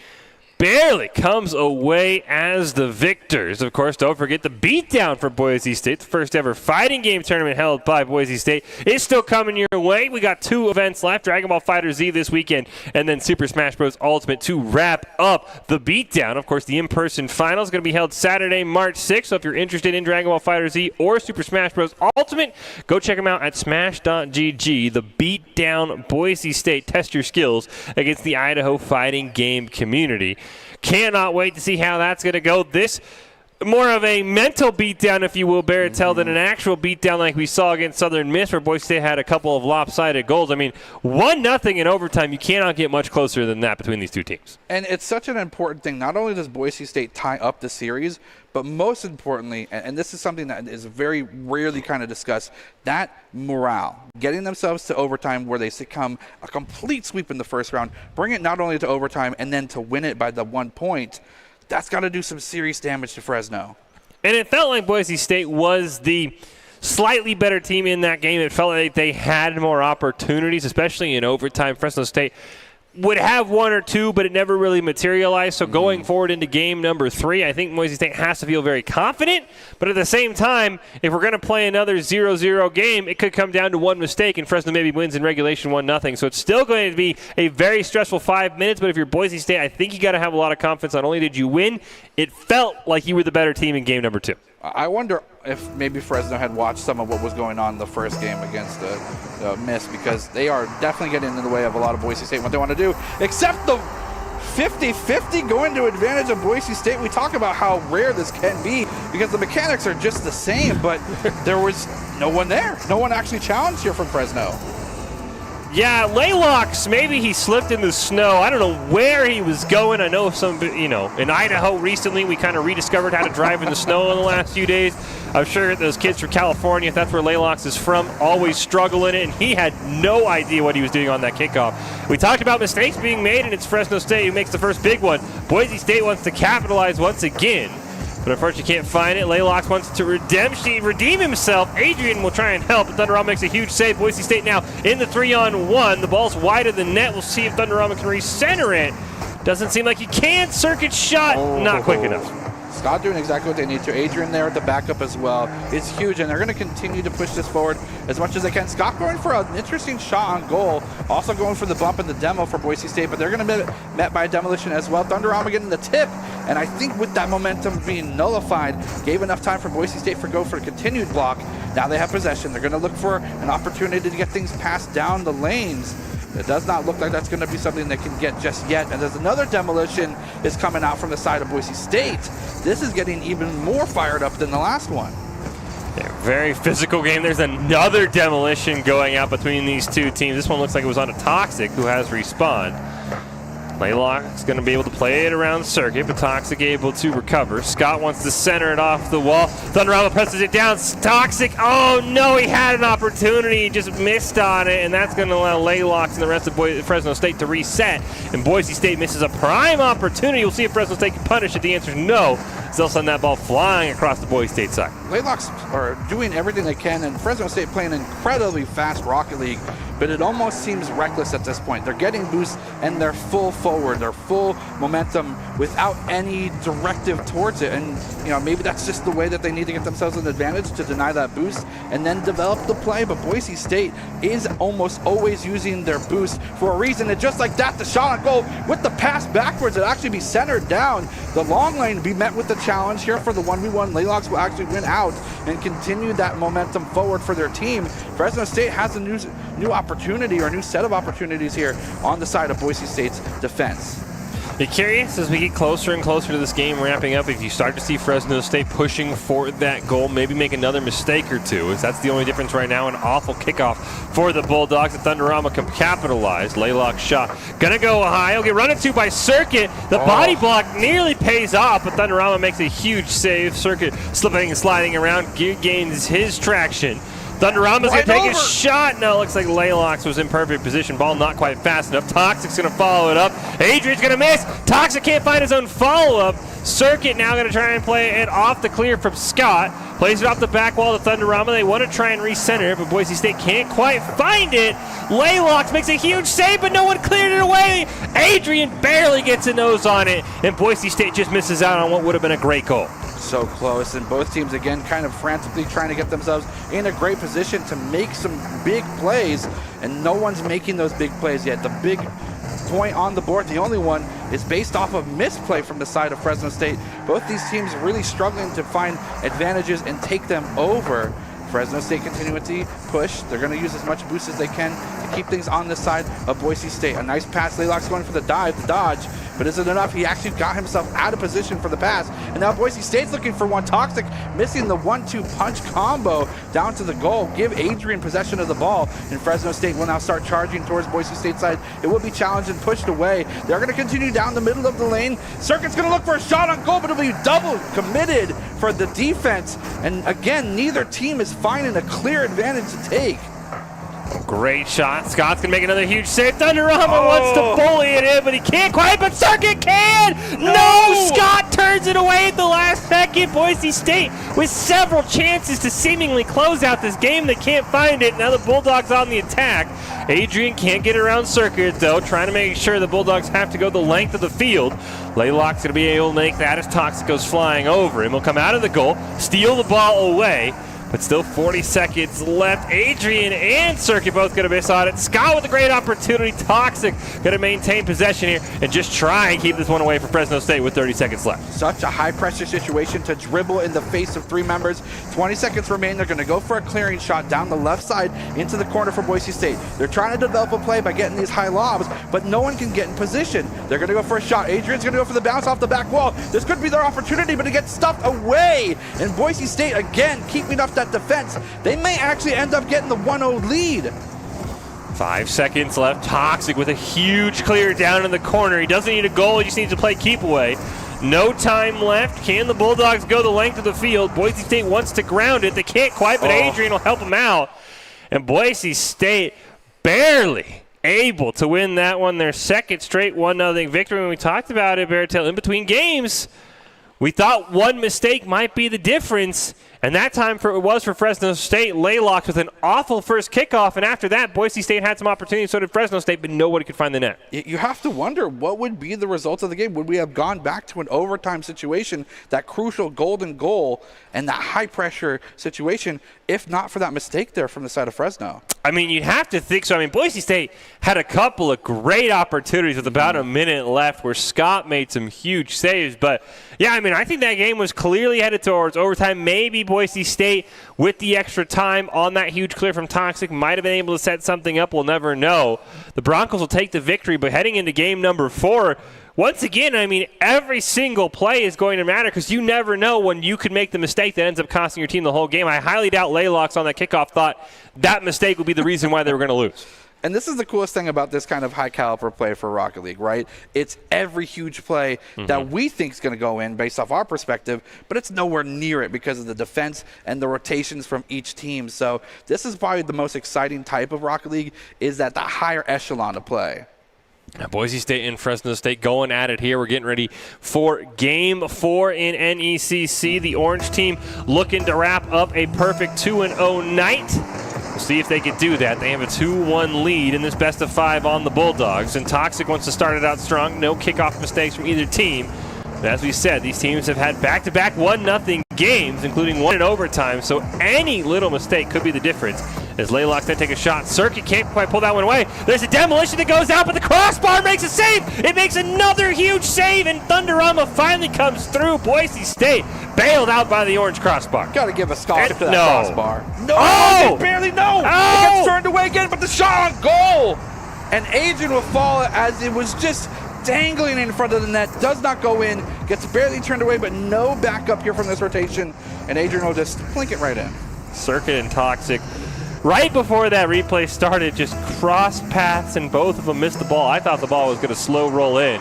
barely comes away as the victors. Of course, don't forget the beatdown for Boise State. The first ever fighting game tournament held by Boise State is still coming your way. We got two events left, Dragon Ball FighterZ this weekend, and then Super Smash Bros. Ultimate to wrap up the beatdown. Of course, the in-person final is going to be held Saturday, March 6th. So if you're interested in Dragon Ball FighterZ or Super Smash Bros. Ultimate, go check them out at smash.gg. The beatdown Boise State. Test your skills against the Idaho fighting game community. Cannot wait to see how that's going to go. This more of a mental beatdown, if you will, Baratel, than an actual beatdown like we saw against Southern Miss, where Boise State had a couple of lopsided goals. I mean, 1-0 in overtime. You cannot get much closer than that between these two teams. And it's such an important thing. Not only does Boise State tie up the series, but most importantly, and this is something that is very rarely kind of discussed, that morale. Getting themselves to overtime where they succumb a complete sweep in the first round, bring it not only to overtime and then to win it by the 1 point, that's got to do some serious damage to Fresno. And it felt like Boise State was the slightly better team in that game. It felt like they had more opportunities, especially in overtime. Fresno State would have one or two, but it never really materialized. So going forward into game number 3, I think Boise State has to feel very confident. But at the same time, if we're going to play another 0-0 game, it could come down to one mistake, and Fresno maybe wins in regulation 1-0. So it's still going to be a very stressful 5 minutes. But if you're Boise State, I think you got to have a lot of confidence. Not only did you win, it felt like you were the better team in game number 2. I wonder if maybe Fresno had watched some of what was going on in the first game against Miss, because they are definitely getting in the way of a lot of Boise State what they want to do, except the 50-50 going to advantage of Boise State. We talk about how rare this can be because the mechanics are just the same, but there was no one there. No one actually challenged here from Fresno. Yeah, Laylox, maybe he slipped in the snow. I don't know where he was going. I know in Idaho recently we kind of rediscovered how to drive in the snow in the last few days. I'm sure those kids from California, if that's where Laylox is from, always struggle in it, and he had no idea what he was doing on that kickoff. We talked about mistakes being made, and it's Fresno State who makes the first big one. Boise State wants to capitalize once again, but unfortunately can't find it. Laylox wants to redeem himself. Adrian will try and help, but Thunderama makes a huge save. Boise State now in the 3-on-1. The ball's wide of the net. We'll see if Thunderama can recenter it. Doesn't seem like he can. Circuit shot, not quick enough. Scott doing exactly what they need to. Adrian there at the backup as well. It's huge, and they're going to continue to push this forward as much as they can. Scott going for an interesting shot on goal. Also going for the bump in the demo for Boise State, but they're going to be met by a demolition as well. Thunderama getting the tip, and I think with that momentum being nullified, gave enough time for Boise State to go for a continued block. Now they have possession. They're going to look for an opportunity to get things passed down the lanes. It does not look like that's going to be something they can get just yet. And there's another demolition is coming out from the side of Boise State. This is getting even more fired up than the last one. Yeah, very physical game. There's another demolition going out between these two teams. This one looks like it was on a Toxic, who has respawned. Laylock's going to be able to play it around circuit, but Toxic able to recover. Scott wants to center it off the wall. Thunderama presses it down. Toxic, oh no, he had an opportunity. He just missed on it, and that's going to allow Laylox and the rest of Fresno State to reset. And Boise State misses a prime opportunity. We'll see if Fresno State can punish it. The answer is no. They'll send that ball flying across the Boise State side. Laylox are doing everything they can, and Fresno State playing incredibly fast Rocket League, but it almost seems reckless at this point. They're getting boosts, and they're full forward. They're full momentum without any directive towards it. And, maybe that's just the way that they need to get themselves an advantage, to deny that boost and then develop the play. But Boise State is almost always using their boost for a reason. And just like that, the shot on goal with the pass backwards, it actually be centered down. The long lane be met with the challenge here for the 1v1. Laylox will actually win out and continue that momentum forward for their team. Fresno State has a new opportunity, or a new set of opportunities here on the side of Boise State's defense. Be curious as we get closer and closer to this game ramping up, if you start to see Fresno State pushing for that goal, maybe make another mistake or two, as that's the only difference right now. An awful kickoff for the Bulldogs. The Thunderama can capitalize. Laylock's shot gonna go high. He'll get run into by Circuit. The body block nearly pays off, but Thunderama makes a huge save. Circuit slipping and sliding around, gains his traction. Thunderama's going to take a shot. No, it looks like Laylox was in perfect position. Ball not quite fast enough. Toxic's going to follow it up. Adrian's going to miss. Toxic can't find his own follow-up. Circuit now going to try and play it off the clear from Scott. Plays it off the back wall to Thunderama. They want to try and recenter it, but Boise State can't quite find it. Laylox makes a huge save, but no one cleared it away. Adrian barely gets a nose on it, and Boise State just misses out on what would have been a great goal. So close, and both teams again kind of frantically trying to get themselves in a great position to make some big plays, and no one's making those big plays yet. The big point on the board, the only one, is based off of misplay from the side of Fresno State. Both these teams really struggling to find advantages and take them over. Fresno State continuing to push. They're going to use as much boost as they can to keep things on this side of Boise State. A nice pass. Laylock's going for the dive, the dodge, but is it enough? He actually got himself out of position for the pass, and now Boise State's looking for one. Toxic missing the 1-2 punch combo down to the goal. Give Adrian possession of the ball, and Fresno State will now start charging towards Boise State side. It will be challenged and pushed away. They're going to continue down the middle of the lane. Circuit's going to look for a shot on goal, but it'll be double committed for the defense, and again, neither team is finding a clear advantage to take. Great shot. Scott's going to make another huge save. Thunderama wants to bully it in, but he can't quite, but Circuit can! No! Scott turns it away at the last second. Boise State with several chances to seemingly close out this game. They can't find it. Now the Bulldogs on the attack. Adrian can't get around Circuit, though, trying to make sure the Bulldogs have to go the length of the field. Laylock's going to be able to make that as Toxic goes flying over him. He'll come out of the goal, steal the ball away. But still 40 seconds left. Adrian and Circuit both going to miss on it. Scott with a great opportunity. Toxic going to maintain possession here and just try and keep this one away for Fresno State with 30 seconds left. Such a high-pressure situation to dribble in the face of 3 members. 20 seconds remain. They're going to go for a clearing shot down the left side into the corner for Boise State. They're trying to develop a play by getting these high lobs, but no one can get in position. They're going to go for a shot. Adrian's going to go for the bounce off the back wall. This could be their opportunity, but it gets stuffed away. And Boise State, again, keeping up that defense. They may actually end up getting the 1-0 lead. 5 seconds left. Toxic with a huge clear down in the corner. He doesn't need a goal. He just needs to play keep away. No time left. Can the Bulldogs go the length of the field? Boise State wants to ground it. They can't quite, but Adrian will help him out. And Boise State barely able to win that one. Their second straight 1-0 victory. When we talked about it, Barrett, in between games, we thought one mistake might be the difference, and that time it was for Fresno State. Laylock with an awful first kickoff, and after that, Boise State had some opportunities, so did Fresno State, but nobody could find the net. You have to wonder what would be the result of the game. Would we have gone back to an overtime situation, that crucial golden goal, and that high-pressure situation, if not for that mistake there from the side of Fresno? I mean, you'd have to think so. I mean, Boise State had a couple of great opportunities with about a minute left where Scott made some huge saves. But, yeah, I mean, I think that game was clearly headed towards overtime. Maybe Boise State, with the extra time on that huge clear from Toxic, might have been able to set something up. We'll never know. The Broncos will take the victory, but heading into game number 4, once again, I mean, every single play is going to matter because you never know when you could make the mistake that ends up costing your team the whole game. I highly doubt Laylock's on that kickoff thought that mistake would be the reason why they were going to lose. And this is the coolest thing about this kind of high-caliber play for Rocket League, right? It's every huge play that we think is going to go in based off our perspective, but it's nowhere near it because of the defense and the rotations from each team. So this is probably the most exciting type of Rocket League, is that the higher echelon of play. Now, Boise State and Fresno State going at it here. We're getting ready for Game 4 in NECC. The Orange team looking to wrap up a perfect 2-0 night. We'll see if they can do that. They have a 2-1 lead in this best of 5 on the Bulldogs. And Toxic wants to start it out strong. No kickoff mistakes from either team. But as we said, these teams have had back-to-back 1-0 games, including one in overtime. So any little mistake could be the difference. As Laylock's going to take a shot. Circuit can't quite pull that one away. There's a demolition that goes out, but the crossbar makes a save. It makes another huge save, and Thunderama finally comes through. Boise State bailed out by the orange crossbar. Got to give a scholarship to that no. crossbar. No, Oh! they barely no. Oh! It gets turned away again, but the shot on goal. And Adrian will fall as it was just dangling in front of the net. Does not go in. Gets barely turned away, but no backup here from this rotation. And Adrian will just plink it right in. Circuit and Toxic, right before that replay started, just cross paths, and both of them missed the ball. I thought the ball was going to slow roll in.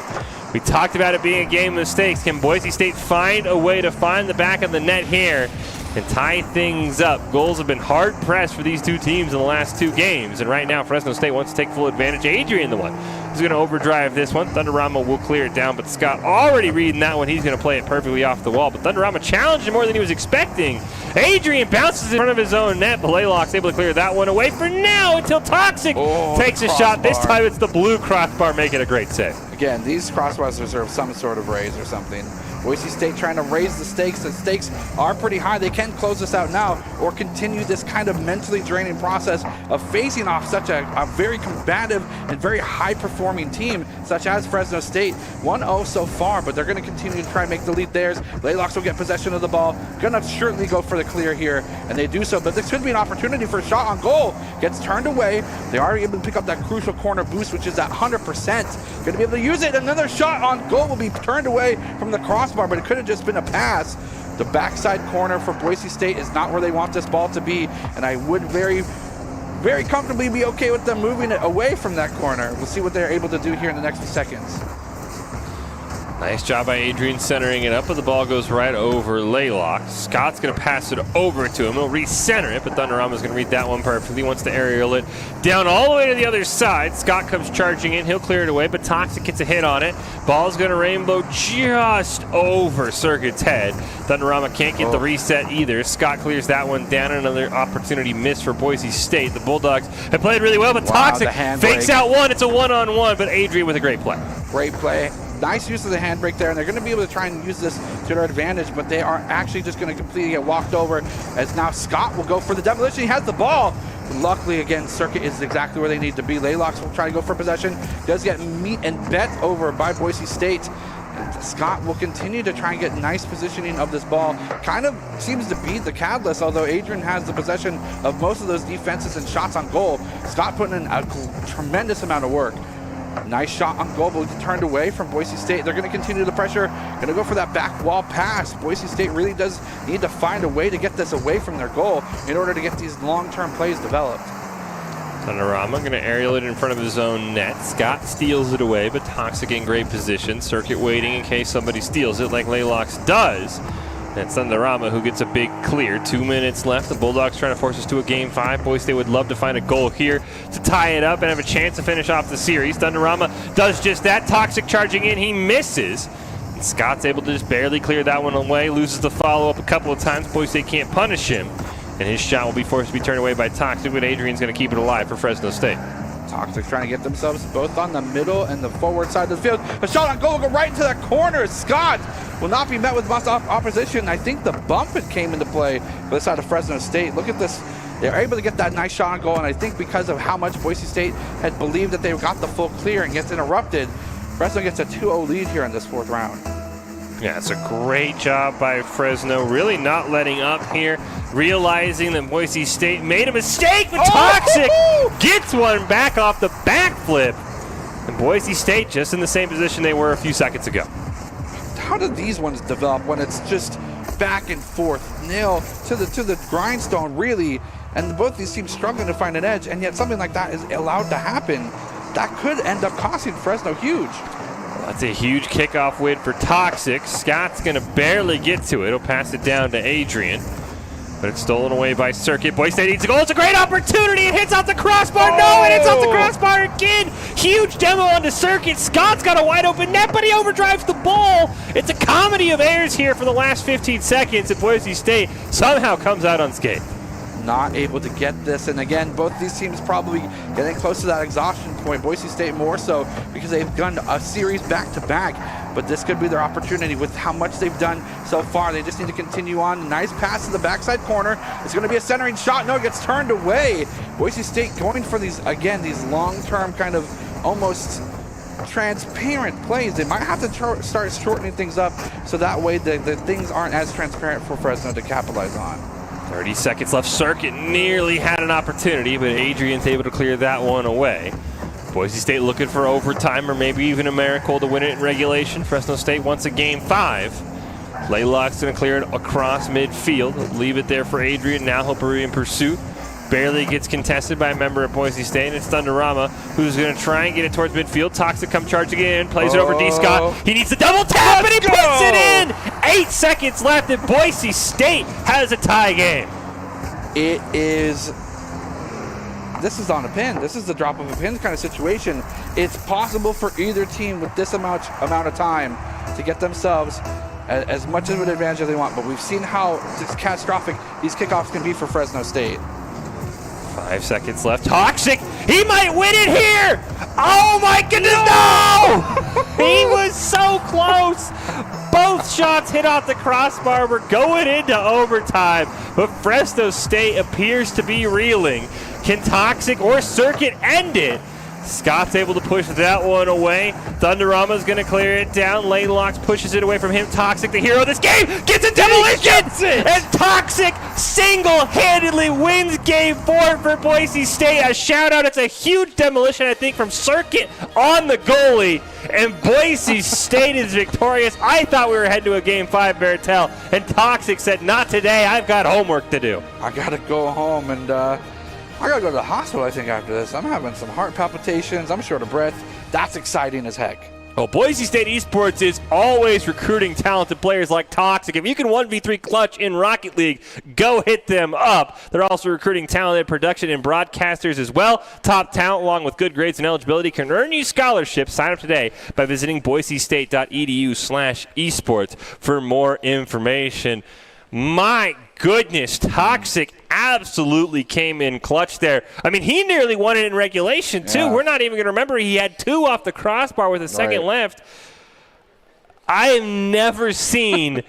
We talked about it being a game of mistakes. Can Boise State find a way to find the back of the net here and tie things up? Goals have been hard pressed for these two teams in the last 2 games, and right now Fresno State wants to take full advantage. Adrian, the one who's going to overdrive this one. Thunderama will clear it down, but Scott already reading that one. He's going to play it perfectly off the wall, but Thunderama challenged him more than he was expecting. Adrian bounces in front of his own net, but Laylock's able to clear that one away for now until Toxic takes a shot. This time it's the blue crossbar making a great save. Again, these crossbars deserve some sort of raise or something. Boise State trying to raise the stakes. The stakes are pretty high. They can close this out now or continue this kind of mentally draining process of facing off such a very combative and very high-performing team such as Fresno State. 1-0 so far, but they're going to continue to try and make the lead theirs. Laylocks will get possession of the ball. Going to certainly go for the clear here, and they do so. But this could be an opportunity for a shot on goal. Gets turned away. They are able to pick up that crucial corner boost, which is at 100%. Going to be able to use it. Another shot on goal will be turned away from the crossbar, but it could have just been a pass. The backside corner for Boise State is not where they want this ball to be, and I would very comfortably be okay with them moving it away from that corner. We'll see what they're able to do here in the next few seconds. Nice job by Adrian centering it up, but the ball goes right over Laylock. Scott's going to pass it over to him. He'll recenter it, but Thunderama's going to read that one perfectly. Wants to aerial it down all the way to the other side. Scott comes charging in. He'll clear it away, but Toxic gets a hit on it. Ball's going to rainbow just over Circuit's head. Thunderama can't get the reset either. Scott clears that one down. Another opportunity missed for Boise State. The Bulldogs have played really well, but Toxic fakes out one. It's a one-on-one, but Adrian with a great play. Great play. Nice use of the handbrake there, and they're going to be able to try and use this to their advantage, but they are actually just going to completely get walked over, as now Scott will go for the demolition. He has the ball. Luckily, again, Circuit is exactly where they need to be. Laylocks will try to go for possession. Does get meet and bet over by Boise State. And Scott will continue to try and get nice positioning of this ball. Kind of seems to be the catalyst, although Adrian has the possession of most of those defenses and shots on goal. Scott putting in a tremendous amount of work. Nice shot on goal, but turned away from Boise State. They're going to continue the pressure. Going to go for that back wall pass. Boise State really does need to find a way to get this away from their goal in order to get these long-term plays developed. Thunderama going to aerial it in front of his own net. Scott steals it away, but Toxic in great position. Circuit waiting in case somebody steals it like Laylocks does. And it's Thunderama who gets a big clear. 2 minutes left. The Bulldogs trying to force us to a Game 5. Boise State would love to find a goal here to tie it up and have a chance to finish off the series. Thunderama does just that. Toxic charging in. He misses. And Scott's able to just barely clear that one away. Loses the follow-up a couple of times. Boise State can't punish him. And his shot will be forced to be turned away by Toxic, but Adrian's going to keep it alive for Fresno State. Toxic trying to get themselves both on the middle and the forward side of the field. A shot on goal will go right into that corner. Scott will not be met with much opposition. I think the bump it came into play for the side of Fresno State. Look at this. They're able to get that nice shot on goal, and I think because of how much Boise State had believed that they got the full clear and gets interrupted, Fresno gets a 2-0 lead here in this fourth round. Yeah, it's a great job by Fresno, really not letting up here, realizing that Boise State made a mistake, but Toxic gets one back off the backflip. And Boise State just in the same position they were a few seconds ago. How do these ones develop when it's just back and forth, nail to the grindstone, really, and both these teams struggling to find an edge, and yet something like that is allowed to happen? That could end up costing Fresno huge. That's a huge kickoff win for Toxic. Scott's going to barely get to it. He'll pass it down to Adrian. But it's stolen away by Circuit. Boise State needs a goal. It's a great opportunity. It hits out the crossbar. No, it hits out the crossbar again. Huge demo onto Circuit. Scott's got a wide open net, but he overdrives the ball. It's a comedy of errors here for the last 15 seconds, and Boise State somehow comes out unscathed. Not able to get this, and again, both these teams probably getting close to that exhaustion point. Boise State more so because they've done a series back-to-back, but this could be their opportunity with how much they've done so far. They just need to continue on. Nice pass to the backside corner. It's going to be a centering shot. No, it gets turned away. Boise State going for these, again, these long-term kind of almost transparent plays. They might have to start shortening things up so that way the things aren't as transparent for Fresno to capitalize on. 30 seconds left. Circuit nearly had an opportunity, but Adrian's able to clear that one away. Boise State looking for overtime or maybe even a miracle to win it in regulation. Fresno State wants a Game 5. Laylock's going to clear it across midfield. Leave it there for Adrian. Now he'll be in pursuit. Barely gets contested by a member of Boise State, and it's Thunderama who's going to try and get it towards midfield. Toxic come charging in, plays it over D. Scott. He needs the double tap, and he puts it in! 8 seconds left, and Boise State has a tie game. This is on a pin. This is the drop of a pin kind of situation. It's possible for either team with this amount of time to get themselves as much of an advantage as they want, but we've seen how catastrophic these kickoffs can be for Fresno State. 5 seconds left. Toxic, he might win it here! Oh my goodness, no! He was so close! Both shots hit off the crossbar. We're going into overtime, but Fresno State appears to be reeling. Can Toxic or Circuit end it? Scott's able to push that one away. Thunderama's going to clear it down. Laylocks pushes it away from him. Toxic, the hero of this game, gets a demolition! And Toxic single-handedly wins Game 4 for Boise State. A shout-out. It's a huge demolition, I think, from Circuit on the goalie. And Boise State is victorious. I thought we were heading to a Game 5, Bertel. And Toxic said, not today. I've got homework to do. I got to go home and I gotta go to the hospital, I think, after this. I'm having some heart palpitations. I'm short of breath. That's exciting as heck. Well, Boise State Esports is always recruiting talented players like Toxic. If you can 1v3 clutch in Rocket League, go hit them up. They're also recruiting talented production and broadcasters as well. Top talent, along with good grades and eligibility, can earn you scholarships. Sign up today by visiting boisestate.edu/esports for more information. My goodness, Toxic absolutely came in clutch there. I mean, he nearly won it in regulation, too. Yeah. We're not even going to remember he had 2 off the crossbar with a second left. I have never seen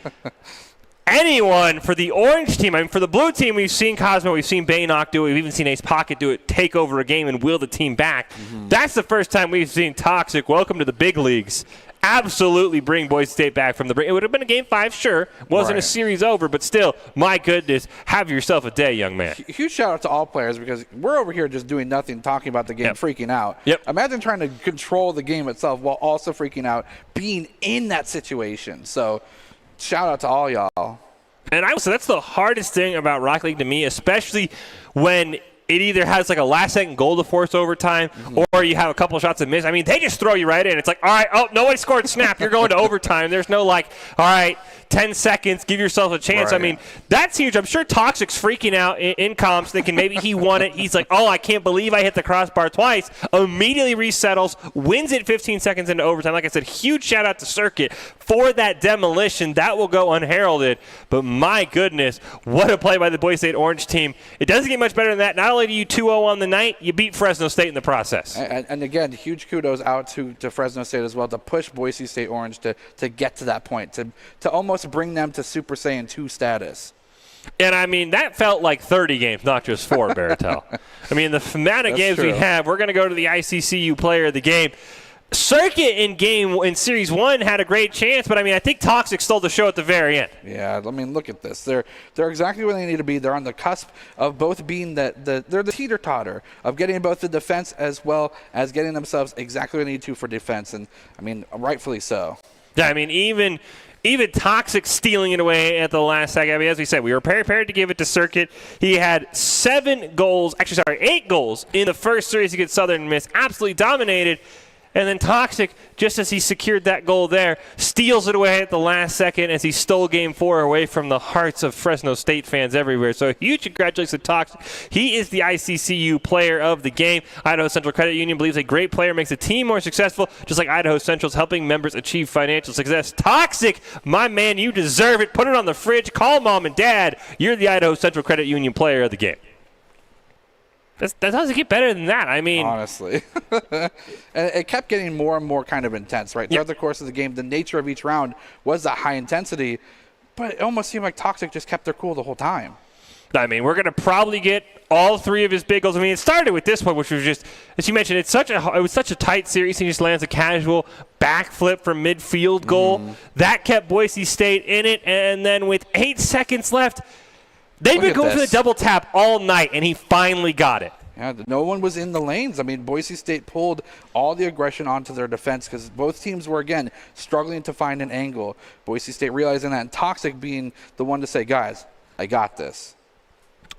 anyone for the orange team. I mean, for the blue team, we've seen Cosmo, we've seen Baynock do it, we've even seen Ace Pocket do it, take over a game and wheel the team back. That's the first time we've seen Toxic. Welcome to the big leagues. Absolutely bring Boise State back from the brink. It would have been a game 5, sure. Wasn't a series over, but still, my goodness, have yourself a day, young man. Huge shout out to all players because we're over here just doing nothing, talking about the game, freaking out. Imagine trying to control the game itself while also freaking out, being in that situation. So, shout out to all y'all. And I would say that's the hardest thing about Rocket League to me, especially when it either has like a last-second goal to force overtime or you have a couple of shots that miss. I mean, they just throw you right in. It's like, all right, oh, nobody scored, snap. You're going to overtime. There's no like, all right, 10 seconds, give yourself a chance. I mean, that's huge. I'm sure Toxic's freaking out in comps thinking maybe he won it. He's like, oh, I can't believe I hit the crossbar twice. Immediately resettles, wins it 15 seconds into overtime. Like I said, huge shout-out to Circuit for that demolition. That will go unheralded. But my goodness, what a play by the Boise State Orange team. It doesn't get much better than that. Not only do you 2-0 on the night, you beat Fresno State in the process. And again, huge kudos out to Fresno State as well to push Boise State Orange to get to that point, to almost bring them to Super Saiyan 2 status. And, I mean, that felt like 30 games, not just 4, Baratel. I mean, the amount of games we have, we're going to go to the ICCU player of the game. Circuit in Series 1 had a great chance, but, I mean, I think Toxic stole the show at the very end. Yeah, I mean, look at this. They're exactly where they need to be. They're on the cusp of both being they're the teeter-totter of getting both the defense as well as getting themselves exactly where they need to for defense, and, I mean, rightfully so. Yeah, I mean, even Toxic stealing it away at the last second. I mean, as we said, we were prepared to give it to Circuit. He had 8 goals in the first series against Southern Miss. Absolutely dominated. And then Toxic, just as he secured that goal there, steals it away at the last second as he stole Game 4 away from the hearts of Fresno State fans everywhere. So huge congratulations to Toxic. He is the ICCU player of the game. Idaho Central Credit Union believes a great player makes a team more successful, just like Idaho Central's helping members achieve financial success. Toxic, my man, you deserve it. Put it on the fridge. Call mom and dad. You're the Idaho Central Credit Union player of the game. That doesn't get better than that. I mean, honestly, and it kept getting more and more kind of intense, right? Throughout the course of the game, the nature of each round was that high intensity, but it almost seemed like Toxic just kept their cool the whole time. I mean, we're going to probably get all 3 of his big goals. I mean, it started with this one, which was just, as you mentioned, it was such a tight series. He just lands a casual backflip from midfield goal. That kept Boise State in it, and then with 8 seconds left, they've been going for the double tap all night, and he finally got it. Yeah, no one was in the lanes. I mean, Boise State pulled all the aggression onto their defense because both teams were, again, struggling to find an angle. Boise State realizing that, and Toxic being the one to say, guys, I got this.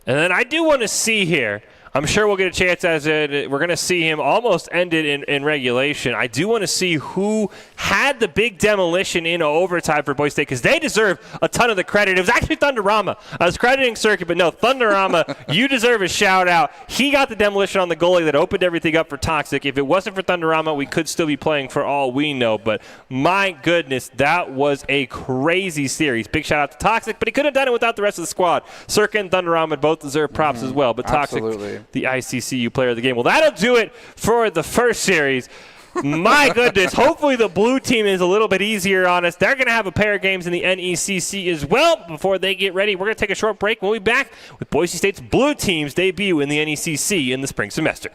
And then I do want to see here, I'm sure we'll get a chance as we're going to see him almost ended in regulation. I do want to see who had the big demolition in overtime for Boise State because they deserve a ton of the credit. It was actually Thunderama. I was crediting Circuit, but no, Thunderama, you deserve a shout-out. He got the demolition on the goalie that opened everything up for Toxic. If it wasn't for Thunderama, we could still be playing for all we know. But my goodness, that was a crazy series. Big shout-out to Toxic, but he couldn't have done it without the rest of the squad. Circuit and Thunderama both deserve props as well, but Toxic, the ICCU player of the game. Well, that'll do it for the first series. My goodness, hopefully the blue team is a little bit easier on us. They're going to have a pair of games in the NECC as well before they get ready. We're going to take a short break. We'll be back with Boise State's blue team's debut in the NECC in the spring semester.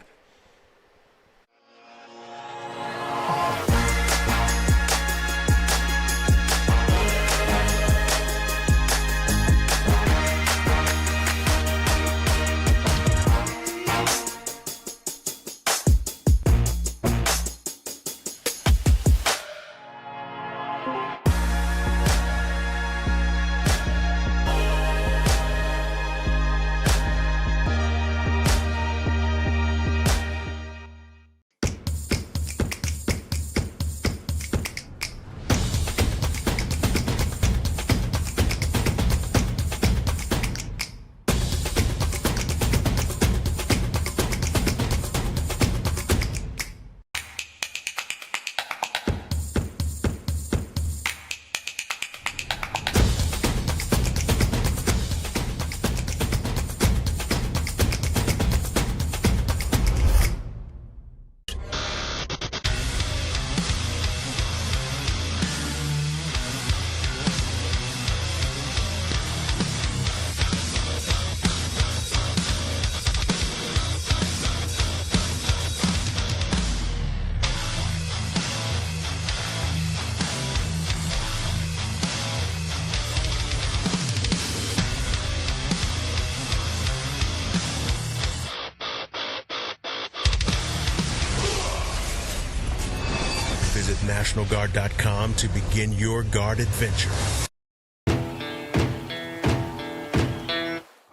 NationalGuard.com to begin your guard adventure.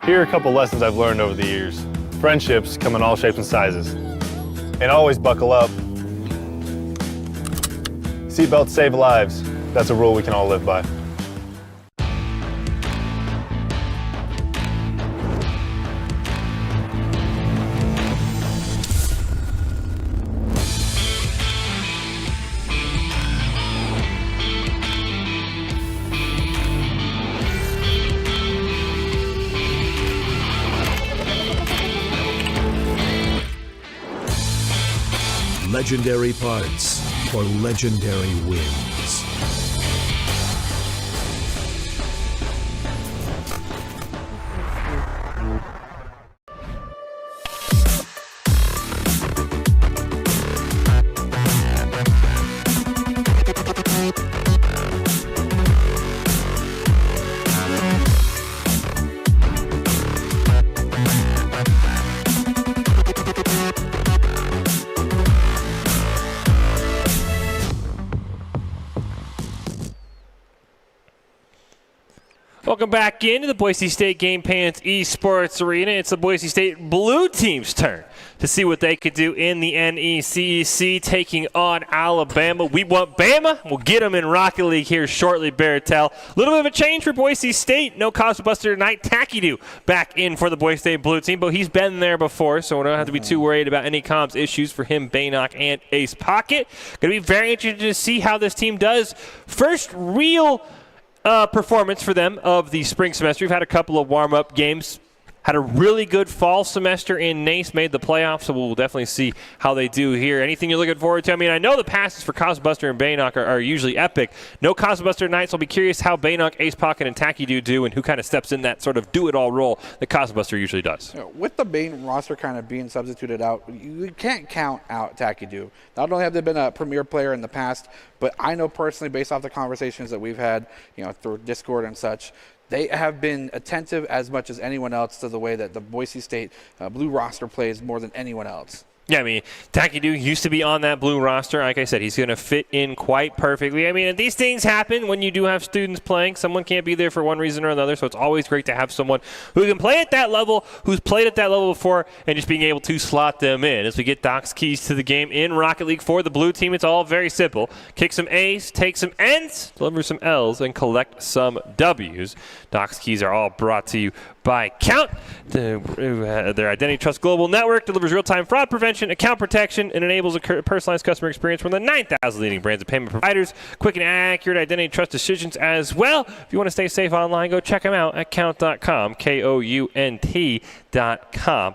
Here are a couple lessons I've learned over the years. Friendships come in all shapes and sizes. And always buckle up. Seatbelts save lives. That's a rule we can all live by. Legendary parts for legendary wins. Welcome back into the Boise State Game Pants Esports Arena. It's the Boise State Blue Team's turn to see what they could do in the NECC, taking on Alabama. We want Bama. We'll get them in Rocket League here shortly, Baratel. A little bit of a change for Boise State. No Cosmobuster tonight. Takidu back in for the Boise State Blue Team, but he's been there before, so we don't have to be too worried about any comms issues for him, Baynock, and Ace Pocket. Going to be very interested to see how this team does. First real performance for them of the spring semester. We've had a couple of warm-up games. Had a really good fall semester in NACE, made the playoffs, so we'll definitely see how they do here. Anything you're looking forward to? I mean, I know the passes for Cosmobuster and Baynock are usually epic. No Cosmobuster tonight, so I'll be curious how Baynock, Ace Pocket, and Takidu do and who kind of steps in that sort of do-it-all role that Cosmobuster usually does. With the main roster kind of being substituted out, you can't count out Takidu. Not only have they been a premier player in the past, but I know personally, based off the conversations that we've had, through Discord and such, they have been attentive as much as anyone else to the way that the Boise State Blue roster plays more than anyone else. Yeah, I mean, Takidu used to be on that Blue roster. Like I said, he's going to fit in quite perfectly. I mean, these things happen when you do have students playing. Someone can't be there for one reason or another, so it's always great to have someone who can play at that level, who's played at that level before, and just being able to slot them in. As we get Doc's keys to the game in Rocket League for the Blue Team, it's all very simple. Kick some A's, take some N's, deliver some L's, and collect some W's. Doc's keys are all brought to you by Count. Their Identity Trust Global Network delivers real-time fraud prevention, account protection, and enables a personalized customer experience from the 9,000 leading brands of payment providers. Quick and accurate identity trust decisions as well. If you want to stay safe online, go check them out at count.com, KOUNT.com.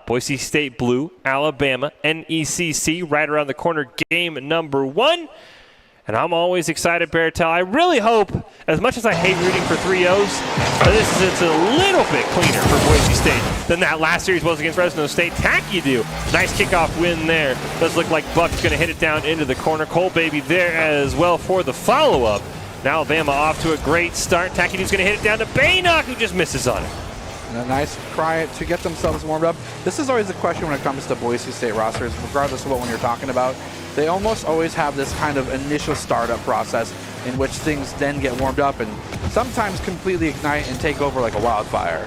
Boise State Blue, Alabama, NECC, right around the corner, game number 1. And I'm always excited, Baratel. I really hope, as much as I hate rooting for 3-0s, it's a little bit cleaner for Boise State than that last series was against Fresno State. Takidu, nice kickoff win there. Does look like Buck's going to hit it down into the corner. Cole Baby there as well for the follow-up. Now Alabama off to a great start. Takidu's going to hit it down to Baynock, who just misses on it. And a nice try to get themselves warmed up. This is always the question when it comes to Boise State rosters, regardless of what one you're talking about. They almost always have this kind of initial startup process in which things then get warmed up and sometimes completely ignite and take over like a wildfire.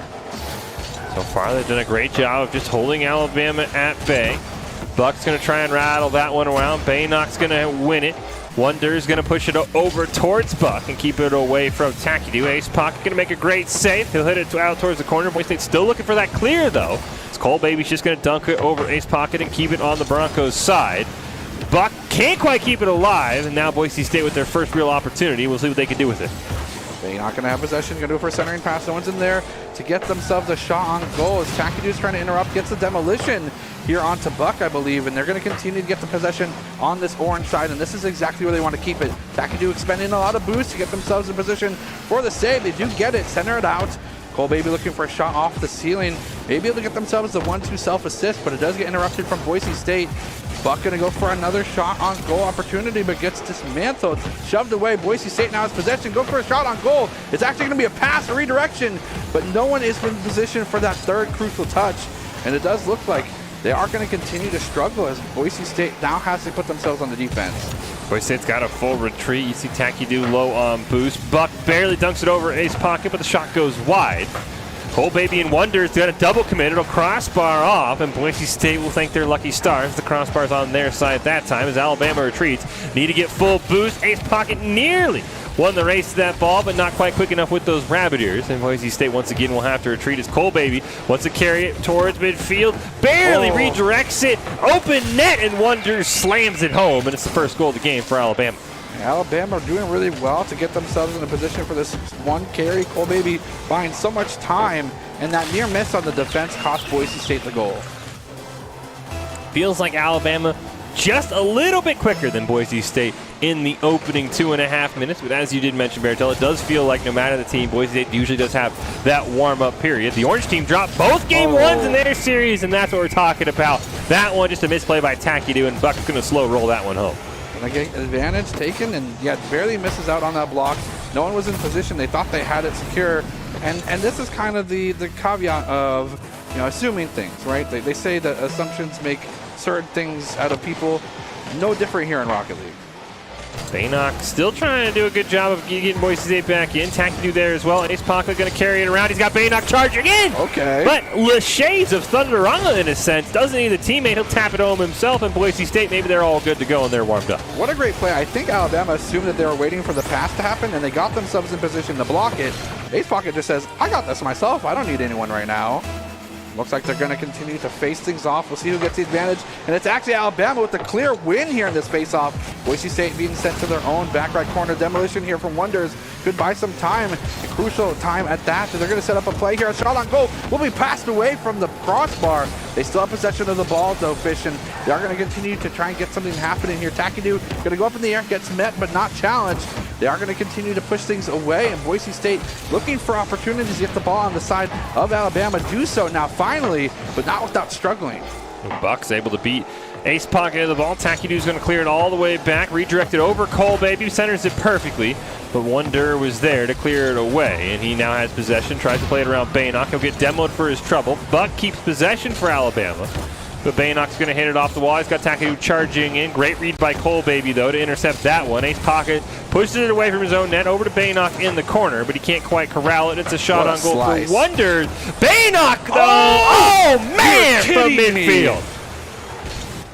So far, they've done a great job of just holding Alabama at bay. Buck's going to try and rattle that one around. Baynock's going to win it. Wonder's going to push it over towards Buck and keep it away from Takidu. Ace Pocket going to make a great save. He'll hit it out towards the corner. Boise State still looking for that clear, though. It's Cole Baby's just going to dunk it over Ace Pocket and keep it on the Broncos' side. Buck can't quite keep it alive, and now Boise State with their first real opportunity. We'll see what they can do with it. They're not going to have possession. Going to do it for a centering pass. No one's in there to get themselves a shot on goal. As Takidu's trying to interrupt, gets the demolition here onto Buck, I believe, and they're going to continue to get the possession on this orange side, and this is exactly where they want to keep it. Takidu expending a lot of boost to get themselves in position for the save. They do get it. Center it out. Cole Baby looking for a shot off the ceiling. Maybe able to get themselves the 1-2 self-assist, but it does get interrupted from Boise State. Buck going to go for another shot on goal opportunity, but gets dismantled, shoved away. Boise State now has possession, go for a shot on goal. It's actually going to be a pass, a redirection, but no one is in position for that third crucial touch. And it does look like they are going to continue to struggle as Boise State now has to put themselves on the defense. Boise State's got a full retreat. You see Tacky do low on boost. Buck barely dunks it over Ace Pocket, but the shot goes wide. Cole Baby and Wonder's got a double commit. It'll crossbar off, and Boise State will thank their lucky stars. The crossbar's on their side that time as Alabama retreats. Need to get full boost. Ace Pocket nearly won the race to that ball, but not quite quick enough with those rabbit ears. And Boise State once again will have to retreat as Cole Baby wants to carry it towards midfield. Barely redirects it. Open net, and Wonder slams it home, and it's the first goal of the game for Alabama. Alabama are doing really well to get themselves in a position for this one carry. Cole Baby buying so much time, and that near miss on the defense cost Boise State the goal. Feels like Alabama just a little bit quicker than Boise State in the opening 2.5 minutes. But as you did mention, Bartell, it does feel like no matter the team, Boise State usually does have that warm-up period. The Orange team dropped both game ones in their series, and that's what we're talking about. That one just a misplay by Tacky, and Buck's going to slow roll that one home. Advantage taken, and yet barely misses out on that block. No one was in position. They thought they had it secure, and this is kind of the caveat of assuming things, right? They say that assumptions make certain things out of people. No different here in Rocket League. Baynock still trying to do a good job of getting Boise State back in. Tacky there as well. Ace Pocket going to carry it around. He's got Baynock charging in. Okay. But shades of Thunderama in a sense. Doesn't need a teammate. He'll tap it home himself. And Boise State, maybe they're all good to go and they're warmed up. What a great play. I think Alabama assumed that they were waiting for the pass to happen, and they got themselves in position to block it. Ace Pocket just says, I got this myself. I don't need anyone right now. Looks like they're going to continue to face things off. We'll see who gets the advantage. And it's actually Alabama with the clear win here in this face-off. Boise State being sent to their own back right corner. Demolition here from Wonders. Could buy some time, a crucial time at that. So they're going to set up a play here. A shot on goal will be passed away from the crossbar. They still have possession of the ball, though, Fish, and they are going to continue to try and get something happening here. Takidu going to go up in the air, gets met, but not challenged. They are going to continue to push things away, and Boise State looking for opportunities to get the ball on the side of Alabama. Do so now, finally, but not without struggling. Buck's able to beat Ace Pocket of the ball. Takidu's going to clear it all the way back. Redirected over Cole Baby. Centers it perfectly. But Wonder was there to clear it away. And he now has possession. Tries to play it around Baynock. He'll get demoed for his trouble. Buck keeps possession for Alabama. But Baynock's going to hit it off the wall. He's got Takidu charging in. Great read by Cole Baby, though, to intercept that one. Ace Pocket pushes it away from his own net over to Baynock in the corner. But he can't quite corral it. It's a shot on goal for Wonder. Baynock, though! Oh man! From midfield.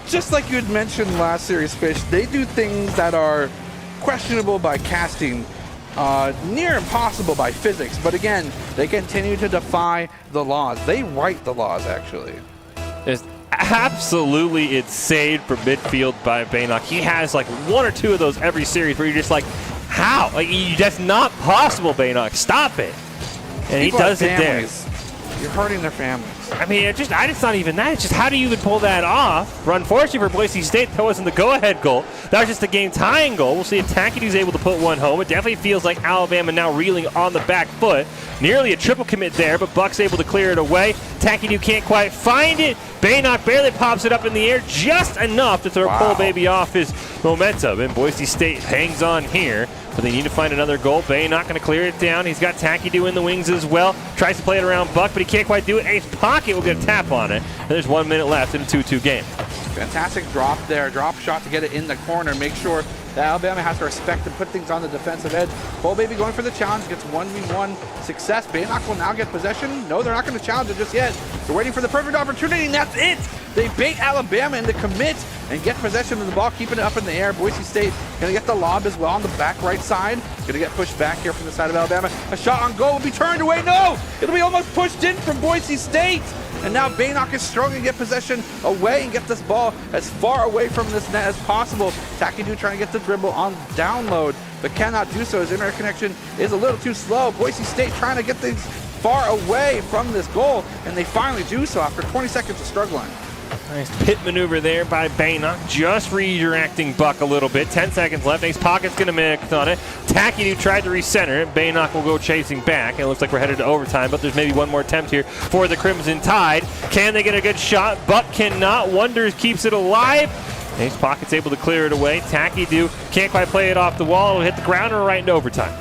Just like you had mentioned last series, Fish, they do things that are questionable by casting, near impossible by physics. But again, they continue to defy the laws. They write the laws, actually. Absolutely, it's saved from midfield by Baynock. He has like one or two of those every series where you're just like, how? Like, that's not possible, Baynock. Stop it. And he does it there. You're hurting their families. I mean, it's not even that. It's just how do you even pull that off? But unfortunately for Boise State, that wasn't the go-ahead goal. That was just a game-tying goal. We'll see if Takidu's able to put one home. It definitely feels like Alabama now reeling on the back foot. Nearly a triple commit there, but Buck's able to clear it away. Takidu can't quite find it. Baynock barely pops it up in the air just enough to throw Cole Baby off his momentum. And Boise State hangs on here, but they need to find another goal. Baynock going to clear it down. He's got Takidu in the wings as well. Tries to play it around Buck, but he can't quite do it. Ace Pocket will get a tap on it. And there's 1 minute left in a 2-2 game. Fantastic drop there. Drop shot to get it in the corner. Make sure that Alabama has to respect and put things on the defensive edge. Cole Baby going for the challenge. Gets 1v1 success. Baynock will now get possession. No, they're not going to challenge it just yet. They're waiting for the perfect opportunity, and that's it. They bait Alabama into commit and get possession of the ball, keeping it up in the air. Boise State going to get the lob as well on the back right side. Going to get pushed back here from the side of Alabama. A shot on goal will be turned away. No! It'll be almost pushed in from Boise State. And now Baynock is struggling to get possession away and get this ball as far away from this net as possible. Takidu trying to get the dribble on download, but cannot do so. His internet connection is a little too slow. Boise State trying to get things far away from this goal, and they finally do so after 20 seconds of struggling. Nice pit maneuver there by Baynock, just redirecting Buck a little bit. 10 seconds left. Ace Pocket's going to mix on it. Takidu tried to recenter it. Baynock will go chasing back. And it looks like we're headed to overtime, but there's maybe one more attempt here for the Crimson Tide. Can they get a good shot? Buck cannot. Wonders keeps it alive. Ace Pocket's able to clear it away. Takidu can't quite play it off the wall. It'll hit the ground or right into overtime.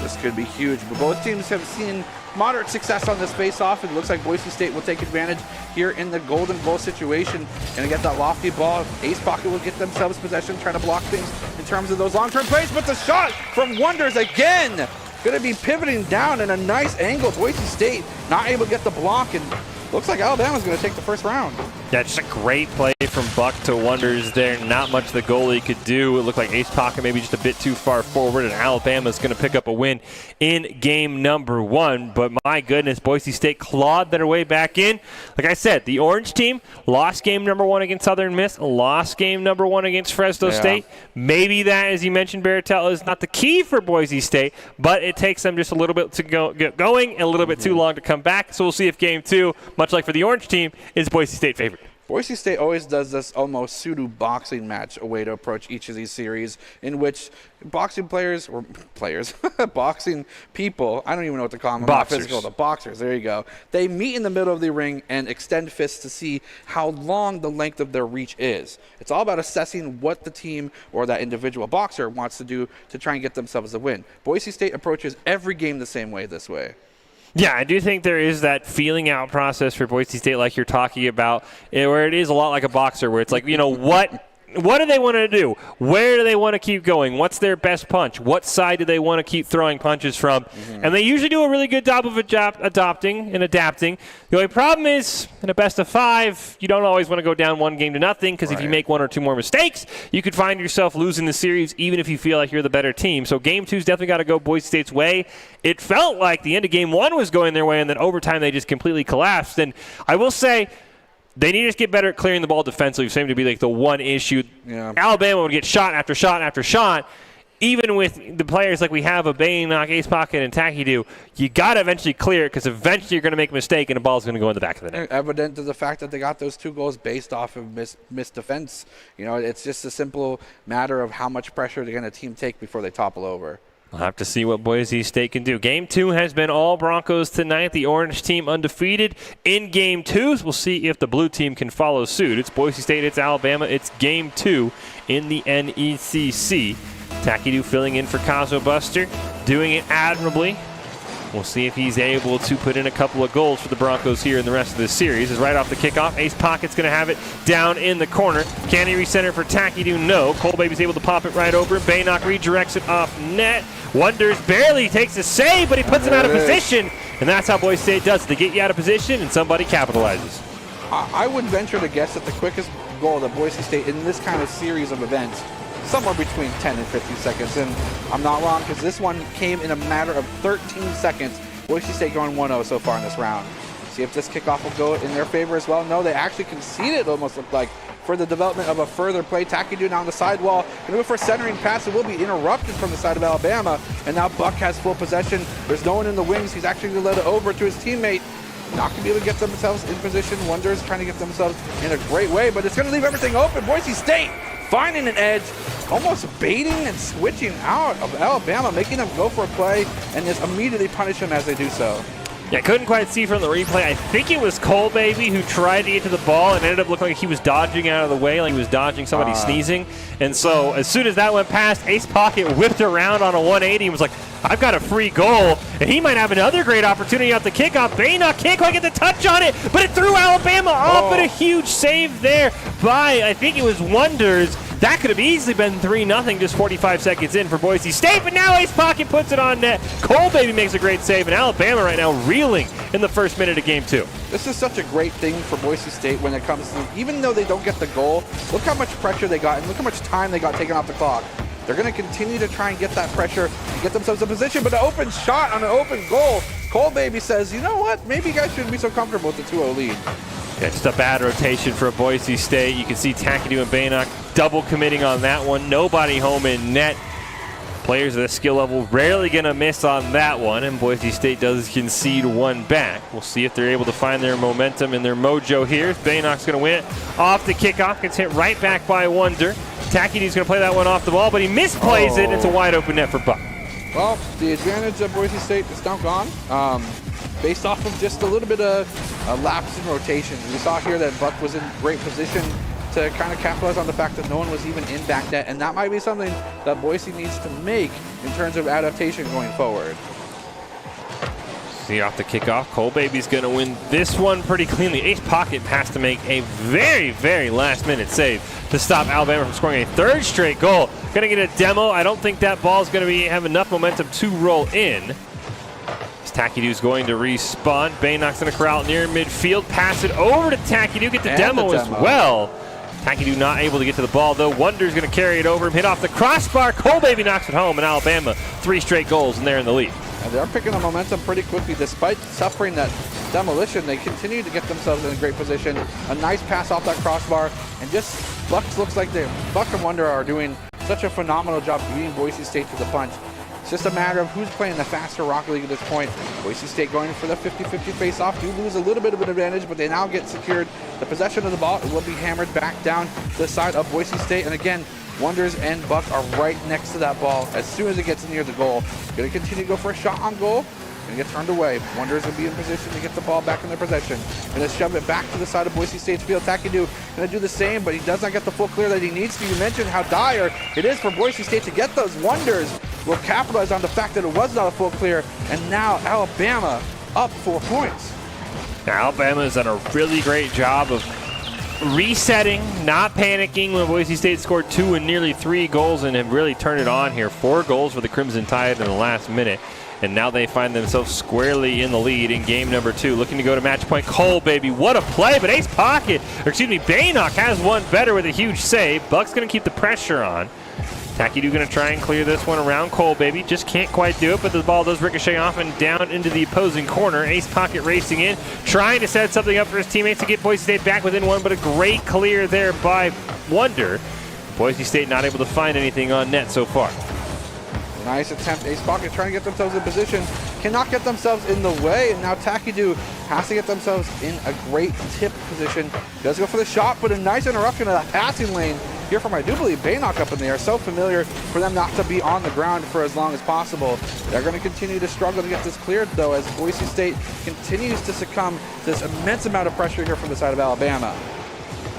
This could be huge, but both teams have seen moderate success on this face-off. It looks like Boise State will take advantage here in the golden goal situation. Gonna get that lofty ball. Ace Pocket will get themselves possession, trying to block things in terms of those long-term plays, but the shot from Wonders again. Gonna be pivoting down in a nice angle. Boise State not able to get the block, and looks like Alabama's gonna take the first round. Yeah, just a great play from Buck to Wonders there. Not much the goalie could do. It looked like Ace Pocket maybe just a bit too far forward, and Alabama's going to pick up a win in game number 1. But my goodness, Boise State clawed their way back in. Like I said, the Orange team lost game number 1 against Southern Miss, lost game number 1 against Fresno State. Maybe that, as you mentioned, Baratella, is not the key for Boise State, but it takes them just a little bit to get going and a little bit too long to come back. So we'll see if game 2, much like for the Orange team, is Boise State favorite. Boise State always does this almost pseudo boxing match, a way to approach each of these series, in which boxing boxing people, I don't even know what to call them, not physical, the boxers, there you go. They meet in the middle of the ring and extend fists to see how long the length of their reach is. It's all about assessing what the team or that individual boxer wants to do to try and get themselves a win. Boise State approaches every game the same way this way. Yeah, I do think there is that feeling out process for Boise State like you're talking about, where it is a lot like a boxer, where it's like, you know, what do they want to do? Where do they want to keep going? What's their best punch? What side do they want to keep throwing punches from? And they usually do a really good job of adopting and adapting. The only problem is, in a best of 5, you don't always want to go down 1-0 because if you make 1 or 2 more mistakes, you could find yourself losing the series even if you feel like you're the better team. So game 2's definitely got to go Boise State's way. It felt like the end of game 1 was going their way, and then overtime they just completely collapsed. And I will say, they need to get better at clearing the ball defensively. It seemed to be like the one issue. Yeah. Alabama would get shot after shot after shot. Even with the players like we have a Baynock, Ace Pocket, and Tacky do, you got to eventually clear it because eventually you're going to make a mistake and the ball's going to go in the back of the net. Evident to the fact that they got those 2 goals based off of missed defense. You know, it's just a simple matter of how much pressure they're going to team take before they topple over. We'll have to see what Boise State can do. Game 2 has been all Broncos tonight. The Orange team undefeated. In Game 2, we'll see if the Blue team can follow suit. It's Boise State, it's Alabama. It's Game 2 in the NECC. Takidu filling in for Kazo Buster, doing it admirably. We'll see if he's able to put in a couple of goals for the Broncos here in the rest of this series. As right off the kickoff, Ace Pocket's going to have it down in the corner. Can he recenter for Takidu? No. Cole Baby's able to pop it right over. Baynock redirects it off net. Wonders barely takes a save, but he puts him out of position. And that's how Boise State does it. They get you out of position, and somebody capitalizes. I would venture to guess that the quickest goal that Boise State in this kind of series of events, somewhere between 10 and 15 seconds. And I'm not wrong, because this one came in a matter of 13 seconds. Boise State going 1-0 so far in this round. See if this kickoff will go in their favor as well. No, they actually conceded, it almost looked like, for the development of a further play. Takidu now on the sidewall. Going to go for a centering pass. It will be interrupted from the side of Alabama. And now Buck has full possession. There's no one in the wings. He's actually going to let it over to his teammate. Not going to be able to get themselves in position. Wonders trying to get themselves in a great way, but it's going to leave everything open. Boise State finding an edge, almost baiting and switching out of Alabama, making them go for a play, and just immediately punish them as they do so. Yeah, couldn't quite see from the replay. I think it was Cole Baby who tried to get to the ball and ended up looking like he was dodging out of the way, like he was dodging somebody sneezing. And so as soon as that went past, Ace Pocket whipped around on a 180 and was like, I've got a free goal. And he might have another great opportunity off the kickoff. Baynock can't quite get the touch on it, but it threw Alabama off, but a huge save there by, I think it was Wonders. That could have easily been 3-0 just 45 seconds in for Boise State, but now Ace Pocket puts it on net. Cole Baby makes a great save, and Alabama right now reeling in the first minute of Game 2. This is such a great thing for Boise State when it comes to, even though they don't get the goal, look how much pressure they got, and look how much time they got taken off the clock. They're going to continue to try and get that pressure and get themselves in position, but an open shot on an open goal. Cole Baby says, you know what, maybe you guys shouldn't be so comfortable with the 2-0 lead. Yeah, just a bad rotation for Boise State. You can see Takidu and Baynock double committing on that one. Nobody home in net. Players at the skill level rarely going to miss on that one, and Boise State does concede one back. We'll see if they're able to find their momentum and their mojo here. Baynock's going to win it off the kickoff. Gets hit right back by Wonder. Takidu's going to play that one off the ball, but he misplays it. It's a wide open net for Buck. Well, the advantage of Boise State is now gone. Based off of just a little bit of a lapse in rotation. We saw here that Buck was in great position to kind of capitalize on the fact that no one was even in back net, and that might be something that Boise needs to make in terms of adaptation going forward. See, off the kickoff, Cole Baby's going to win this one pretty cleanly. Ace Pocket has to make a very, very last-minute save to stop Alabama from scoring a third straight goal. Going to get a demo. I don't think that ball's going to have enough momentum to roll in. Tacky-Doo's going to respawn. Baynock's going to corral near midfield. Pass it over to Tacky-Doo. Get the demo as well. Tacky-Doo not able to get to the ball, though. Wonder's going to carry it over him. Hit off the crossbar. Cole Baby knocks it home, and Alabama 3 straight goals, and they're in the lead. And they're picking the momentum pretty quickly. Despite suffering that demolition, they continue to get themselves in a great position. A nice pass off that crossbar. And just Bucks looks like Buck and Wonder are doing such a phenomenal job beating Boise State to the punch. It's just a matter of who's playing the faster Rocket League at this point. Boise State going for the 50-50 face-off. Do lose a little bit of an advantage, but they now get secured the possession of the ball. It will be hammered back down the side of Boise State. And again, Wonders and Buck are right next to that ball as soon as it gets near the goal. Going to continue to go for a shot on goal. Going to get turned away. Wonders will be in position to get the ball back in their possession. Going to shove it back to the side of Boise State's field. Tacky-Doo going to do the same, but he does not get the full clear that he needs to. You mentioned how dire it is for Boise State to get those. Wonders will capitalize on the fact that it was not a full clear, and now Alabama up 4 points. Now, Alabama has done a really great job of resetting, not panicking when Boise State scored 2 and nearly 3 goals and have really turned it on here. 4 goals for the Crimson Tide in the last minute. And now they find themselves squarely in the lead in game number 2. Looking to go to match point. Cole Baby, what a play, but Ace Pocket, or excuse me, Baynock has one better with a huge save. Buck's going to keep the pressure on. Tacky-Doo going to try and clear this one around Cole Baby. Just can't quite do it, but the ball does ricochet off and down into the opposing corner. Ace Pocket racing in, trying to set something up for his teammates to get Boise State back within 1, but a great clear there by Wonder. Boise State not able to find anything on net so far. Nice attempt. Ace Pocket trying to get themselves in position. Cannot get themselves in the way, and now Tacky-Doo has to get themselves in a great tip position. Does go for the shot, but a nice interruption of that passing lane here from, I do believe, Baynock up in the air. So familiar for them not to be on the ground for as long as possible. They're going to continue to struggle to get this cleared, though, as Boise State continues to succumb to this immense amount of pressure here from the side of Alabama.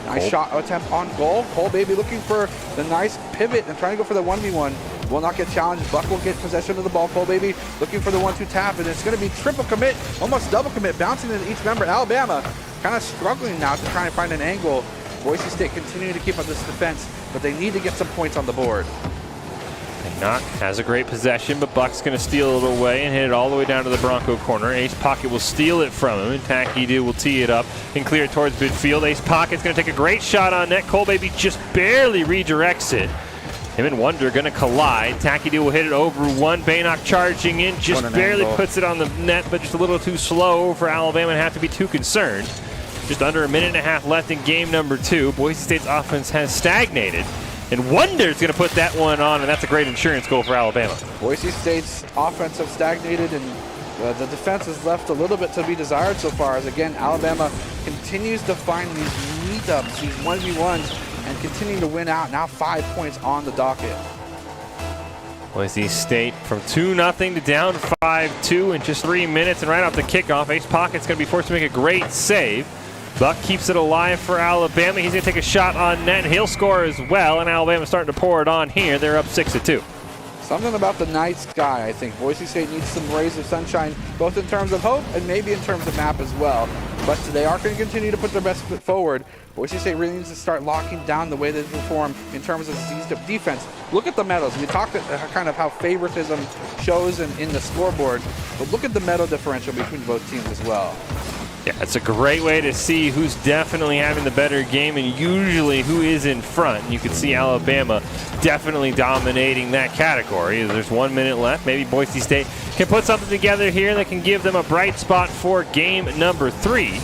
Nice shot attempt on goal. Cole Baby looking for the nice pivot and trying to go for the 1v1. Will not get challenged. Buck will get possession of the ball. Cole Baby looking for the 1-2 tap, and it's going to be triple commit, almost double commit, bouncing into each member. Alabama kind of struggling now to try and find an angle. Boise State continuing to keep up this defense, but they need to get some points on the board. Knock has a great possession, but Buck's going to steal it away and hit it all the way down to the Bronco corner. Ace Pocket will steal it from him, and Tacky-Doo will tee it up and clear it towards midfield. Ace Pocket's going to take a great shot on net. Cole Baby just barely redirects it. Him and Wonder going to collide. Tacky-Doo will hit it over one. Baynock charging in, just barely puts it on the net, but just a little too slow for Alabama and have to be too concerned. Just under a minute and a half left in game number 2. Boise State's offense has stagnated. And Wonder's going to put that one on, and that's a great insurance goal for Alabama. Boise State's offense have stagnated, and the defense has left a little bit to be desired so far, as again, Alabama continues to find these meetups, these 1v1s, and continue to win out. Now 5 points on the docket. Boise State from 2-0 to down 5-2 in just 3 minutes, and right off the kickoff, Ace Pocket's going to be forced to make a great save. Buck keeps it alive for Alabama. He's going to take a shot on net, and he'll score as well, and Alabama's starting to pour it on here. They're up 6-2. Something about the night sky, I think. Boise State needs some rays of sunshine, both in terms of hope and maybe in terms of map as well. But they are going to continue to put their best foot forward. Boise State really needs to start locking down the way they perform in terms of defense. Look at the medals. We talked kind of how favoritism shows in the scoreboard, but look at the medal differential between both teams as well. Yeah, it's a great way to see who's definitely having the better game and usually who is in front. And you can see Alabama definitely dominating that category. There's 1 minute left. Maybe Boise State can put something together here that can give them a bright spot for game number 3.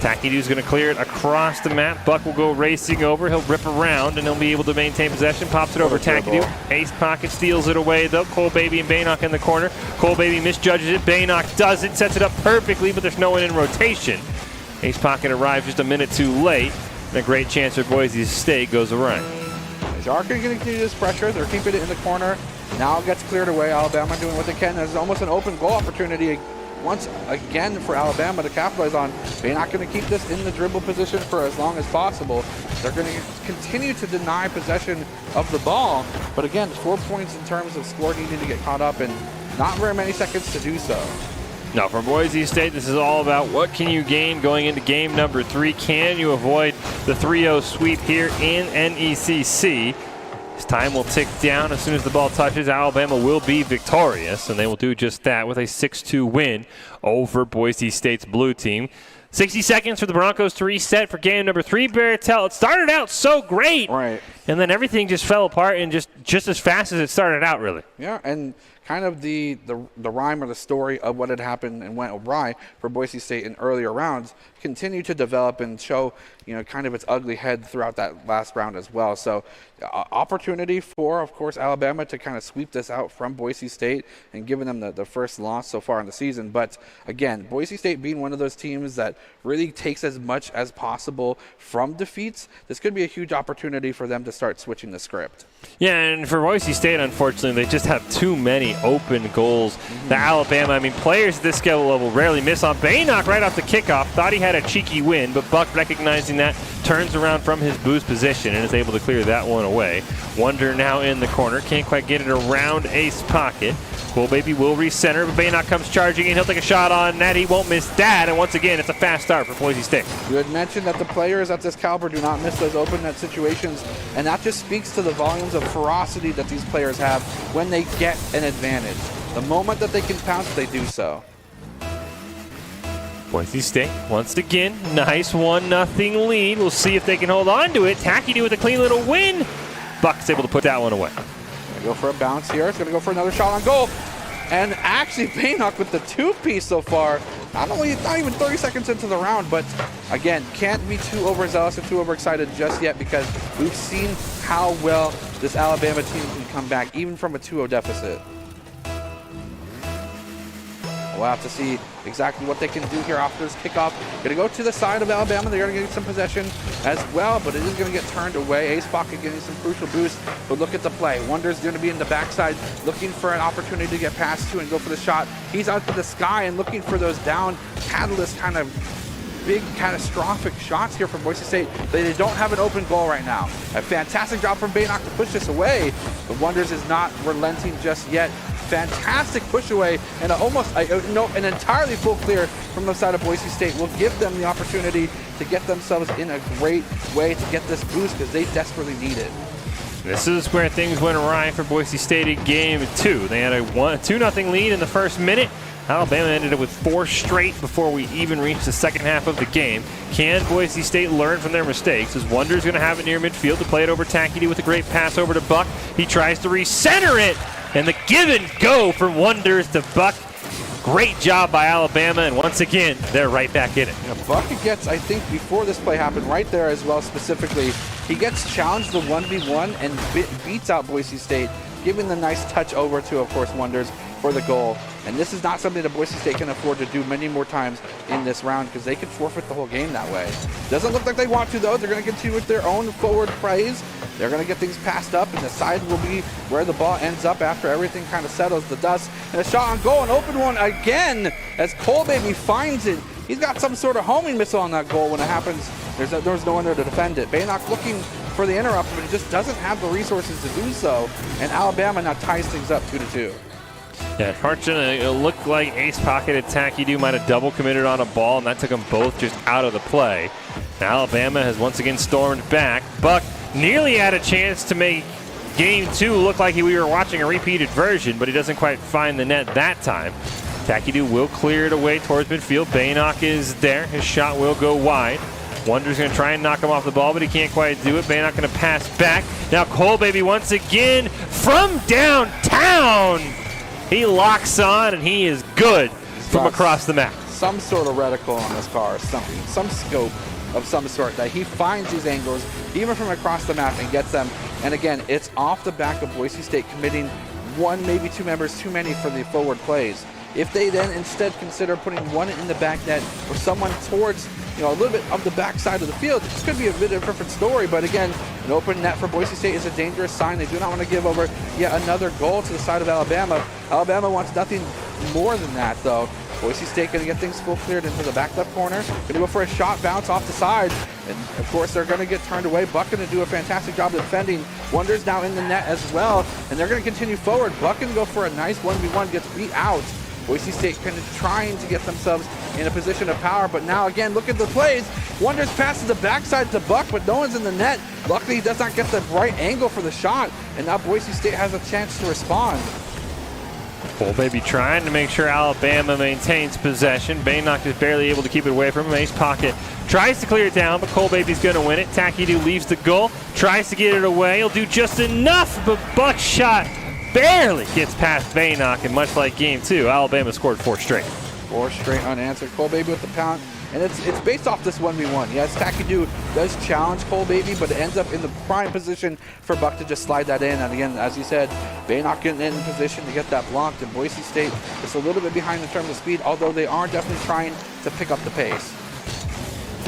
Tacky-Doo's going to clear it across the map. Buck will go racing over. He'll rip around, and he'll be able to maintain possession. Pops it over Tacky-Doo. Ace Pocket steals it away, though. Cole Baby and Baynock in the corner. Cole Baby misjudges it. Baynock does it, sets it up perfectly, but there's no one in rotation. Ace Pocket arrives just a minute too late, and a great chance for Boise State goes awry. Jarkin going to continue this pressure. They're keeping it in the corner. Now it gets cleared away. Alabama doing what they can. There's almost an open goal opportunity once again for Alabama to capitalize on. They're not going to keep this in the dribble position for as long as possible. They're going to continue to deny possession of the ball. But again, 4 points in terms of score needing to get caught up, and not very many seconds to do so. No, for Boise State, this is all about what can you gain going into game number 3. Can you avoid the 3-0 sweep here in NECC? As time will tick down, as soon as the ball touches, Alabama will be victorious, and they will do just that with a 6-2 win over Boise State's blue team. 60 seconds for the Broncos to reset for game number 3. Barrettell, it started out so great, Right. and then everything just fell apart and just as fast as it started out, really. Yeah, and kind of the rhyme or the story of what had happened and went awry for Boise State in earlier rounds continued to develop and show, kind of its ugly head throughout that last round as well. So opportunity for, of course, Alabama to kind of sweep this out from Boise State and giving them the first loss so far in the season. But again, Boise State being one of those teams that really takes as much as possible from defeats, this could be a huge opportunity for them to start switching the script. Yeah, and for Boise State, unfortunately, they just have too many open goals. The Alabama, players at this skill level rarely miss on Baynock right off the kickoff. Thought he had a cheeky win, but Buck, recognizing that, turns around from his boost position and is able to clear that one away. Wonder now in the corner. Can't quite get it around Ace pocket. Cool Baby will recenter, but Baynock comes charging in. He'll take a shot on that. He won't miss that. And once again, it's a fast start for Boise State. You had mentioned that the players at this caliber do not miss those open net situations, and that just speaks to the volumes of ferocity that these players have when they get an advantage. The moment that they can pounce, they do so. Boise State, once again, nice 1-0 lead. We'll see if they can hold on to it. Tackety with a clean little win. Buck's able to put that one away. Gonna go for a bounce here. It's gonna go for another shot on goal. And actually, Baynock with the 2-piece so far. Not even 30 seconds into the round, but again, can't be too overzealous or too overexcited just yet because we've seen how well this Alabama team can come back, even from a 2-0 deficit. We'll have to see exactly what they can do here after this kickoff. Going to go to the side of Alabama. They're going to get some possession as well, but it is going to get turned away. Ace Pocket getting some crucial boost, but look at the play. Wonder's going to be in the backside, looking for an opportunity to get past to and go for the shot. He's out to the sky and looking for those down catalyst kind of big catastrophic shots here from Boise State. They don't have an open goal right now. A fantastic job from Baynock to push this away, but Wonders is not relenting just yet. Fantastic push away and an entirely full clear from the side of Boise State will give them the opportunity to get themselves in a great way to get this boost because they desperately need it. This is where things went awry for Boise State in game 2. They had a 2-0 lead in the first minute. Alabama ended up with 4 straight before we even reached the second half of the game. Can Boise State learn from their mistakes? As Wonder's going to have it near midfield to play it over Tackety with a great pass over to Buck. He tries to recenter it, and the give and go from Wonders to Buck. Great job by Alabama, and once again, they're right back in it. Yeah, Buck gets, I think, before this play happened, right there as well specifically, he gets challenged the 1v1 and beats out Boise State, giving the nice touch over to, of course, Wonders for the goal. And this is not something that Boise State can afford to do many more times in this round because they could forfeit the whole game that way. Doesn't look like they want to, though. They're going to continue with their own forward plays. They're going to get things passed up, and the side will be where the ball ends up after everything kind of settles the dust. And a shot on goal, an open one again as Cole Baby finds it. He's got some sort of homing missile on that goal when it happens. There's no one there to defend it. Baynock looking for the interrupt, but he just doesn't have the resources to do so. And Alabama now ties things up 2-2. Yeah, unfortunately, it looked like Ace Pocket and Tackety might have double committed on a ball, and that took them both just out of the play. Now Alabama has once again stormed back. Buck nearly had a chance to make game 2 look like we were watching a repeated version, but he doesn't quite find the net that time. Tackety will clear it away towards midfield. Baynock is there. His shot will go wide. Wonder's going to try and knock him off the ball, but he can't quite do it. Baynock going to pass back. Now Cole Baby once again from downtown. He locks on, and he is good from across the map. Some sort of reticle on this car, something, some scope of some sort that he finds these angles, even from across the map, and gets them. And again, it's off the back of Boise State committing 1, maybe 2 members too many for the forward plays. If they then instead consider putting one in the back net or someone towards, a little bit of the back side of the field, this could be a bit of a different story. But again, an open net for Boise State is a dangerous sign. They do not want to give over yet another goal to the side of Alabama. Alabama wants nothing more than that, though. Boise State going to get things full cleared into the back left corner. Going to go for a shot bounce off the side. And, of course, they're going to get turned away. Buck going to do a fantastic job defending. Wonders now in the net as well. And they're going to continue forward. Buck going to go for a nice 1v1, gets beat out. Boise State kind of trying to get themselves in a position of power, but now again, look at the plays. Wonders passes the backside to Buck, but no one's in the net. Luckily, he does not get the right angle for the shot, and now Boise State has a chance to respond. Cole Baby trying to make sure Alabama maintains possession. Baynock is barely able to keep it away from him. Ace Pocket tries to clear it down, but Cole Baby's going to win it. Tacky Doo leaves the goal, tries to get it away. He'll do just enough, but Buck's shot barely gets past Baynock, and much like game 2, Alabama scored 4 straight. 4 straight unanswered. Cole Baby with the pound. And it's based off this 1v1. Yes, Tacky Doo does challenge Cole Baby, but it ends up in the prime position for Buck to just slide that in. And again, as you said, Baynock getting in position to get that blocked. And Boise State is a little bit behind in terms of speed, although they are definitely trying to pick up the pace.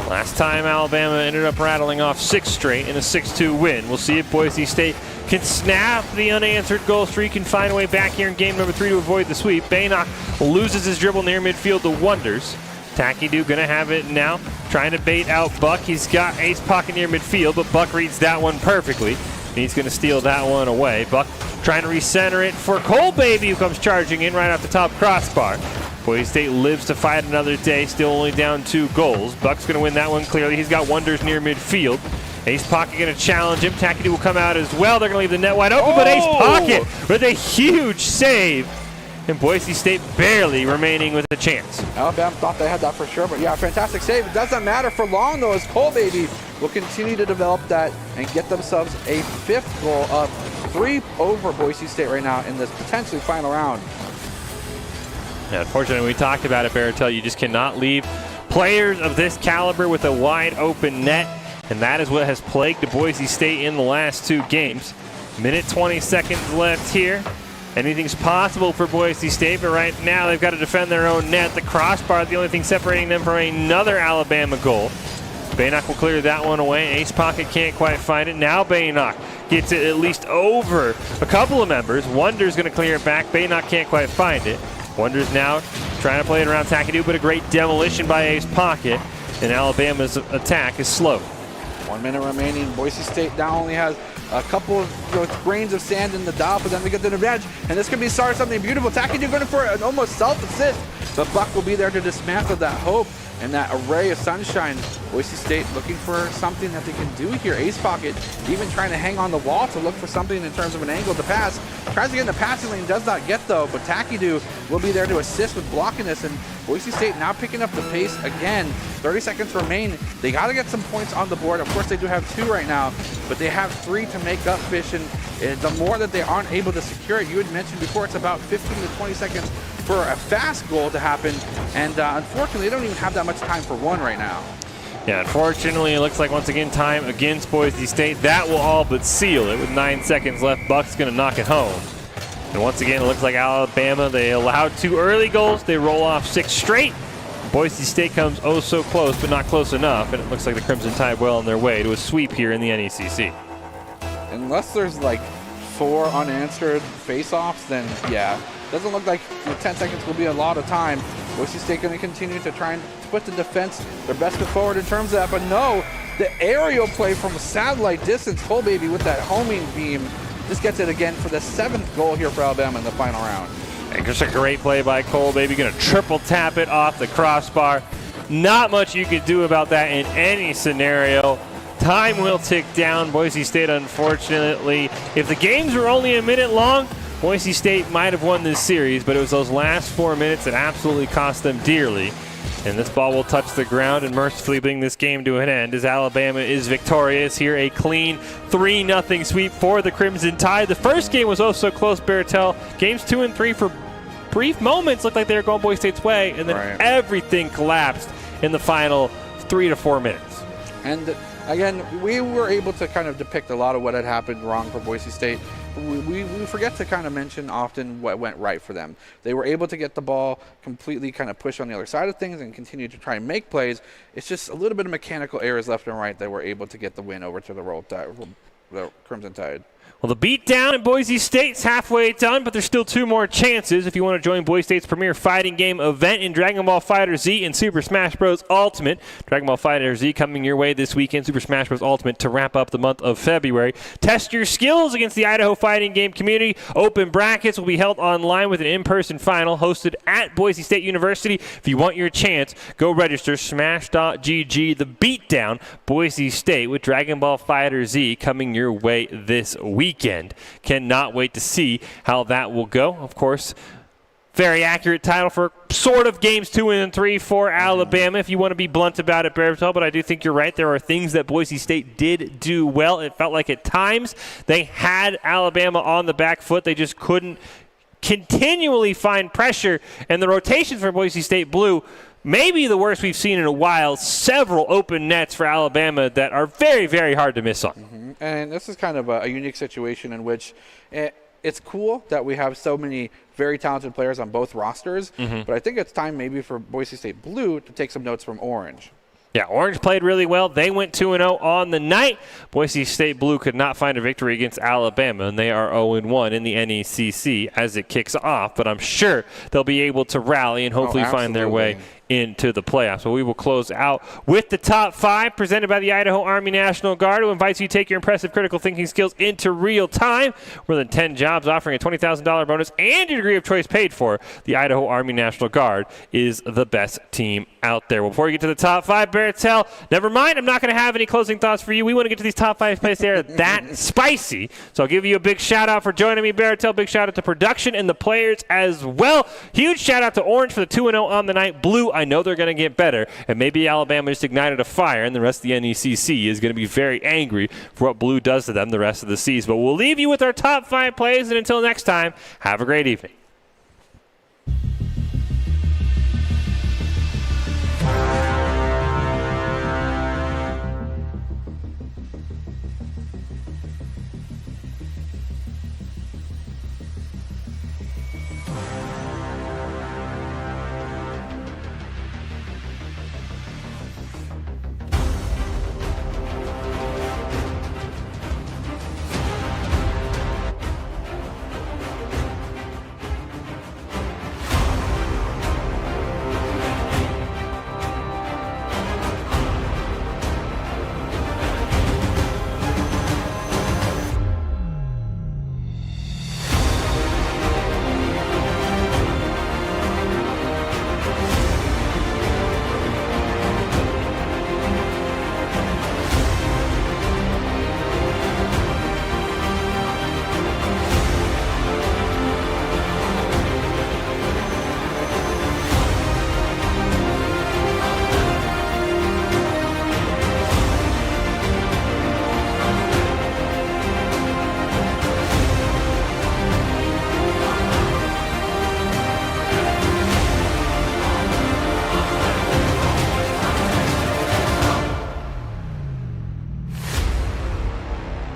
Last time Alabama ended up rattling off 6 straight in a 6-2 win. We'll see if Boise State can snap the unanswered goal streak and find a way back here in game number 3 to avoid the sweep. Baynock loses his dribble near midfield to Wonders. Tacky Doo gonna have it now, trying to bait out Buck. He's got Ace Pocket near midfield, but Buck reads that one perfectly. He's gonna steal that one away. Buck trying to recenter it for Cole Baby, who comes charging in right off the top crossbar. Boise State lives to fight another day, still only down 2 goals. Buck's gonna win that one clearly. He's got Wonders near midfield. Ace Pocket gonna challenge him. Tacky Doo will come out as well. They're gonna leave the net wide open, but Ace Pocket with a huge save. And Boise State barely remaining with a chance. Alabama thought they had that for sure, but yeah, fantastic save. It doesn't matter for long though, as Cole Baby will continue to develop that and get themselves a 5th goal of 3 over Boise State right now in this potentially final round. Yeah, unfortunately, we talked about it, Baratel. You just cannot leave players of this caliber with a wide open net, and that is what has plagued Boise State in the last 2 games. Minute 20 seconds left here. Anything's possible for Boise State, but right now they've got to defend their own net. The crossbar, the only thing separating them from another Alabama goal. Baynock will clear that one away. Ace Pocket can't quite find it. Now Baynock gets it at least over a couple of members. Wonder's going to clear it back. Baynock can't quite find it. Wonder's now trying to play it around Tacky Doo, but a great demolition by Ace Pocket, and Alabama's attack is slow. 1 minute remaining. Boise State now only has a couple of grains of sand in the dial, but then we get the advantage, and this could be something beautiful. Tacky Doo going for an almost self-assist, but Buck will be there to dismantle that hope and that array of sunshine. Boise State looking for something that they can do here. Ace Pocket even trying to hang on the wall to look for something in terms of an angle to pass. Tries to get in the passing lane, does not get though, but Tacky Doo will be there to assist with blocking this, and Boise State now picking up the pace again. 30 seconds remain. They got to get some points on the board. Of course, they do have 2 right now, but they have 3 to make up, Fish, and the more that they aren't able to secure it, you had mentioned before, it's about 15 to 20 seconds for a fast goal to happen, and unfortunately, they don't even have that much time for one right now. Yeah, unfortunately, it looks like once again time against Boise State. That will all but seal it with 9 seconds left. Buck's going to knock it home. And once again, it looks like Alabama, they allowed 2 early goals. They roll off 6 straight. Boise State comes oh so close, but not close enough. And it looks like the Crimson Tide well on their way to a sweep here in the NECC. Unless there's like 4 unanswered face-offs, then yeah. Doesn't look like 10 seconds will be a lot of time. Boise State going to continue to try and put the defense their best foot forward in terms of that, but no, the aerial play from satellite distance, Cole Baby with that homing beam, just gets it again for the 7th goal here for Alabama in the final round. And just a great play by Cole Baby, going to triple tap it off the crossbar. Not much you could do about that in any scenario. Time will tick down. Boise State, unfortunately, if the games were only a minute long, Boise State might have won this series, but it was those last 4 minutes that absolutely cost them dearly. And this ball will touch the ground and mercifully bring this game to an end as Alabama is victorious here. A clean 3-0 sweep for the Crimson Tide. The first game was oh so close, Baratel. Games 2 and 3 for brief moments looked like they were going Boise State's way, and then everything collapsed in the final 3 to 4 minutes. And again, we were able to kind of depict a lot of what had happened wrong for Boise State. We forget to kind of mention often what went right for them. They were able to get the ball completely kind of pushed on the other side of things and continue to try and make plays. It's just a little bit of mechanical errors left and right that were able to get the win over to the Crimson Tide. Well, the beatdown at Boise State's halfway done, but there's still 2 more chances if you want to join Boise State's premier fighting game event in Dragon Ball FighterZ and Super Smash Bros. Ultimate. Dragon Ball FighterZ coming your way this weekend, Super Smash Bros. Ultimate to wrap up the month of February. Test your skills against the Idaho fighting game community. Open brackets will be held online with an in-person final hosted at Boise State University. If you want your chance, go register smash.gg. The beatdown, Boise State with Dragon Ball FighterZ coming your way this weekend. Cannot wait to see how that will go. Of course, very accurate title for sort of games 2 and 3 for Alabama, if you want to be blunt about it, Bertel. But I do think you're right. There are things that Boise State did do well. It felt like at times they had Alabama on the back foot. They just couldn't continually find pressure. And the rotations for Boise State Blue, maybe the worst we've seen in a while. Several open nets for Alabama that are very, very hard to miss on. And this is kind of a unique situation in which it's cool that we have so many very talented players on both rosters, but I think it's time maybe for Boise State Blue to take some notes from Orange. Yeah, Orange played really well. They went 2-0 on the night. Boise State Blue could not find a victory against Alabama, and they are 0-1 in the NECC as it kicks off. But I'm sure they'll be able to rally and hopefully find their way into the playoffs. So we will close out with the top 5 presented by the Idaho Army National Guard, who invites you to take your impressive critical thinking skills into real time. More than 10 jobs offering a $20,000 bonus and your degree of choice paid for. The Idaho Army National Guard is the best team out there. Well, before we get to the top 5, Baratel, never mind, I'm not going to have any closing thoughts for you. We want to get to these top 5 plays there that spicy. So I'll give you a big shout out for joining me, Baratel. Big shout out to production and the players as well. Huge shout out to Orange for the 2-0 on the night. Blue, I know they're going to get better, and maybe Alabama just ignited a fire, and the rest of the NECC is going to be very angry for what Blue does to them the rest of the season. But we'll leave you with our top 5 plays, and until next time, have a great evening.